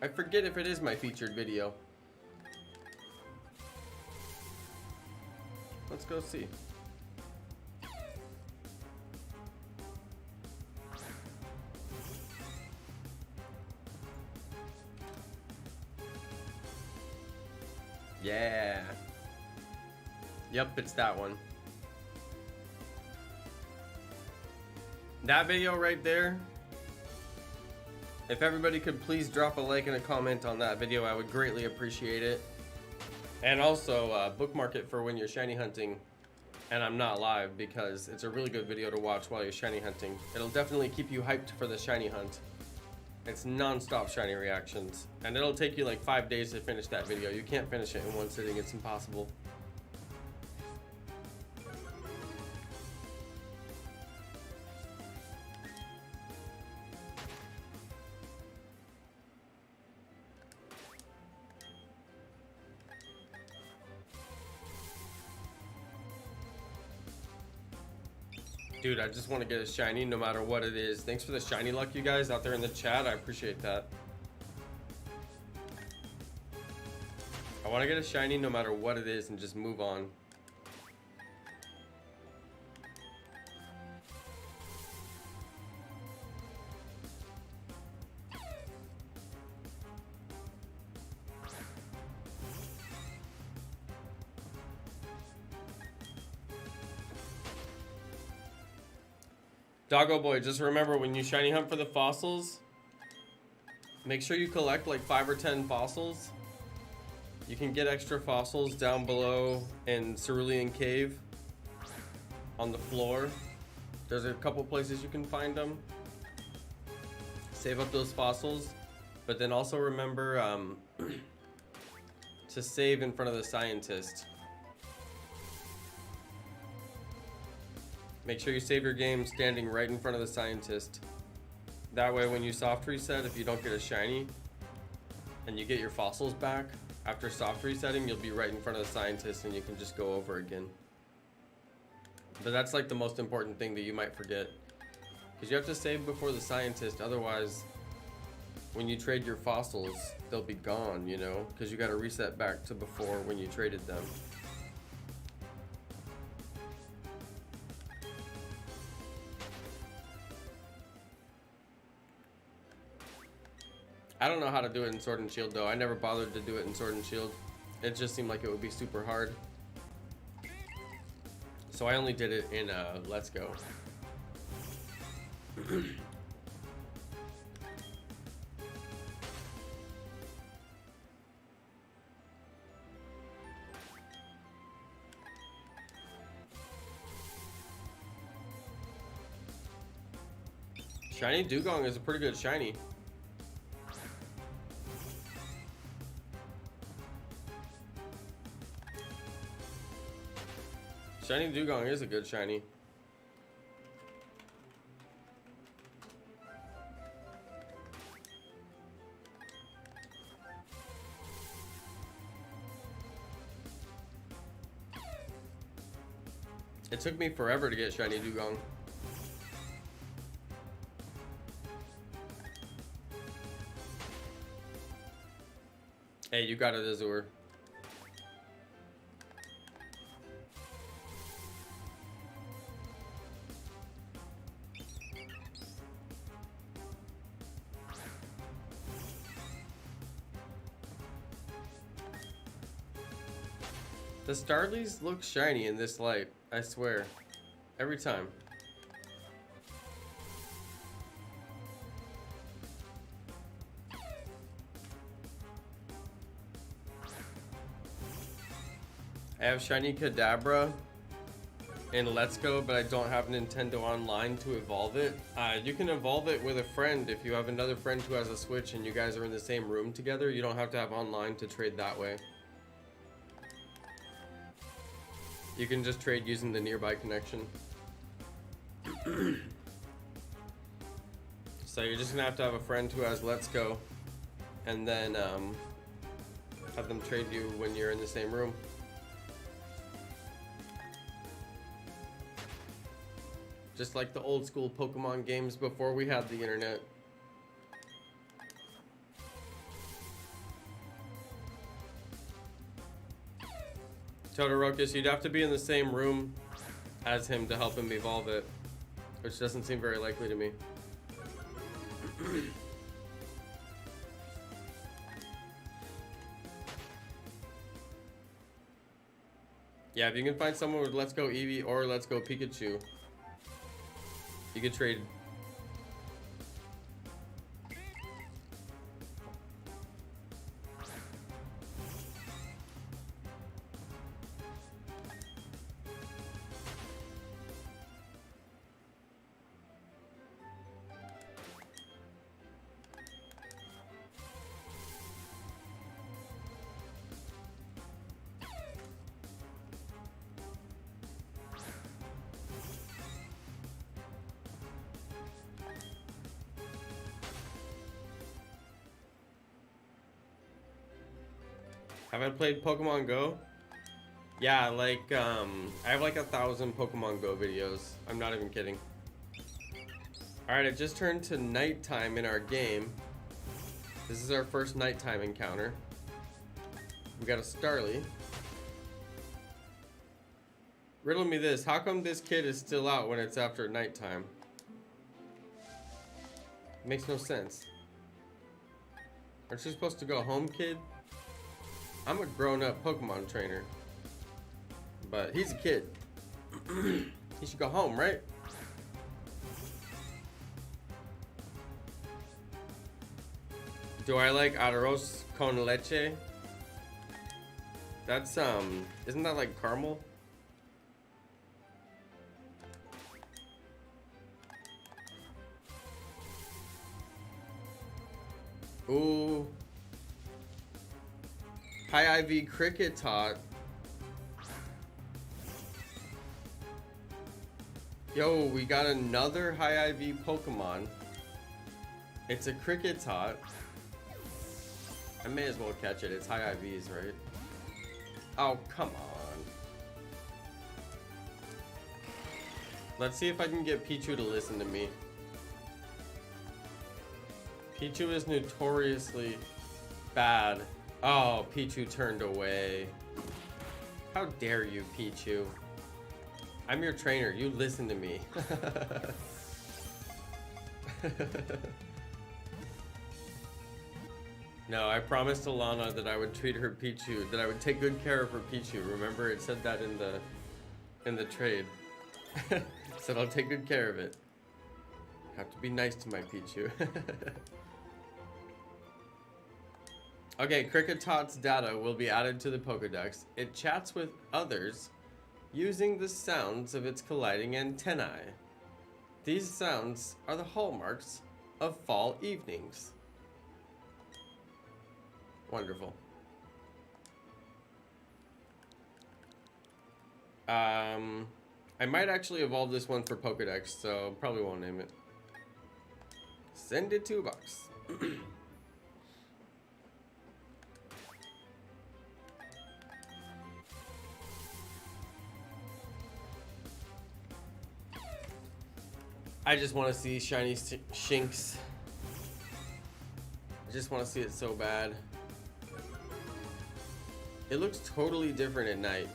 I forget if it is my featured video. Let's go see. Yeah. Yep, it's that one. That video right there. If everybody could please drop a like and a comment on that video, I would greatly appreciate it. And also bookmark it for when you're shiny hunting and I'm not live, because it's a really good video to watch while you're shiny hunting. It'll definitely keep you hyped for the shiny hunt. It's non-stop shiny reactions, and it'll take you like 5 days to finish that video. You can't finish it in one sitting, it's impossible. Dude, I just want to get a shiny no matter what it is. Thanks for the shiny luck, you guys out there in the chat. I appreciate that. I want to get a shiny no matter what it is and just move on. Doggo boy, just remember when you shiny hunt for the fossils, make sure you collect like 5 or 10 fossils. You can get extra fossils down below in Cerulean Cave on the floor. There's a couple places you can find them. Save up those fossils, but then also remember to save in front of the scientist. Make sure you save your game standing right in front of the scientist. That way when you soft reset, if you don't get a shiny and you get your fossils back, after soft resetting, you'll be right in front of the scientist and you can just go over again. But that's like the most important thing that you might forget. Because you have to save before the scientist, otherwise when you trade your fossils, they'll be gone, you know? Because you got to reset back to before when you traded them. I don't know how to do it in Sword and Shield though. I never bothered to do it in Sword and Shield. It just seemed like it would be super hard. So I only did it in Let's Go. Shiny Dugong is a pretty good shiny. Shiny Dugong is a good shiny. It took me forever to get shiny Dugong. Hey, you got it, Azure. The Starlies look shiny in this light, I swear. Every time. I have shiny Kadabra in Let's Go, but I don't have Nintendo Online to evolve it. You can evolve it with a friend if you have another friend who has a Switch and you guys are in the same room together. You don't have to have online to trade that way. You can just trade using the nearby connection. So you're just gonna have to have a friend who has Let's Go, and then have them trade you when you're in the same room. Just like the old school Pokemon games before we had the internet. Todoroki, you'd have to be in the same room as him to help him evolve it, which doesn't seem very likely to me. Yeah, if you can find someone with Let's Go Eevee or Let's Go Pikachu, you could trade. Have I played Pokemon Go? Yeah, like, I have like 1,000 Pokemon Go videos. I'm not even kidding. Alright, it just turned to nighttime in our game. This is our first nighttime encounter. We got a Starly. Riddle me this, how come this kid is still out when it's after nighttime? Makes no sense. Aren't you supposed to go home, kid? I'm a grown-up Pokemon trainer, but he's a kid. He should go home, right? Do I like arroz con leche? That's isn't that like caramel? Ooh. Hi IV Cricket Tot. Yo, we got another High IV Pokemon. It's a Cricket Tot. I may as well catch it. It's High IVs, right? Oh, come on. Let's see if I can get Pichu to listen to me. Pichu is notoriously bad. Oh, Pichu turned away. How dare you, Pichu? I'm your trainer. You listen to me. No, I promised Alana that I would treat her Pichu, that I would take good care of her Pichu. Remember, it said that in the trade. Said I'll take good care of it. Have to be nice to my Pichu. Okay, Cricket Tot's data will be added to the Pokédex. It chats with others using the sounds of its colliding antennae. These sounds are the hallmarks of fall evenings. Wonderful. I might actually evolve this one for Pokédex, so probably won't name it. Send it to a box. I just want to see shiny Shinx. I just want to see it so bad. It looks totally different at night.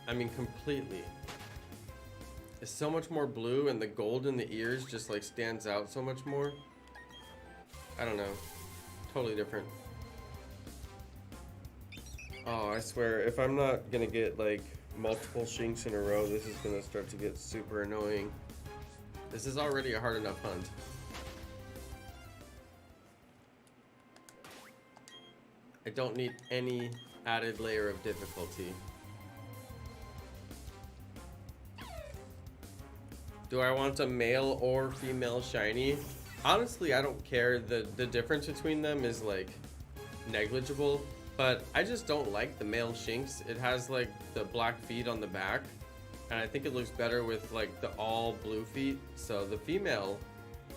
I mean, completely. It's so much more blue, and the gold in the ears just like stands out so much more. I don't know. Totally different. Oh, I swear, if I'm not gonna get like multiple Shinx in a row, this is gonna start to get super annoying. This is already a hard enough hunt. I don't need any added layer of difficulty. Do I want a male or female shiny? Honestly, I don't care. The difference between them is like negligible. But I just don't like the male Shinx. It has like the black feet on the back, and I think it looks better with like the all blue feet. So the female,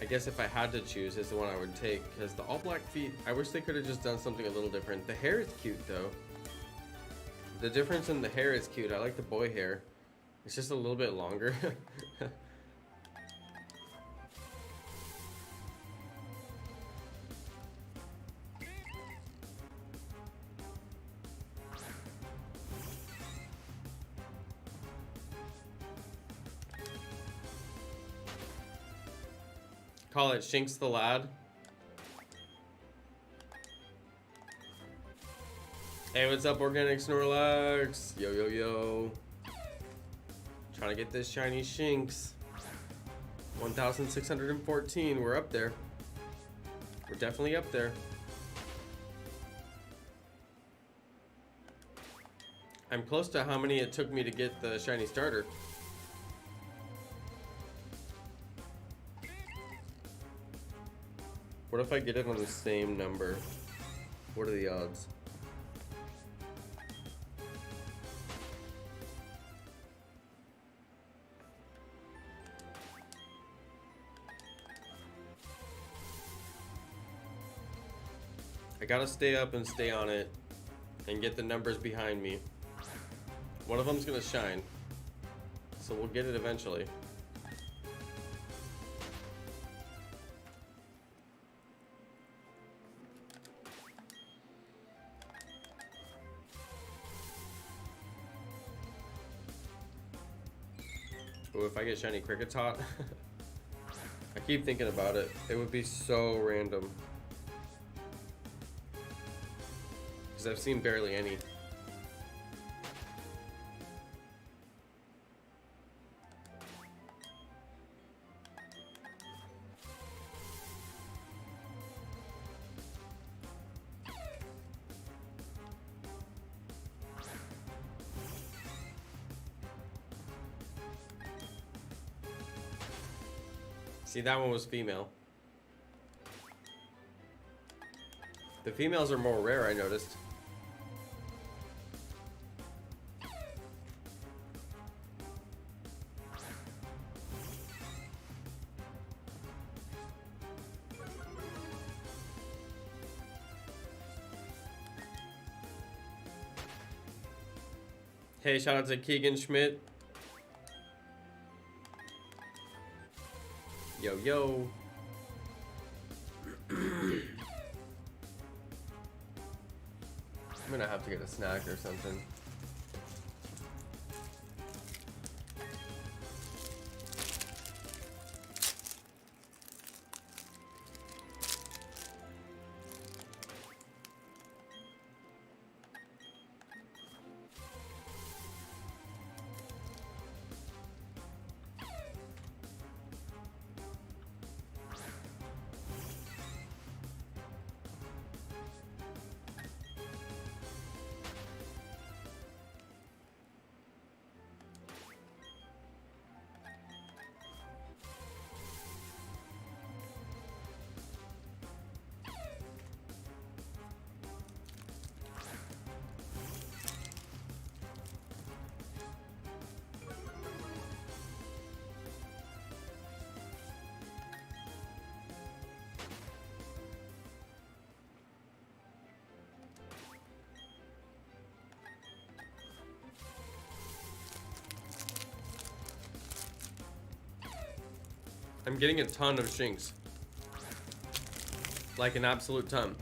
I guess if I had to choose, is the one I would take, because the all black feet, I wish they could have just done something a little different. The hair is cute though. The difference in the hair is cute. I like the boy hair. It's just a little bit longer. Call it Shinx the Lad. Hey, what's up, Organic Snorlax? Yo, yo, yo. Trying to get this shiny Shinx. 1,614. We're up there. We're definitely up there. I'm close to how many it took me to get the shiny starter. What if I get it on the same number? What are the odds? I gotta stay up and stay on it and get the numbers behind me. One of them's gonna shine, so we'll get it eventually. Oh, if I get shiny crickets hot. I keep thinking about it. It would be so random. Because I've seen barely any. See, that one was female. The females are more rare, I noticed. Hey, shout out to Keegan Schmidt. Yo, yo. I'm gonna have to get a snack or something. I'm getting a ton of Shinx. Like an absolute ton.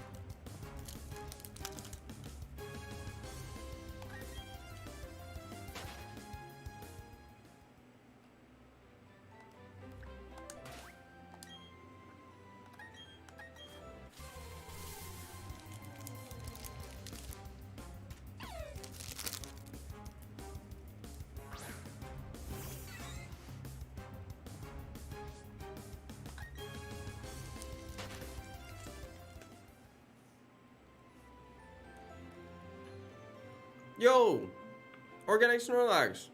Yo, Organic Snorlax.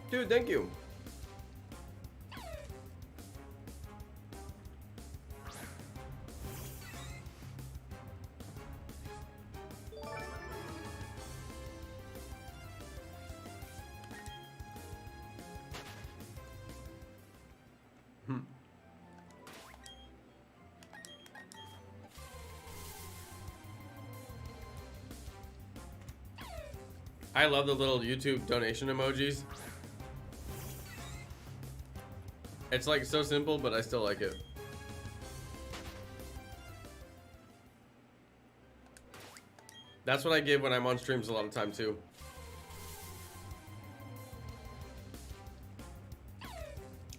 Dude, thank you. I love the little YouTube donation emojis. It's like so simple, but I still like it. That's what I give when I'm on streams a lot of time too.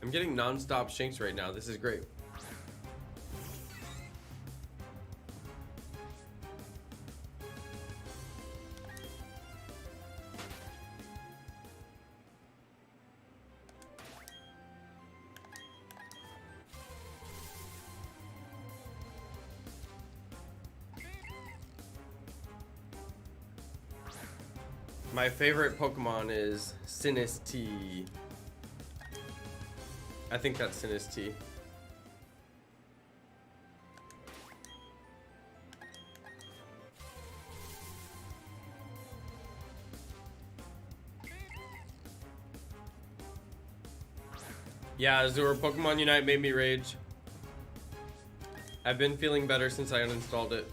I'm getting non-stop Shinx right now. This is great. My favorite Pokemon is SKITTY. I think that's SKITTY. Yeah, Azure Pokemon Unite made me rage. I've been feeling better since I uninstalled it.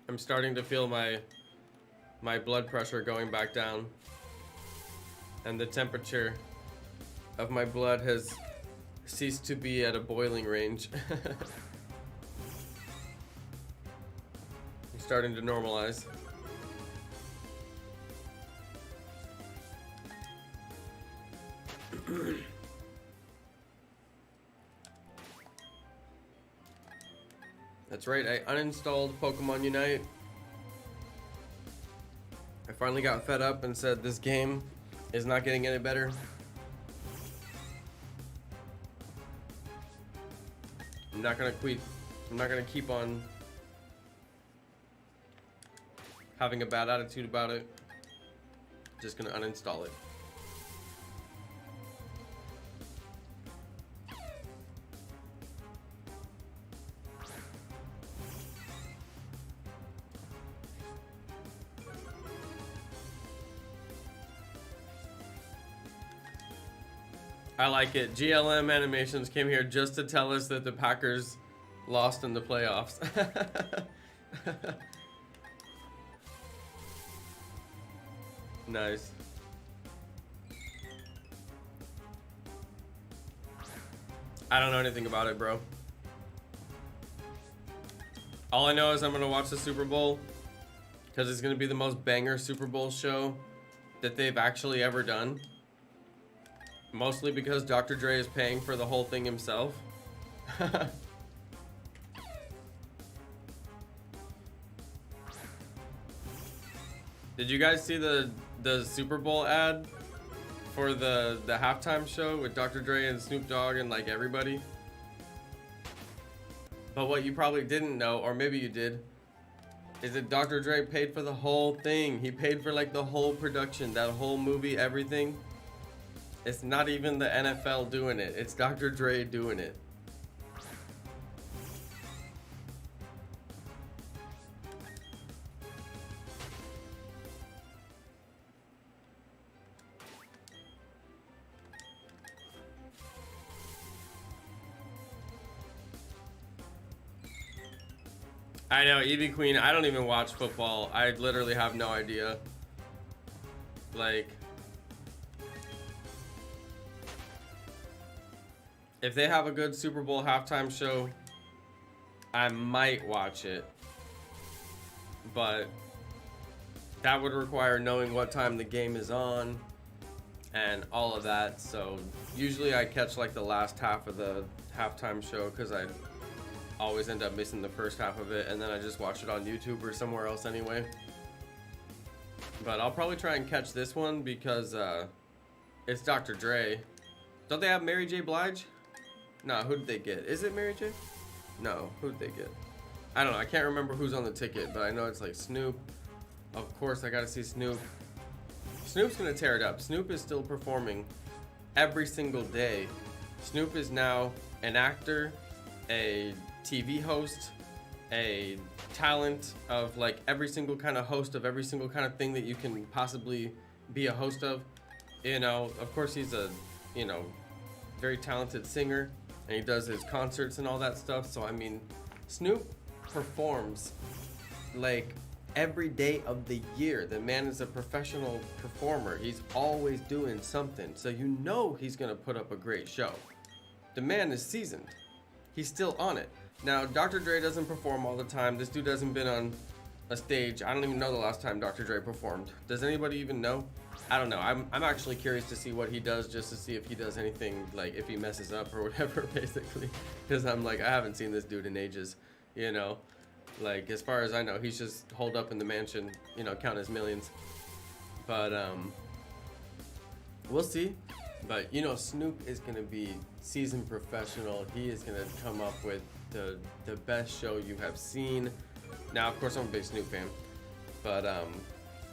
I'm starting to feel my blood pressure going back down, and the temperature of my blood has ceased to be at a boiling range. I'm starting to normalize. That's right, I uninstalled Pokemon Unite. I finally got fed up and said this game is not getting any better. I'm not gonna quit. I'm not gonna keep on having a bad attitude about it. Just gonna uninstall it. I like it. GLM Animations came here just to tell us that the Packers lost in the playoffs. Nice. I don't know anything about it, bro. All I know is I'm gonna watch the Super Bowl because it's gonna be the most banger Super Bowl show that they've actually ever done. Mostly because Dr. Dre is paying for the whole thing himself. Did you guys see the Super Bowl ad for the halftime show with Dr. Dre and Snoop Dogg and like everybody? But what you probably didn't know, or maybe you did, is that Dr. Dre paid for the whole thing. He paid for like the whole production, that whole movie, everything. It's not even the NFL doing it. It's Dr. Dre doing it. I know, Evie Queen, I don't even watch football. I literally have no idea. Like, if they have a good Super Bowl halftime show, I might watch it. But that would require knowing what time the game is on and all of that. So usually I catch like the last half of the halftime show because I always end up missing the first half of it, and then I just watch it on YouTube or somewhere else anyway. But I'll probably try and catch this one because it's Dr. Dre. Don't they have Mary J. Blige? No, who did they get? Is it Mary J? No, who did they get? I don't know. I can't remember who's on the ticket, but I know it's like Snoop. Of course, I gotta see Snoop. Snoop's gonna tear it up. Snoop is still performing every single day. Snoop is now an actor, a TV host, a talent of like every single kind of host of every single kind of thing that you can possibly be a host of. You know, of course he's a, you know, very talented singer, and he does his concerts and all that stuff. So I mean, Snoop performs like every day of the year. The man is a professional performer. He's always doing something. So you know he's going to put up a great show. The man is seasoned. He's still on it. Now, Dr. Dre doesn't perform all the time. This dude hasn't been on a stage. I don't even know the last time Dr. Dre performed. Does anybody even know? I don't know. I'm actually curious to see what he does, just to see if he does anything, like if he messes up or whatever, basically. Because I'm like, I haven't seen this dude in ages, you know? Like, as far as I know, he's just holed up in the mansion, you know, count his millions. But, we'll see. But, you know, Snoop is going to be seasoned professional. He is going to come up with the best show you have seen. Now, of course, I'm a big Snoop fan. But,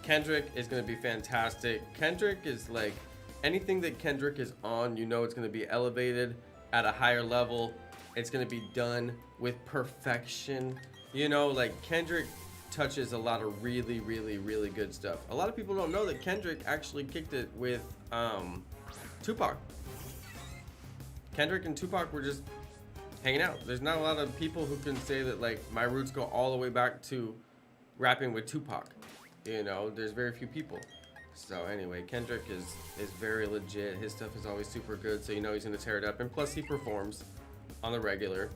Kendrick is going to be fantastic. Kendrick is like, anything that Kendrick is on, you know it's going to be elevated at a higher level. It's going to be done with perfection. You know, like Kendrick touches a lot of really, really, really good stuff. A lot of people don't know that Kendrick actually kicked it with Tupac. Kendrick and Tupac were just hanging out. There's not a lot of people who can say that like my roots go all the way back to rapping with Tupac. You know, there's very few people. So anyway, Kendrick is very legit. His stuff is always super good, so you know he's gonna tear it up. And plus he performs on the regular.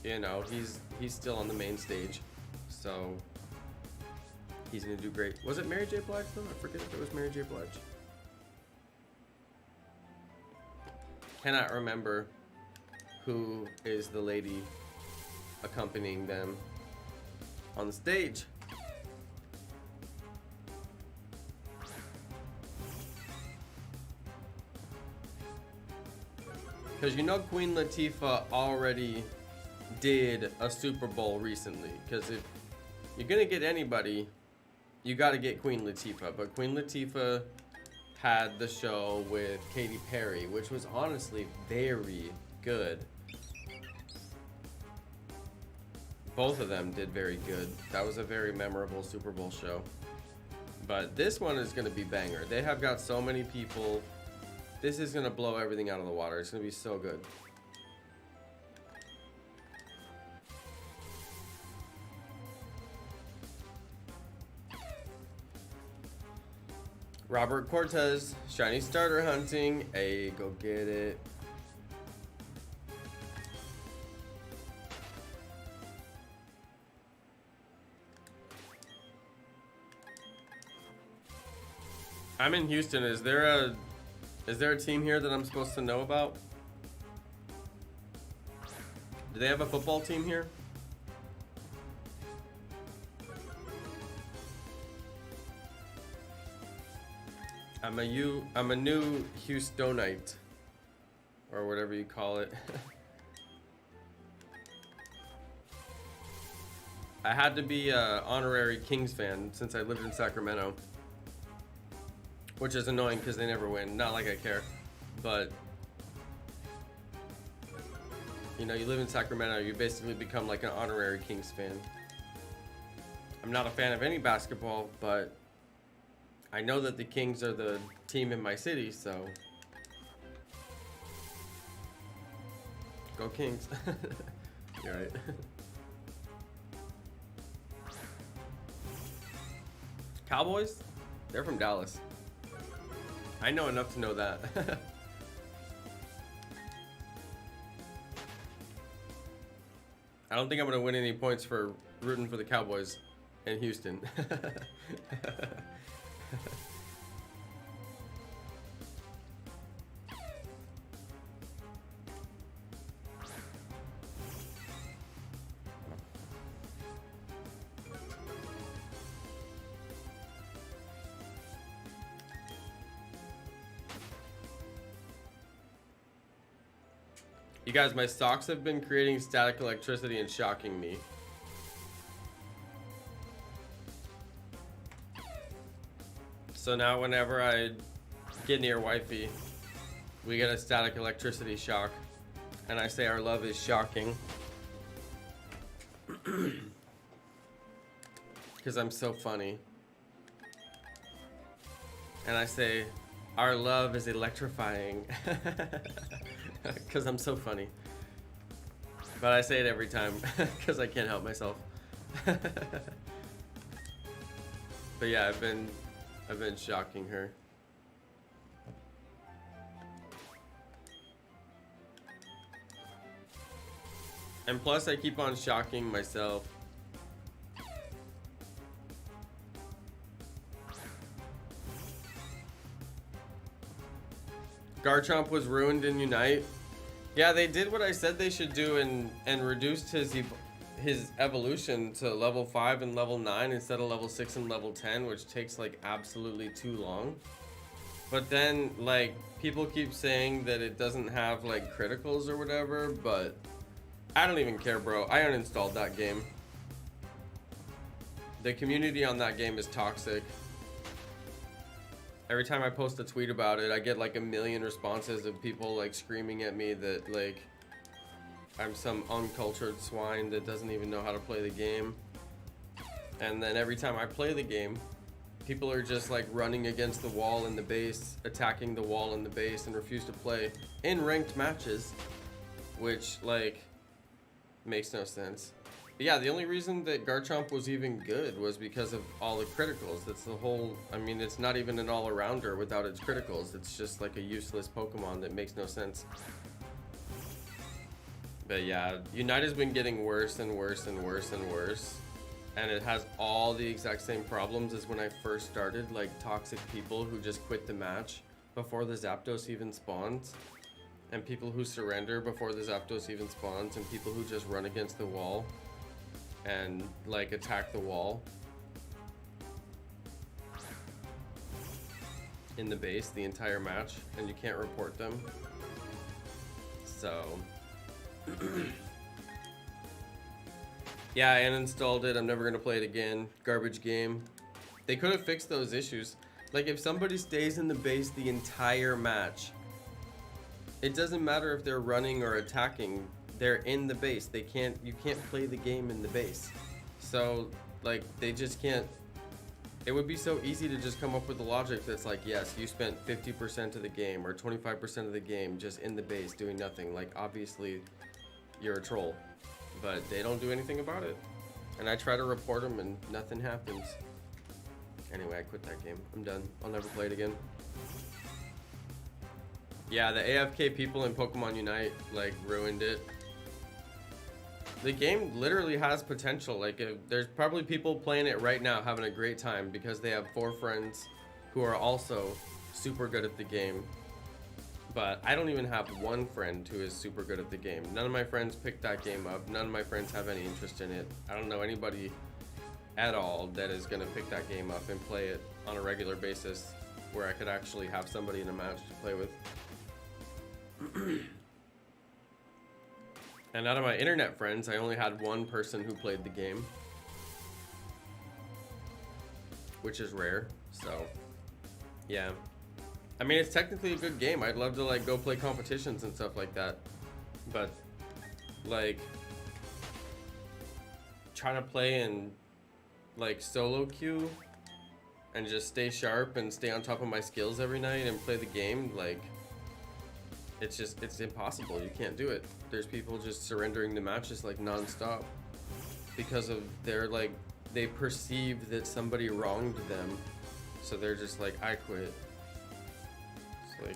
You know, he's still on the main stage, so he's gonna do great. Was it Mary J. Blige though? I forget if it was Mary J. Blige. Cannot remember who is the lady accompanying them on the stage. Because you know Queen Latifah already did a Super Bowl recently. Because if you're going to get anybody, you got to get Queen Latifah. But Queen Latifah had the show with Katy Perry, which was honestly very good. Both of them did very good. That was a very memorable Super Bowl show. But this one is going to be banger. They have got so many people. This is going to blow everything out of the water. It's going to be so good. Robert Cortez, shiny starter hunting. Hey, go get it. I'm in Houston. Is there a team here that I'm supposed to know about? Do they have a football team here? I'm a new Houstonite, or whatever you call it. I had to be an honorary Kings fan since I lived in Sacramento, which is annoying because they never win. Not like I care, but you know, you live in Sacramento, you basically become like an honorary Kings fan. I'm not a fan of any basketball, but I know that the Kings are the team in my city, so go Kings. You're right. Cowboys? They're from Dallas. I know enough to know that. I don't think I'm gonna win any points for rooting for the Cowboys in Houston. You guys, my socks have been creating static electricity and shocking me. So now whenever I get near wifey, we get a static electricity shock. And I say our love is shocking. Because I'm so funny. And I say our love is electrifying. Because I'm so funny. But I say it every time because I can't help myself. But yeah, I've been shocking her. And plus I keep on shocking myself. Garchomp was ruined in Unite. Yeah, they did what I said they should do and reduced his evolution to level 5 and level 9 instead of level 6 and level 10, which takes like absolutely too long. But then like people keep saying that it doesn't have like criticals or whatever, but I don't even care, bro. I uninstalled that game. The community on that game is toxic. Every time I post a tweet about it, I get like a million responses of people like screaming at me that like I'm some uncultured swine that doesn't even know how to play the game. And then every time I play the game, people are just like running against the wall in the base, attacking the wall in the base, and refuse to play in ranked matches, which like makes no sense. But yeah, the only reason that Garchomp was even good was because of all the criticals. That's the whole, I mean, it's not even an all-arounder without its criticals. It's just like a useless Pokemon that makes no sense. But yeah, Unite has been getting worse and worse and worse and worse. And it has all the exact same problems as when I first started, like toxic people who just quit the match before the Zapdos even spawns. And people who surrender before the Zapdos even spawns, and people who just run against the wall and like attack the wall in the base the entire match, and you can't report them. So yeah, I uninstalled it. I'm never gonna play it again. Garbage game. They could have fixed those issues. Like if somebody stays in the base the entire match, it doesn't matter if they're running or attacking, they're in the base. You can't play the game in the base. So like they just can't. It would be so easy to just come up with a logic that's like, yes, you spent 50% of the game or 25% of the game just in the base doing nothing. Like obviously you're a troll, but they don't do anything about it. And I try to report them and nothing happens. Anyway, I quit that game. I'm done. I'll never play it again. Yeah, the AFK people in Pokemon Unite like ruined it. The game literally has potential. Like there's probably people playing it right now having a great time because they have 4 friends who are also super good at the game. But I don't even have one friend who is super good at the game. None of my friends picked that game up. None of my friends have any interest in it. I don't know anybody at all that is gonna pick that game up and play it on a regular basis where I could actually have somebody in a match to play with. And out of my internet friends, I only had one person who played the game, which is rare. So yeah, I mean, it's technically a good game. I'd love to like go play competitions and stuff like that, but like trying to play in like solo queue and just stay sharp and stay on top of my skills every night and play the game, like it's impossible. You can't do it. There's people just surrendering the matches like non-stop because of they perceive that somebody wronged them, so they're just like, I quit. It's like,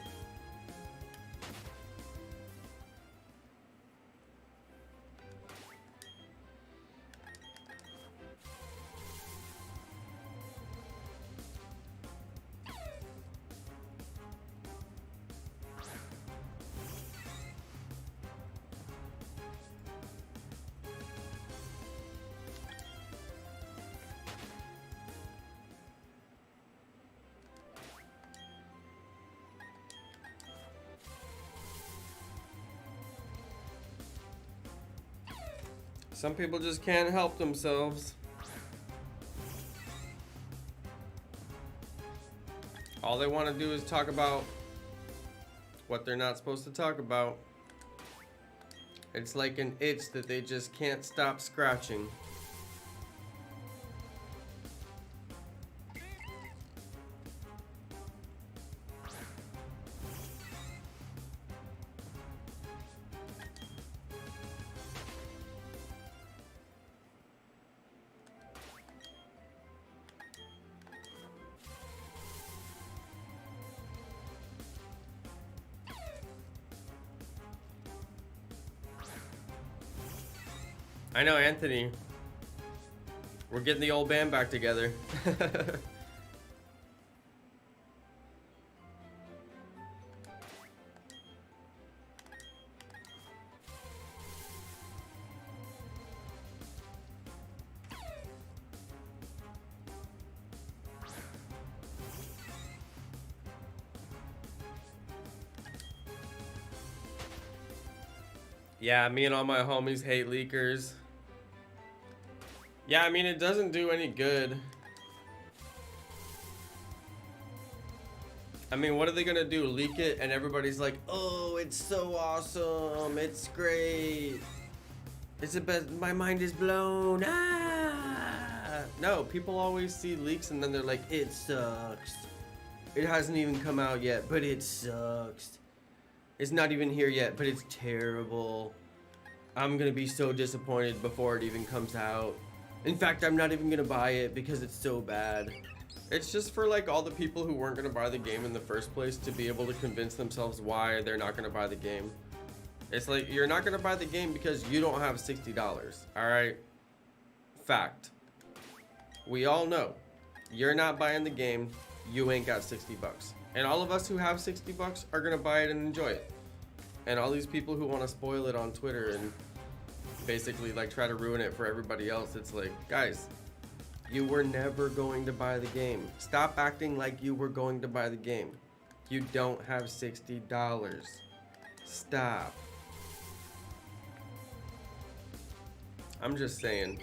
some people just can't help themselves. All they want to do is talk about what they're not supposed to talk about. It's like an itch that they just can't stop scratching. I know, Anthony. We're getting the old band back together. Yeah, me and all my homies hate leakers. Yeah, I mean, it doesn't do any good. I mean, what are they gonna do? Leak it and everybody's like, oh, it's so awesome. It's great. It's the best. My mind is blown. Ah! No, people always see leaks and then they're like, it sucks. It hasn't even come out yet, but it sucks. It's not even here yet, but it's terrible. I'm gonna be so disappointed before it even comes out. In fact, I'm not even gonna buy it because it's so bad. It's just for like all the people who weren't gonna buy the game in the first place to be able to convince themselves why they're not gonna buy the game. It's like, you're not gonna buy the game because you don't have $60, all right? Fact. We all know, you're not buying the game, you ain't got 60 bucks. And all of us who have 60 bucks are gonna buy it and enjoy it. And all these people who want to spoil it on Twitter and basically like try to ruin it for everybody else, it's like, guys, you were never going to buy the game. Stop acting like you were going to buy the game. You don't have $60. Stop. I'm just saying,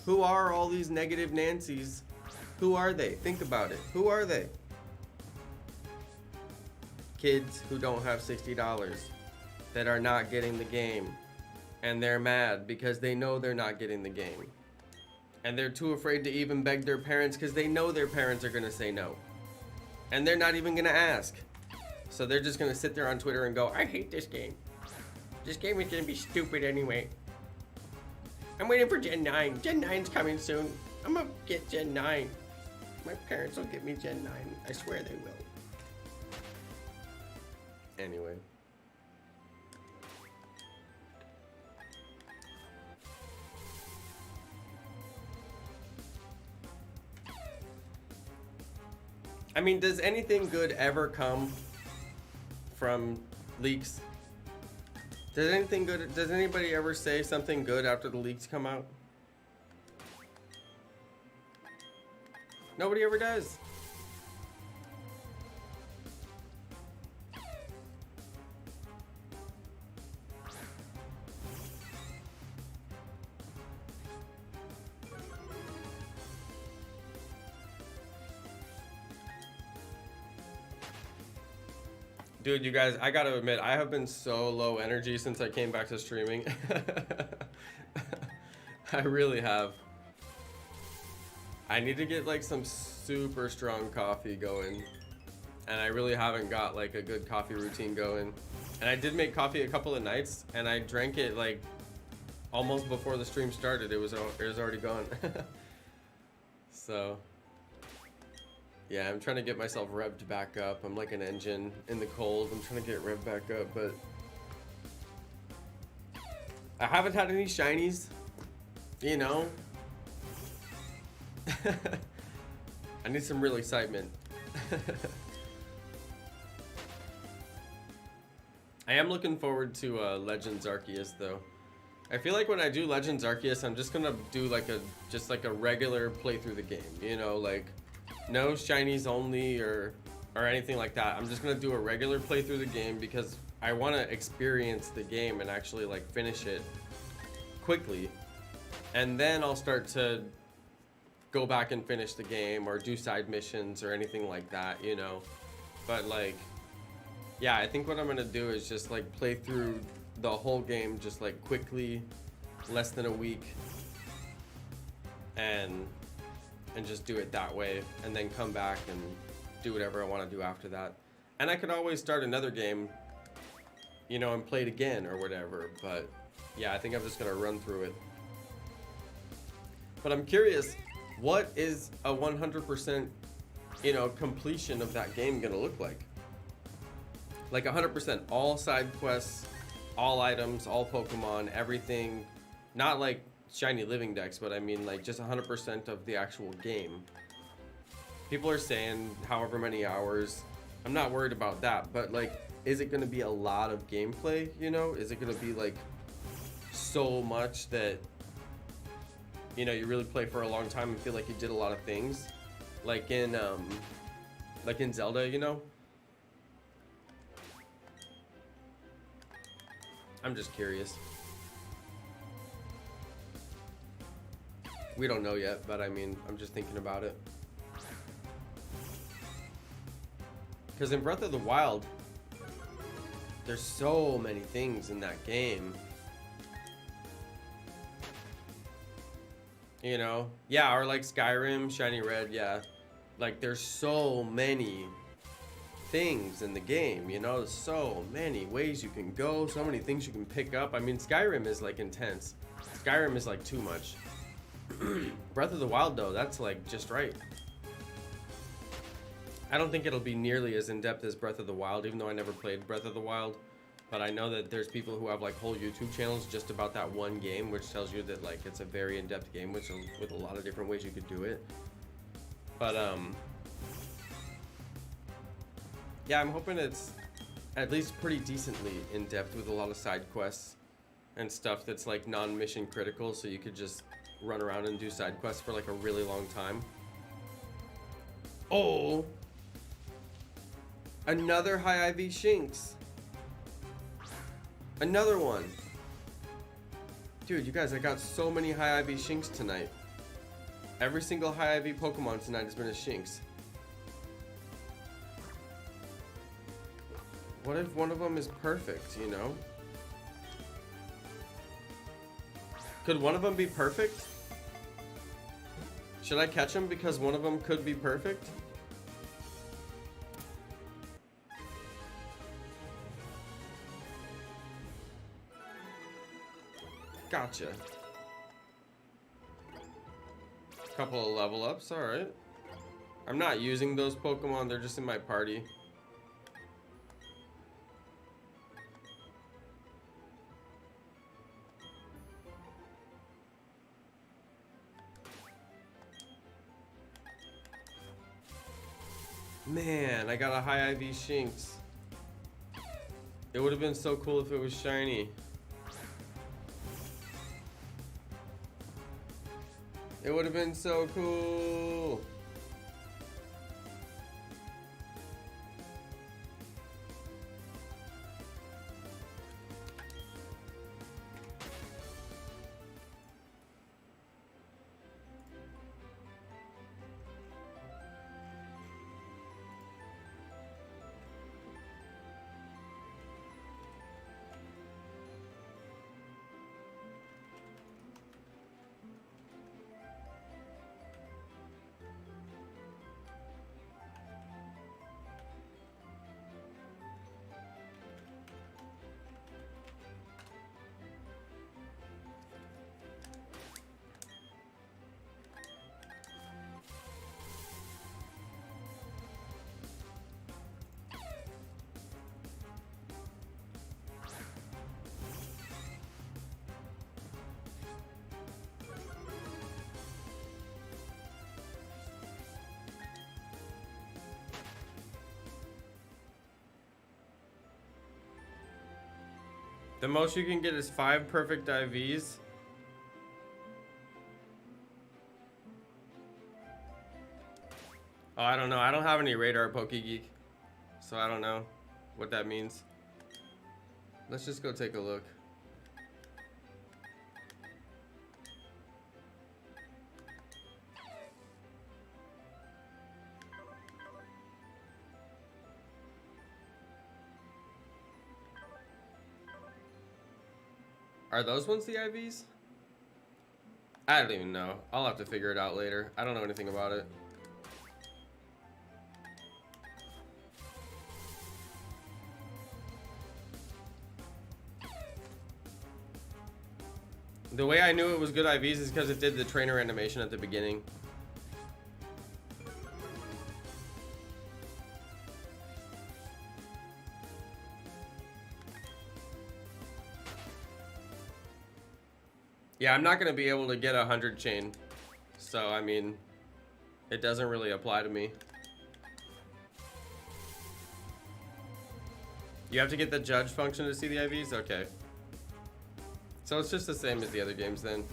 who are all these negative Nancys? Who are they? Think about it. Who are they? Kids who don't have $60 that are not getting the game, and they're mad because they know they're not getting the game, and they're too afraid to even beg their parents because they know their parents are gonna say no, and they're not even gonna ask, so they're just gonna sit there on Twitter and go, I hate this game. This game is gonna be stupid anyway. I'm waiting for Gen 9. Gen 9's coming soon. I'm gonna get Gen 9. My parents will get me Gen 9. I swear they will. Anyway. I mean, does anything good ever come from leaks? Does anything good, does anybody ever say something good after the leaks come out? Nobody ever does. Dude, you guys, I gotta admit, I have been so low energy since I came back to streaming. I really have. I need to get like some super strong coffee going. And I really haven't got like a good coffee routine going. And I did make coffee a couple of nights and I drank it like almost before the stream started. It was already gone. So yeah, I'm trying to get myself revved back up. I'm like an engine in the cold. I'm trying to get revved back up, but I haven't had any shinies, you know. I need some real excitement. I am looking forward to Legends Arceus though. I feel like when I do Legends Arceus, I'm just gonna do like a regular play through the game, you know, like no shinies only or anything like that. I'm just gonna do a regular play through the game because I want to experience the game and actually like finish it quickly, and then I'll start to go back and finish the game or do side missions or anything like that, you know. But like, yeah, I think what I'm gonna do is just like play through the whole game just like quickly, less than a week, and just do it that way, and then come back and do whatever I want to do after that. And I could always start another game, you know, and play it again or whatever. But yeah, I think I'm just gonna run through it. But I'm curious, what is a 100%, you know, completion of that game gonna look like? Like 100%, all side quests, all items, all Pokemon, everything. Not like shiny living dex, but I mean like just 100% of the actual game. People are saying however many hours. I'm not worried about that, but like, is it going to be a lot of gameplay, you know? Is it going to be like so much that, you know, you really play for a long time and feel like you did a lot of things? Like in Zelda, you know? I'm just curious. We don't know yet, but I mean, I'm just thinking about it. Because in Breath of the Wild, there's so many things in that game. You know? Yeah, or like Skyrim, Shiny Red, yeah. Like, there's so many things in the game, you know? There's so many ways you can go, so many things you can pick up. I mean, Skyrim is like intense. Skyrim is like too much. Breath of the Wild, though, that's like just right. I don't think it'll be nearly as in-depth as Breath of the Wild, even though I never played Breath of the Wild. But I know that there's people who have like whole YouTube channels just about that one game, which tells you that like it's a very in-depth game, which with a lot of different ways you could do it. But yeah, I'm hoping it's at least pretty decently in-depth with a lot of side quests and stuff that's like non-mission critical, so you could just run around and do side quests for like a really long time. Oh, another high IV Shinx. Another one. Dude, you guys, I got so many high IV Shinx tonight. Every single high IV Pokemon tonight has been a Shinx. What if one of them is perfect, you know? Could one of them be perfect? Should I catch him because one of them could be perfect? Gotcha. Couple of level ups, alright. I'm not using those Pokemon, they're just in my party. Man, I got a high IV Shinx. It would have been so cool if it was shiny. It would have been so cool. The most you can get is 5 perfect IVs. Oh, I don't know. I don't have any radar, PokeGeek. So I don't know what that means. Let's just go take a look. Are those ones the IVs? I don't even know. I'll have to figure it out later. I don't know anything about it. The way I knew it was good IVs is because it did the trainer animation at the beginning. Yeah, I'm not gonna be able to get 100 chain. So, I mean, it doesn't really apply to me. You have to get the judge function to see the IVs? Okay. So it's just the same as the other games then.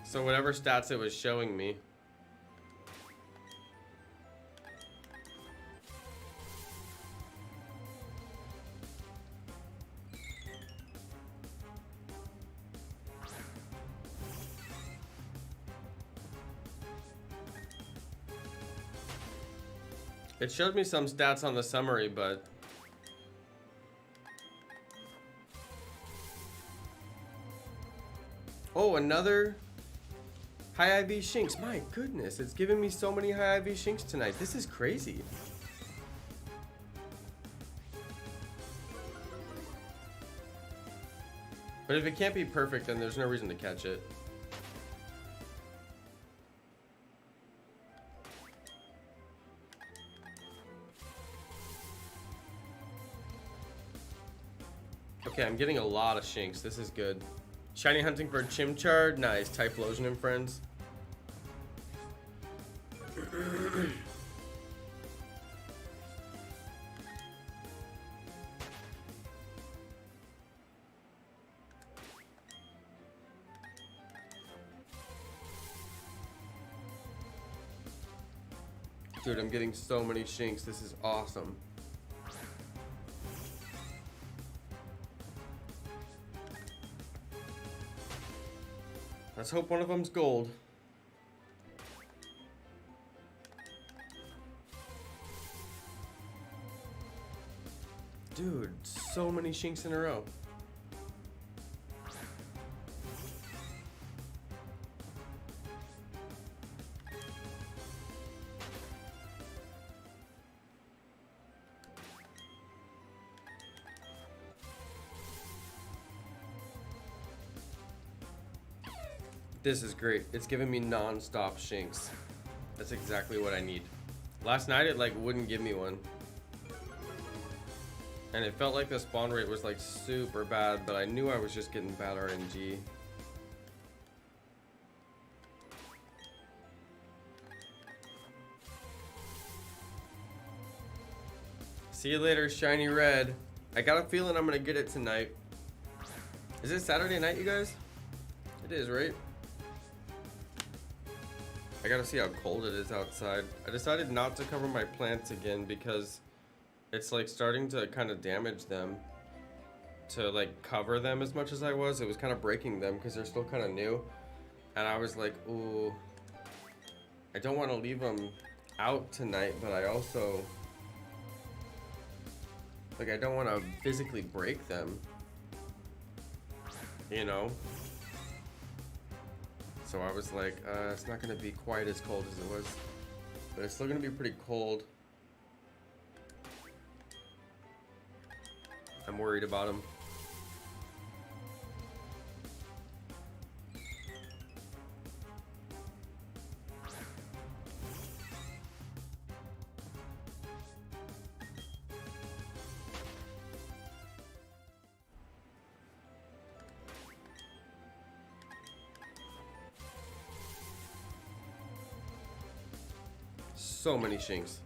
So whatever stats it was showing me. It showed me some stats on the summary, but oh, another high IV Shinx. My goodness, it's giving me so many high IV Shinx tonight. This is crazy. But if it can't be perfect, then there's no reason to catch it. Okay, I'm getting a lot of Shinx. This is good. Shiny hunting for Chimchar. Nice. Typhlosion and friends. Dude, I'm getting so many Shinx. This is awesome. Let's hope one of them's gold. Dude, so many Shinx in a row. This is great. It's giving me non-stop Shinx. That's exactly what I need. Last night it like wouldn't give me one. And it felt like the spawn rate was like super bad, but I knew I was just getting bad RNG. See you later, shiny red. I got a feeling I'm gonna get it tonight. Is it Saturday night, you guys? It is, right? I gotta see how cold it is outside. I decided not to cover my plants again because it's like starting to kind of damage them. To like cover them as much as I was, it was kind of breaking them because they're still kind of new. And I was like, ooh, I don't want to leave them out tonight, but I also, like, I don't want to physically break them, you know? So I was like, it's not going to be quite as cold as it was, but it's still going to be pretty cold. I'm worried about them. So many Shinx.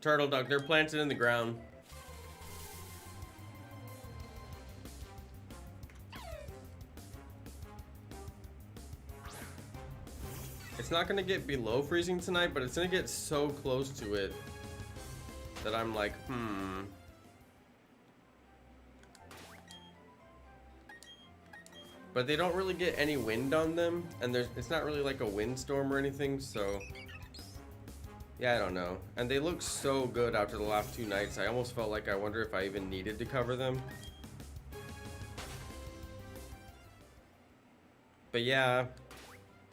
Turtle duck, they're planted in the ground. It's not gonna get below freezing tonight, but it's gonna get so close to it that I'm like, But they don't really get any wind on them, and it's not really like a windstorm or anything, so Yeah, I don't know. And they look so good after the last 2 nights. I almost felt like I wonder if I even needed to cover them. But yeah,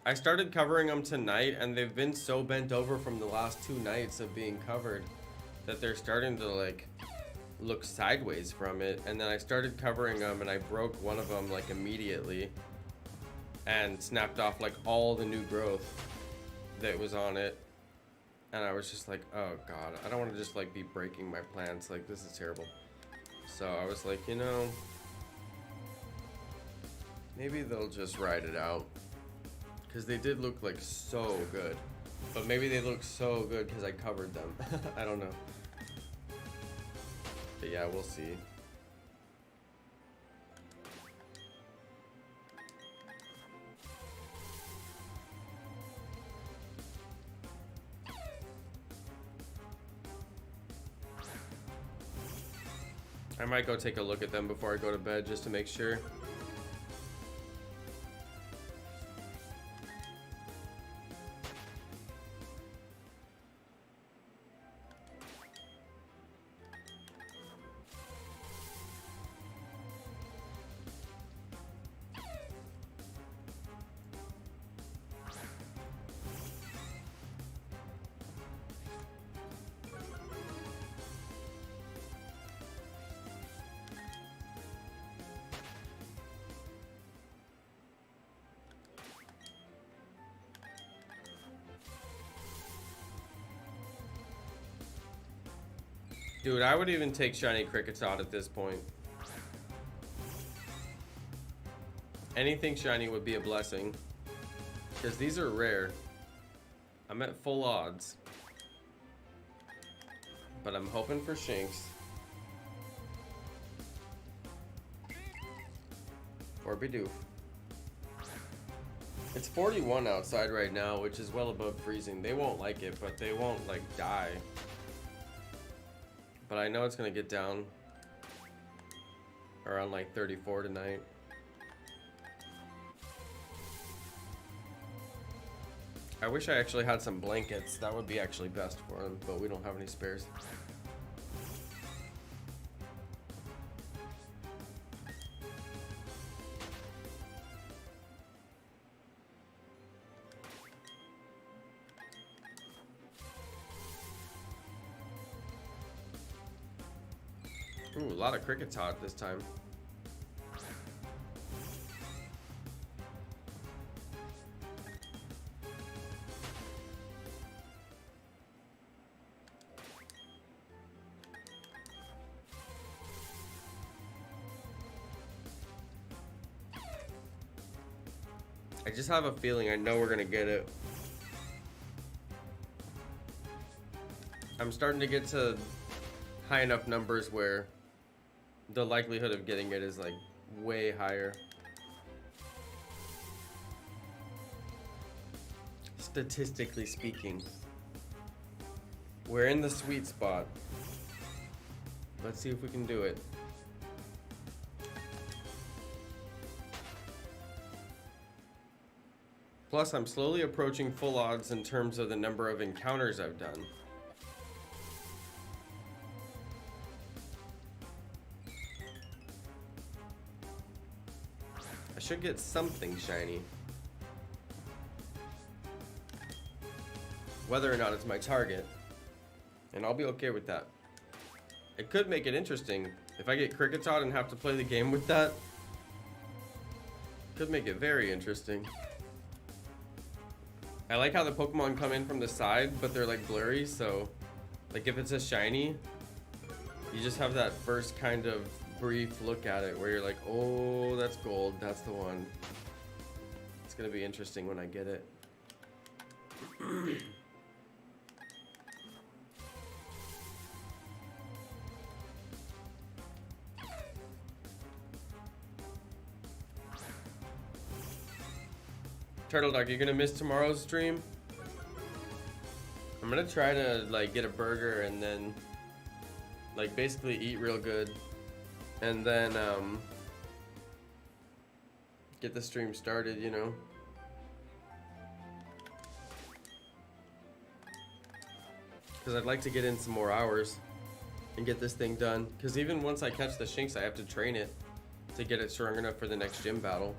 I started covering them tonight, and they've been so bent over from the last 2 nights of being covered that they're starting to like look sideways from it. And then I started covering them, and I broke one of them like immediately and snapped off like all the new growth that was on it. And I was just like, oh god, I don't want to just like be breaking my plants, like this is terrible. So I was like, you know, maybe they'll just ride it out, because they did look like so good. But maybe they look so good because I covered them. I don't know. But yeah, we'll see. I might go take a look at them before I go to bed just to make sure. Dude, I would even take shiny crickets out at this point. Anything shiny would be a blessing, because these are rare. I'm at full odds, but I'm hoping for Shinx or Bidoof. It's 41 outside right now, which is well above freezing. They won't like it, but they won't like die. But I know it's gonna get down around like 34 tonight. I wish I actually had some blankets. That would be actually best for them, but we don't have any spares. Ooh, a lot of crickets hot this time. I just have a feeling I know we're gonna get it. I'm starting to get to high enough numbers where the likelihood of getting it is like way higher. Statistically speaking, we're in the sweet spot. Let's see if we can do it. Plus, I'm slowly approaching full odds in terms of the number of encounters I've done. I should get something shiny. Whether or not it's my target. And I'll be okay with that. It could make it interesting. If I get crickets out and have to play the game with that, could make it very interesting. I like how the Pokemon come in from the side, but they're like blurry, so like if it's a shiny, you just have that first kind of brief look at it where you're like, oh, that's gold, that's the one. It's gonna be interesting when I get it. Turtle Dog, you're gonna miss tomorrow's stream? I'm gonna try to like get a burger and then like basically eat real good and then get the stream started, you know. because I'd like to get in some more hours and get this thing done. Because even once I catch the Shinx, I have to train it to get it strong enough for the next gym battle.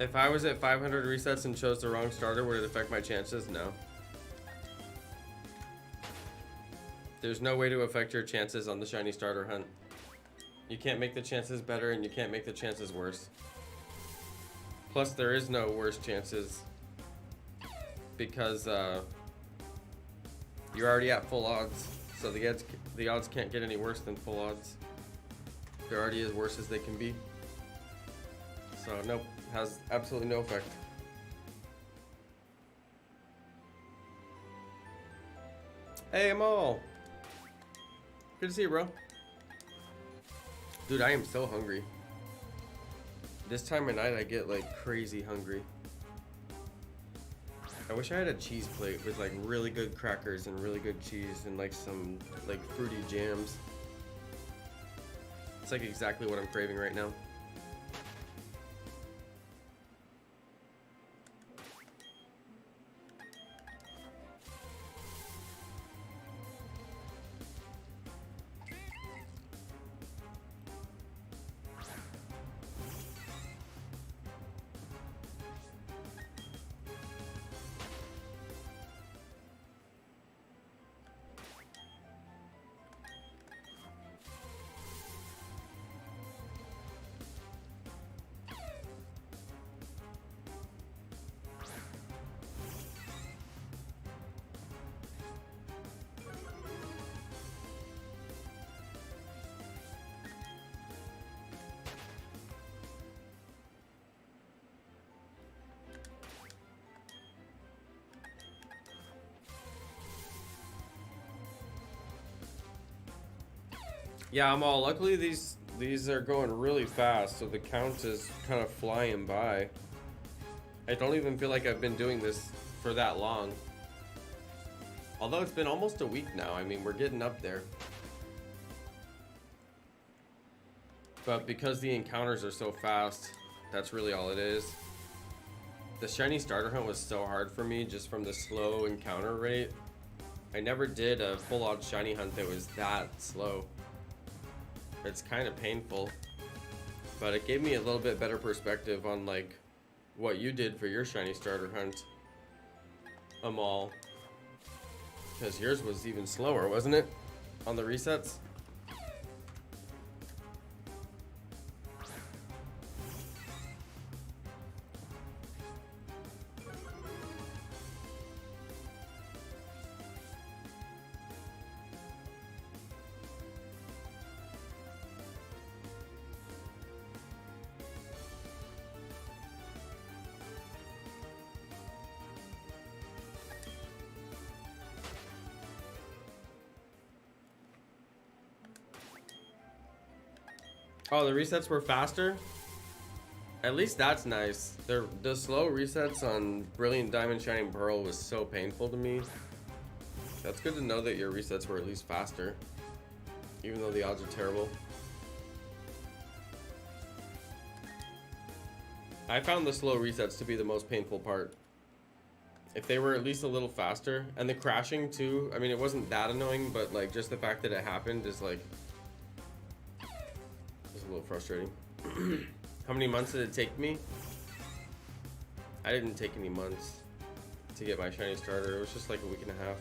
If I was at 500 resets and chose the wrong starter, would it affect my chances? No. There's no way to affect your chances on the shiny starter hunt. You can't make the chances better and you can't make the chances worse. Plus, there is no worse chances because you're already at full odds. So the odds can't get any worse than full odds. They're already as worse as they can be. So nope, has absolutely no effect. Hey, Amal. Good to see you, bro. Dude, I am so hungry. This time of night, I get like crazy hungry. I wish I had a cheese plate with like really good crackers and really good cheese and like some like fruity jams. It's like exactly what I'm craving right now. Yeah, I'm all luckily these are going really fast, so the count is kind of flying by. I don't even feel like I've been doing this for that long. Although it's been almost a week now. I mean, we're getting up there. But because the encounters are so fast, that's really all it is. The shiny starter hunt was so hard for me just from the slow encounter rate. I never did a full-on shiny hunt that was that slow. It's kind of painful, but it gave me a little bit better perspective on like what you did for your shiny starter hunt, Amal, because yours was even slower, wasn't it, on the resets? Oh, the resets were faster? At least that's nice. The slow resets on Brilliant Diamond Shining Pearl was so painful to me. That's good to know that your resets were at least faster, even though the odds are terrible. I found the slow resets to be the most painful part. If they were at least a little faster, and the crashing too, I mean, it wasn't that annoying, but like just the fact that it happened is like, a little frustrating. How many months did it take me? I didn't take any months to get my shiny starter. It was just like a week and a half.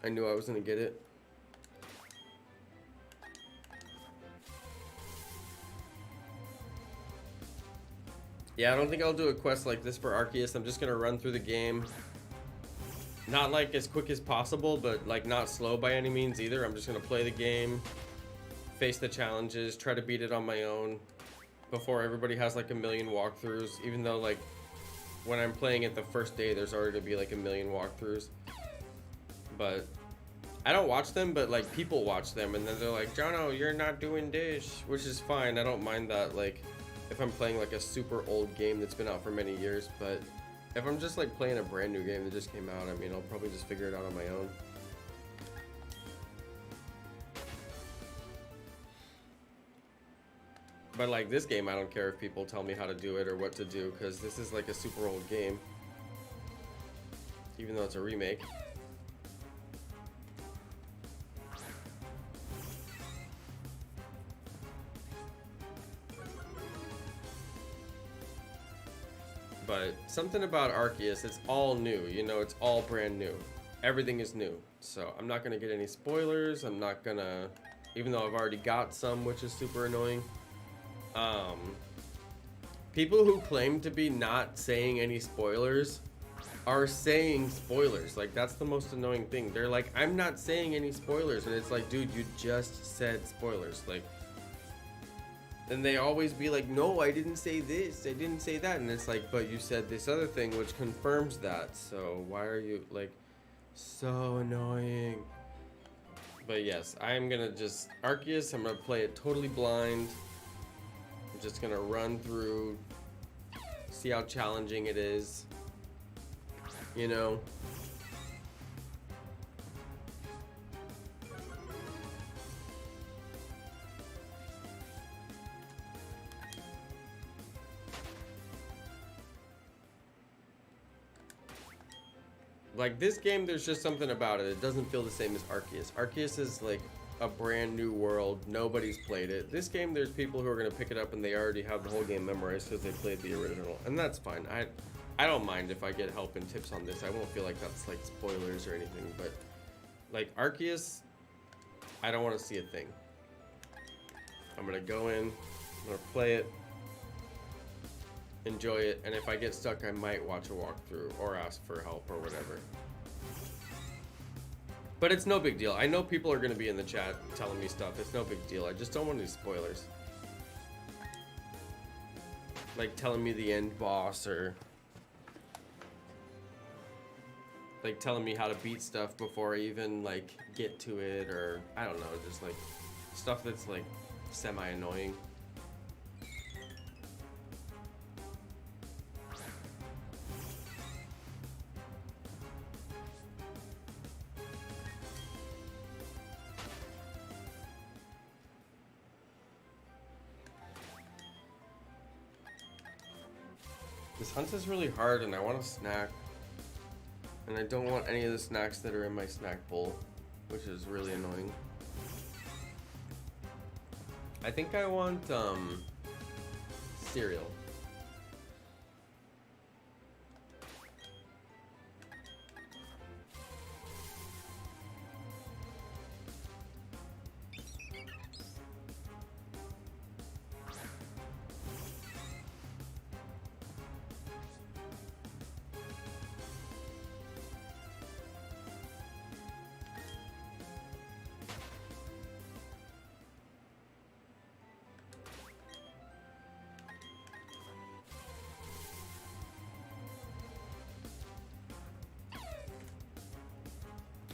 I knew I was gonna get it. Yeah, I don't think I'll do a quest like this for Arceus. I'm just gonna run through the game. Not like as quick as possible, but like not slow by any means either. I'm just gonna play the game, face the challenges, try to beat it on my own before everybody has like a million walkthroughs, even though like when I'm playing it the first day there's already to be like a million walkthroughs. But I don't watch them, but like people watch them and then they're like, Jono, you're not doing this, which is fine. I don't mind that, like if I'm playing like a super old game that's been out for many years. But if I'm just like playing a brand new game that just came out, I mean, I'll probably just figure it out on my own. But like this game, I don't care if people tell me how to do it or what to do, because this is like a super old game. even though it's a remake. But something about Arceus, it's all new, you know, it's all brand new. Everything is new. So I'm not gonna get any spoilers. I'm not gonna, even though I've already got some, which is super annoying. People who claim to be not saying any spoilers are saying spoilers. Like, that's the most annoying thing. They're like, I'm not saying any spoilers. And it's like, dude, you just said spoilers. Like, and they always be like, no, I didn't say this, I didn't say that. And it's like, but you said this other thing which confirms that. So why are you, like, so annoying. But yes, I'm gonna just Arceus, I'm gonna play it totally blind. I'm just gonna run through, see how challenging it is, you know. Like, this game, there's just something about it. It doesn't feel the same as Arceus. Arceus is like a brand new world. Nobody's played it. This game, there's people who are going to pick it up and they already have the whole game memorized because they played the original. And that's fine. I don't mind if I get help and tips on this. I won't feel like that's like spoilers or anything. But like Arceus, I don't want to see a thing. I'm going to go in. I'm going to play it. Enjoy it, and if I get stuck, I might watch a walkthrough or ask for help or whatever. But it's no big deal. I know people are going to be in the chat telling me stuff. It's no big deal. I just don't want any spoilers. Like telling me the end boss, or like telling me how to beat stuff before I even like get to it, or I don't know, just like stuff that's like semi-annoying. This hunt is really hard and I want a snack. And I don't want any of the snacks that are in my snack bowl, which is really annoying. I think I want cereal.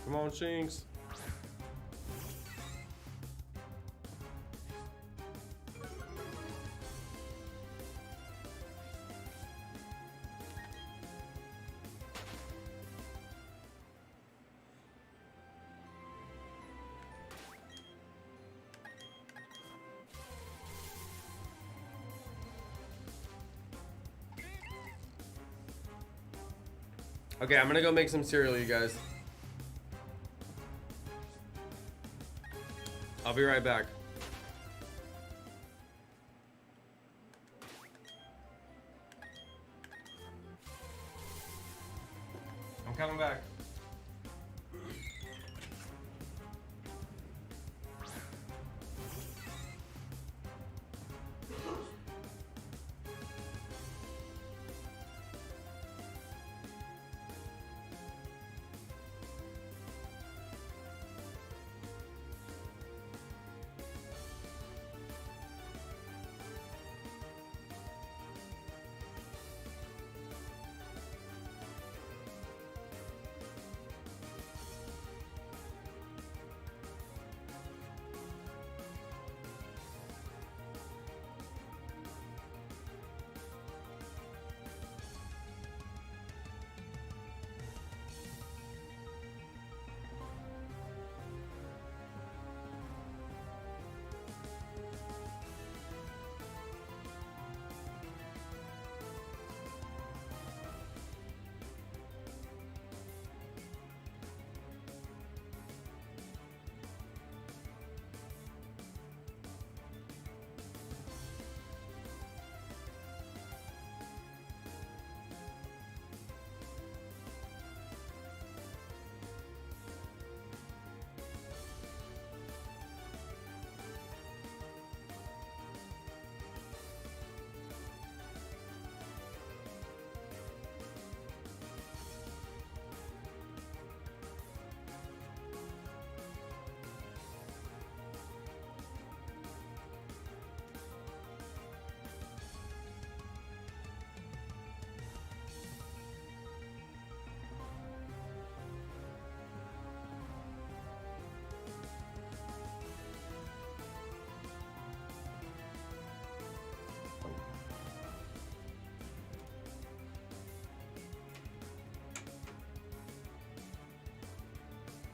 Come on, Shinx. Okay, I'm gonna go make some cereal, you guys. I'll be right back. I'm coming back.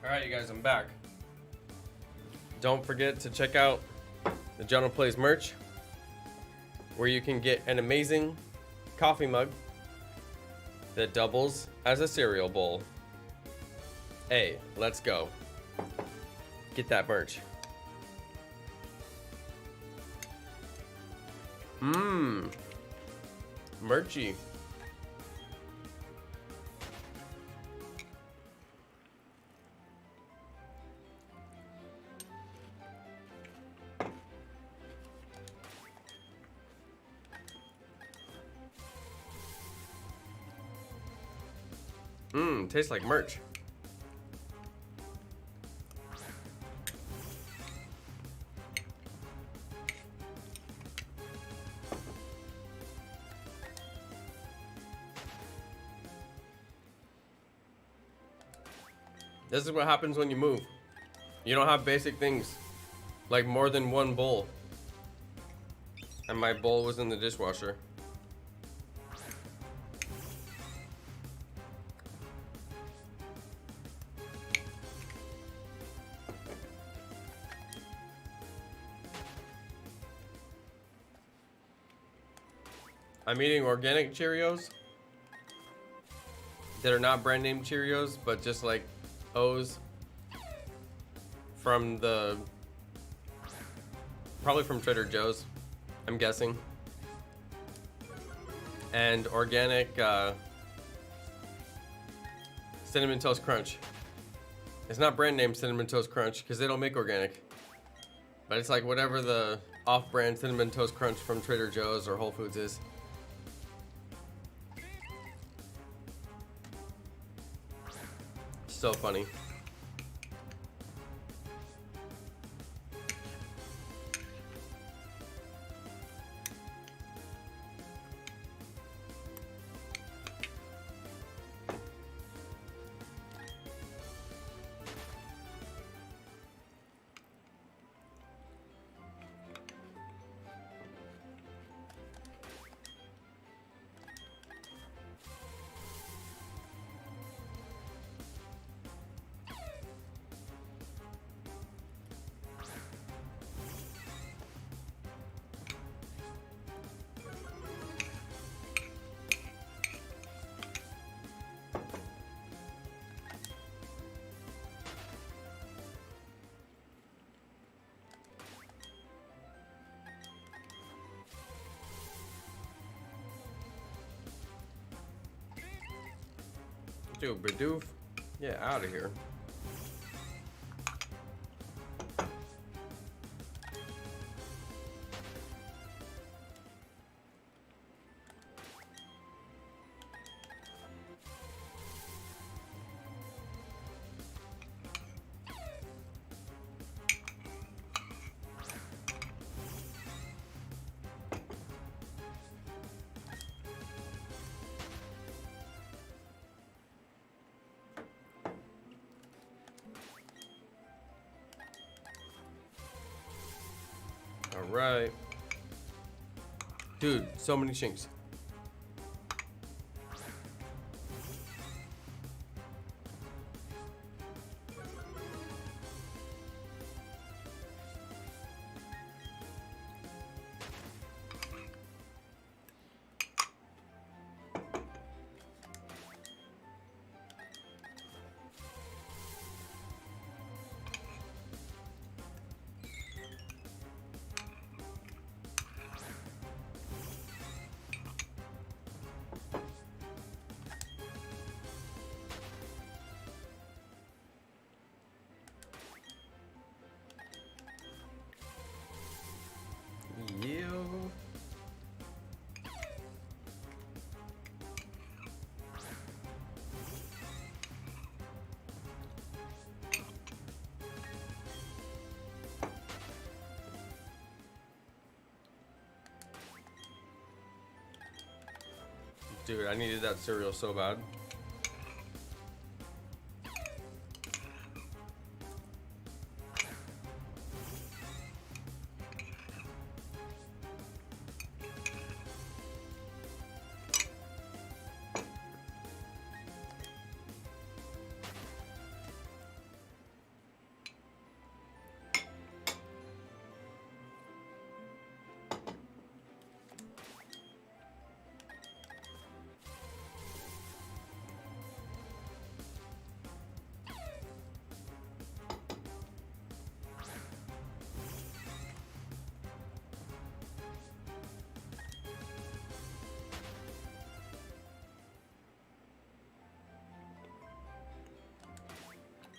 Alright, you guys, I'm back. Don't forget to check out the Jonah Plays merch, where you can get an amazing coffee mug that doubles as a cereal bowl. Hey, let's go. Get that merch. Merchy. Tastes like merch. This is what happens when you move. You don't have basic things, like more than one bowl. And my bowl was in the dishwasher. I'm eating organic Cheerios that are not brand name Cheerios, but just like O's from probably from Trader Joe's, I'm guessing. And organic Cinnamon Toast Crunch. It's not brand name Cinnamon Toast Crunch because they don't make organic. But it's like whatever the off-brand Cinnamon Toast Crunch from Trader Joe's or Whole Foods is. So funny. Dude, Bidoof, get out of here. All right. Dude, so many Shinx. Dude, I needed that cereal so bad.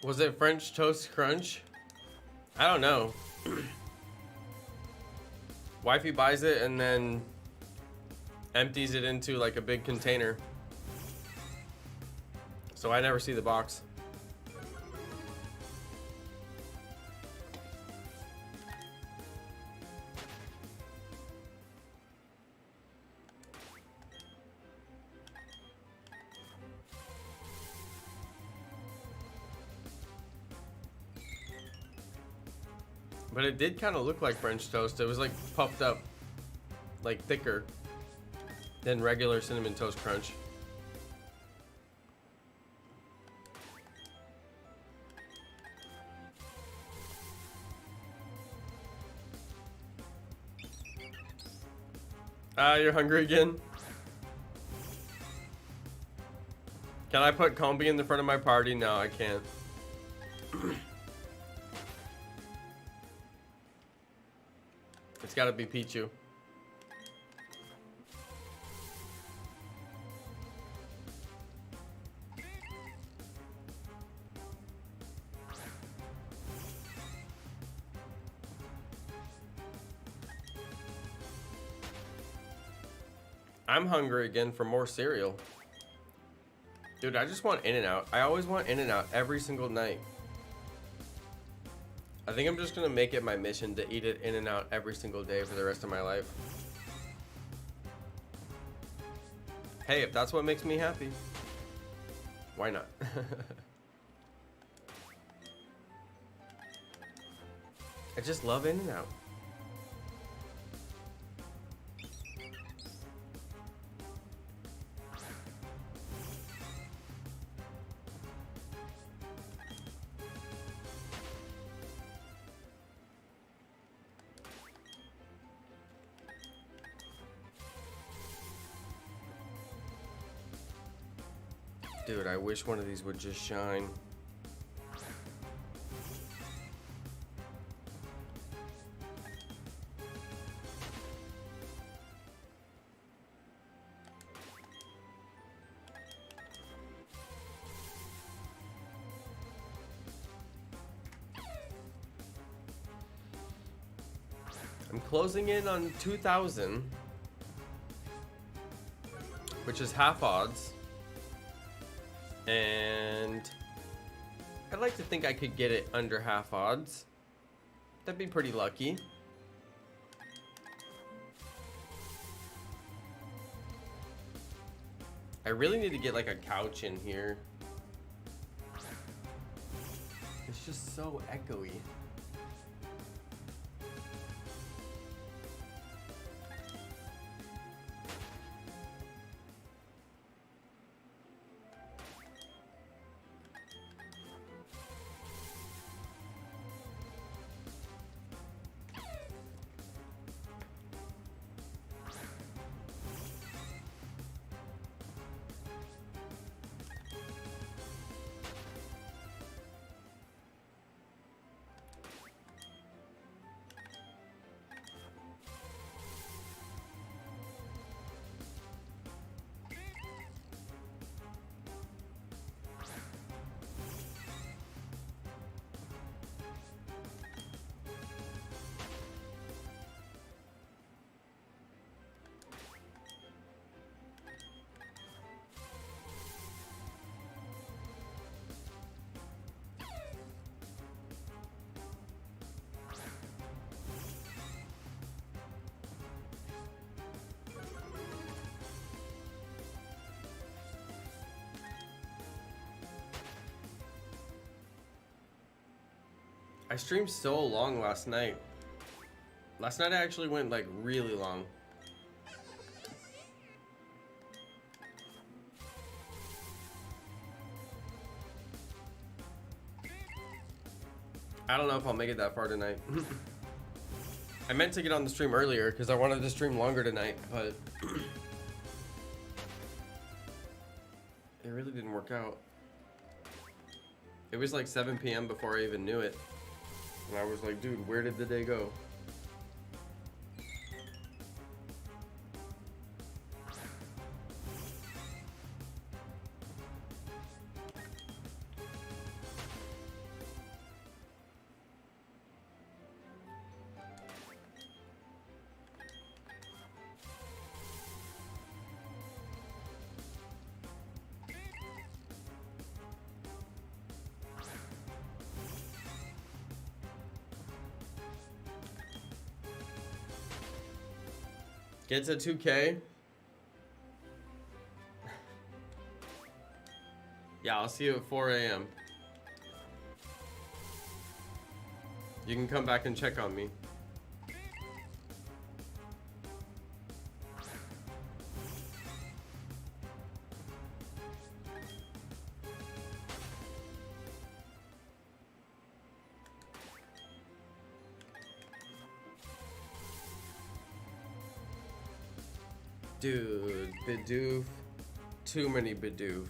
Was it French Toast Crunch? I don't know. Wifey buys it and then empties it into like a big container. So I never see the box. But it did kind of look like French toast. It was like puffed up, like thicker than regular Cinnamon Toast Crunch. You're hungry again? Can I put Combi in the front of my party? No, I can't. It's gotta be Pichu. I'm hungry again for more cereal. Dude, I just want In-N-Out. I always want In-N-Out every single night. I think I'm just gonna make it my mission to eat it In-N-Out every single day for the rest of my life. Hey, if that's what makes me happy, why not? I just love In-N-Out. Dude, I wish one of these would just shine. I'm closing in on 2,000, which is half odds. And I'd like to think I could get it under half odds. That'd be pretty lucky. I really need to get like a couch in here. It's just so echoey. I streamed so long last night. Last night I actually went like really long. I don't know if I'll make it that far tonight. I meant to get on the stream earlier because I wanted to stream longer tonight, but it really didn't work out. It was like 7 p.m. before I even knew it. And I was like, dude, where did the day go? Get to 2K. Yeah, I'll see you at 4 a.m. You can come back and check on me. Dude, Bidoof. Too many Bidoof.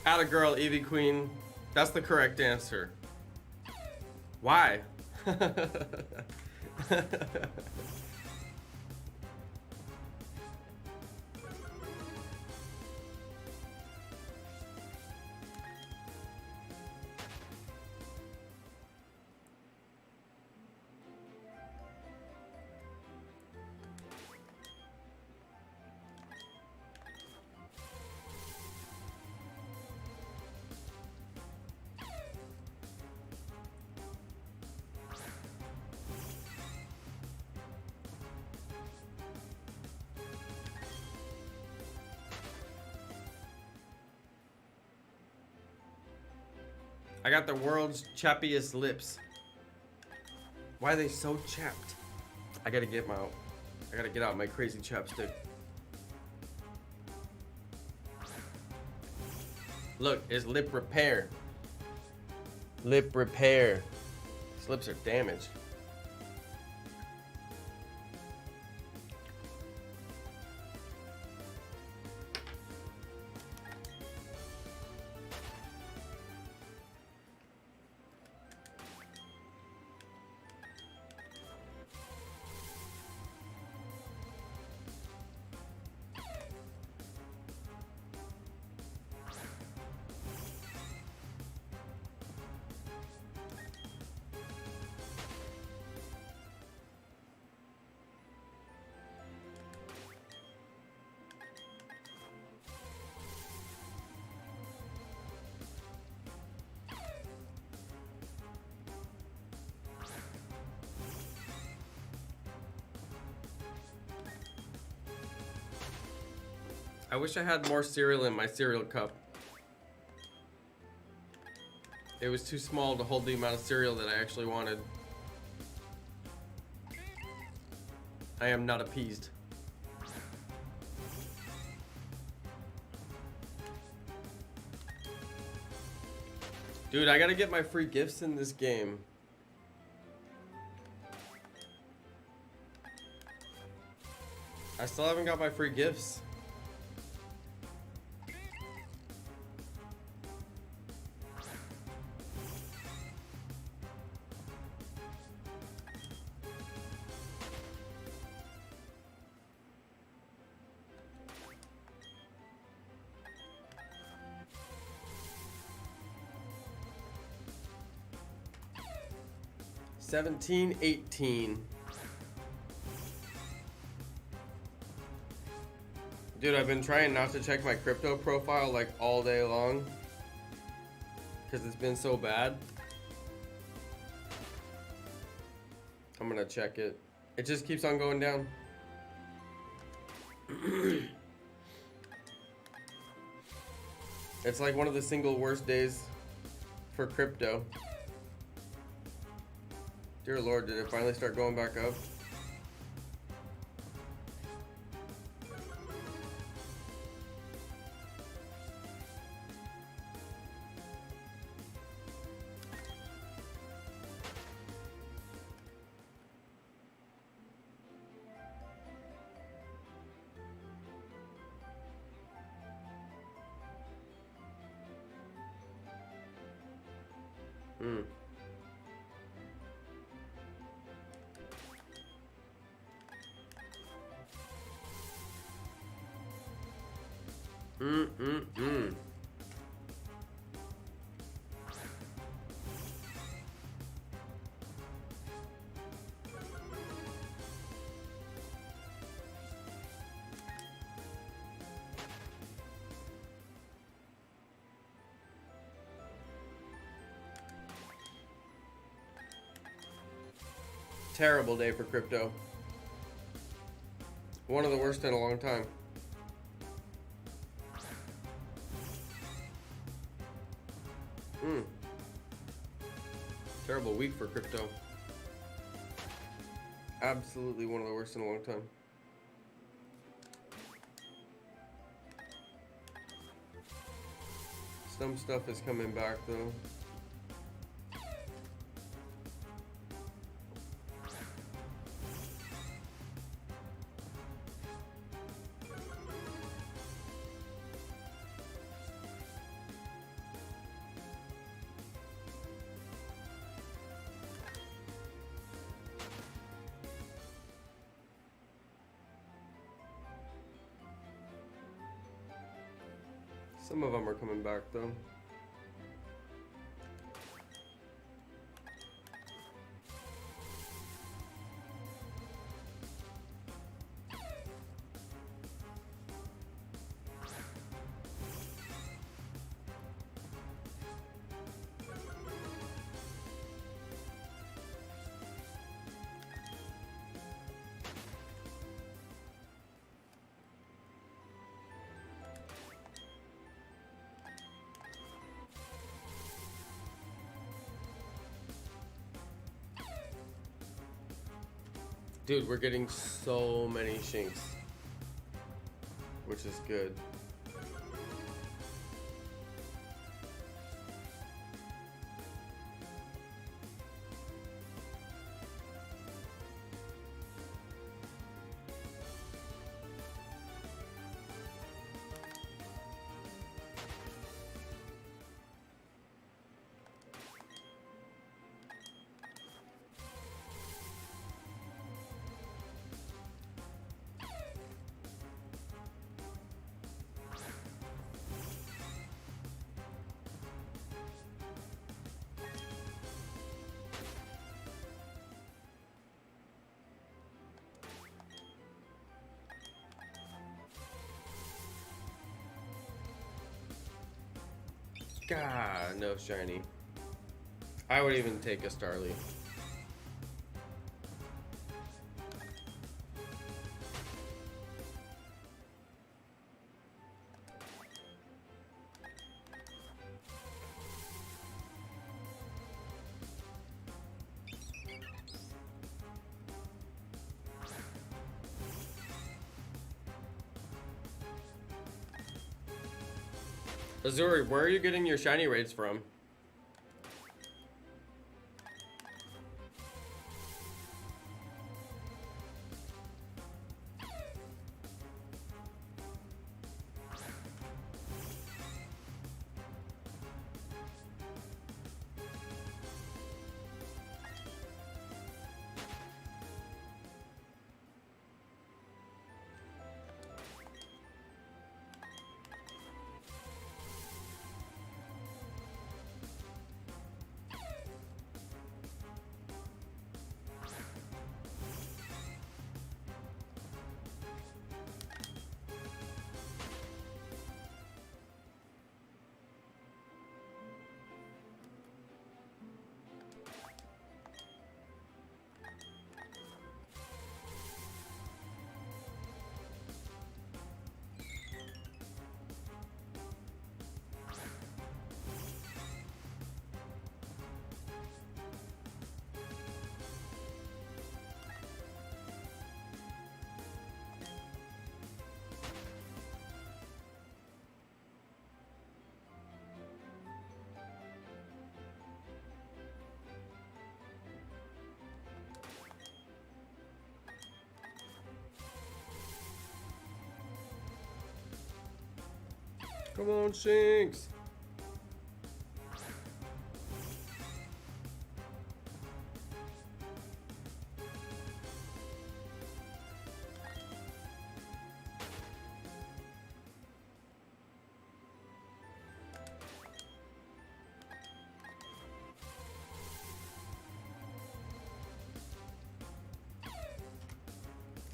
Atta girl, Eevee Queen. That's the correct answer. Why? I got the world's chappiest lips. Why are they so chapped? I gotta get out my crazy chapstick. Look, it's lip repair. Lip repair. These lips are damaged. I wish I had more cereal in my cereal cup. It was too small to hold the amount of cereal that I actually wanted. I am not appeased. Dude, I gotta get my free gifts in this game. I still haven't got my free gifts. $17.18. Dude, I've been trying not to check my crypto profile like all day long because it's been so bad. I'm gonna check it. It just keeps on going down. It's like one of the single worst days for crypto. Dear Lord, did it finally start going back up? Hmm. Mm. Terrible day for crypto. One of the worst in a long time. Terrible week for crypto. Absolutely one of the worst in a long time. Some stuff is coming back though. Some of them are coming back though. Dude, we're getting so many Shinx, which is good. God, no shiny. I would even take a Starly. Azuri, where are you getting your shiny rates from? Come on, Shinx.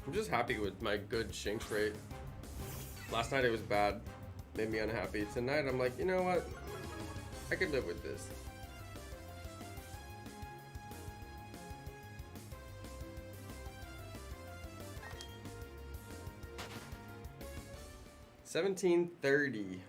I'm just happy with my good Shinx rate. Last night it was bad. Made me unhappy. Tonight I'm like, you know what? I could live with this. $17.30.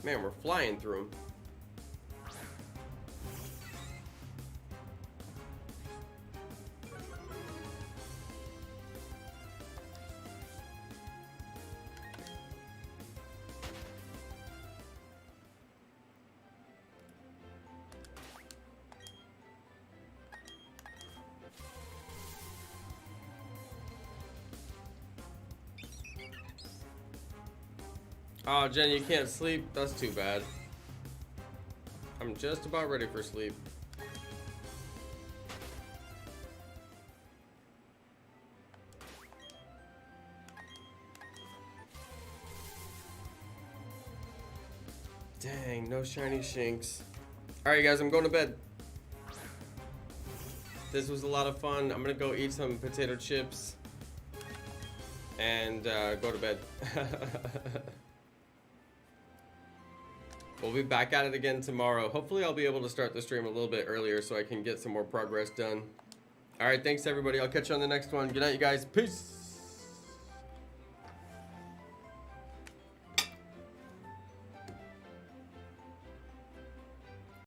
Man, we're flying through them. Oh, Jen, you can't sleep? That's too bad. I'm just about ready for sleep. Dang, no shiny Shinx. Alright guys, I'm going to bed. This was a lot of fun. I'm gonna go eat some potato chips and go to bed. We'll be back at it again tomorrow. Hopefully I'll be able to start the stream a little bit earlier so I can get some more progress done. Alright, thanks everybody. I'll catch you on the next one. Good night, you guys. Peace.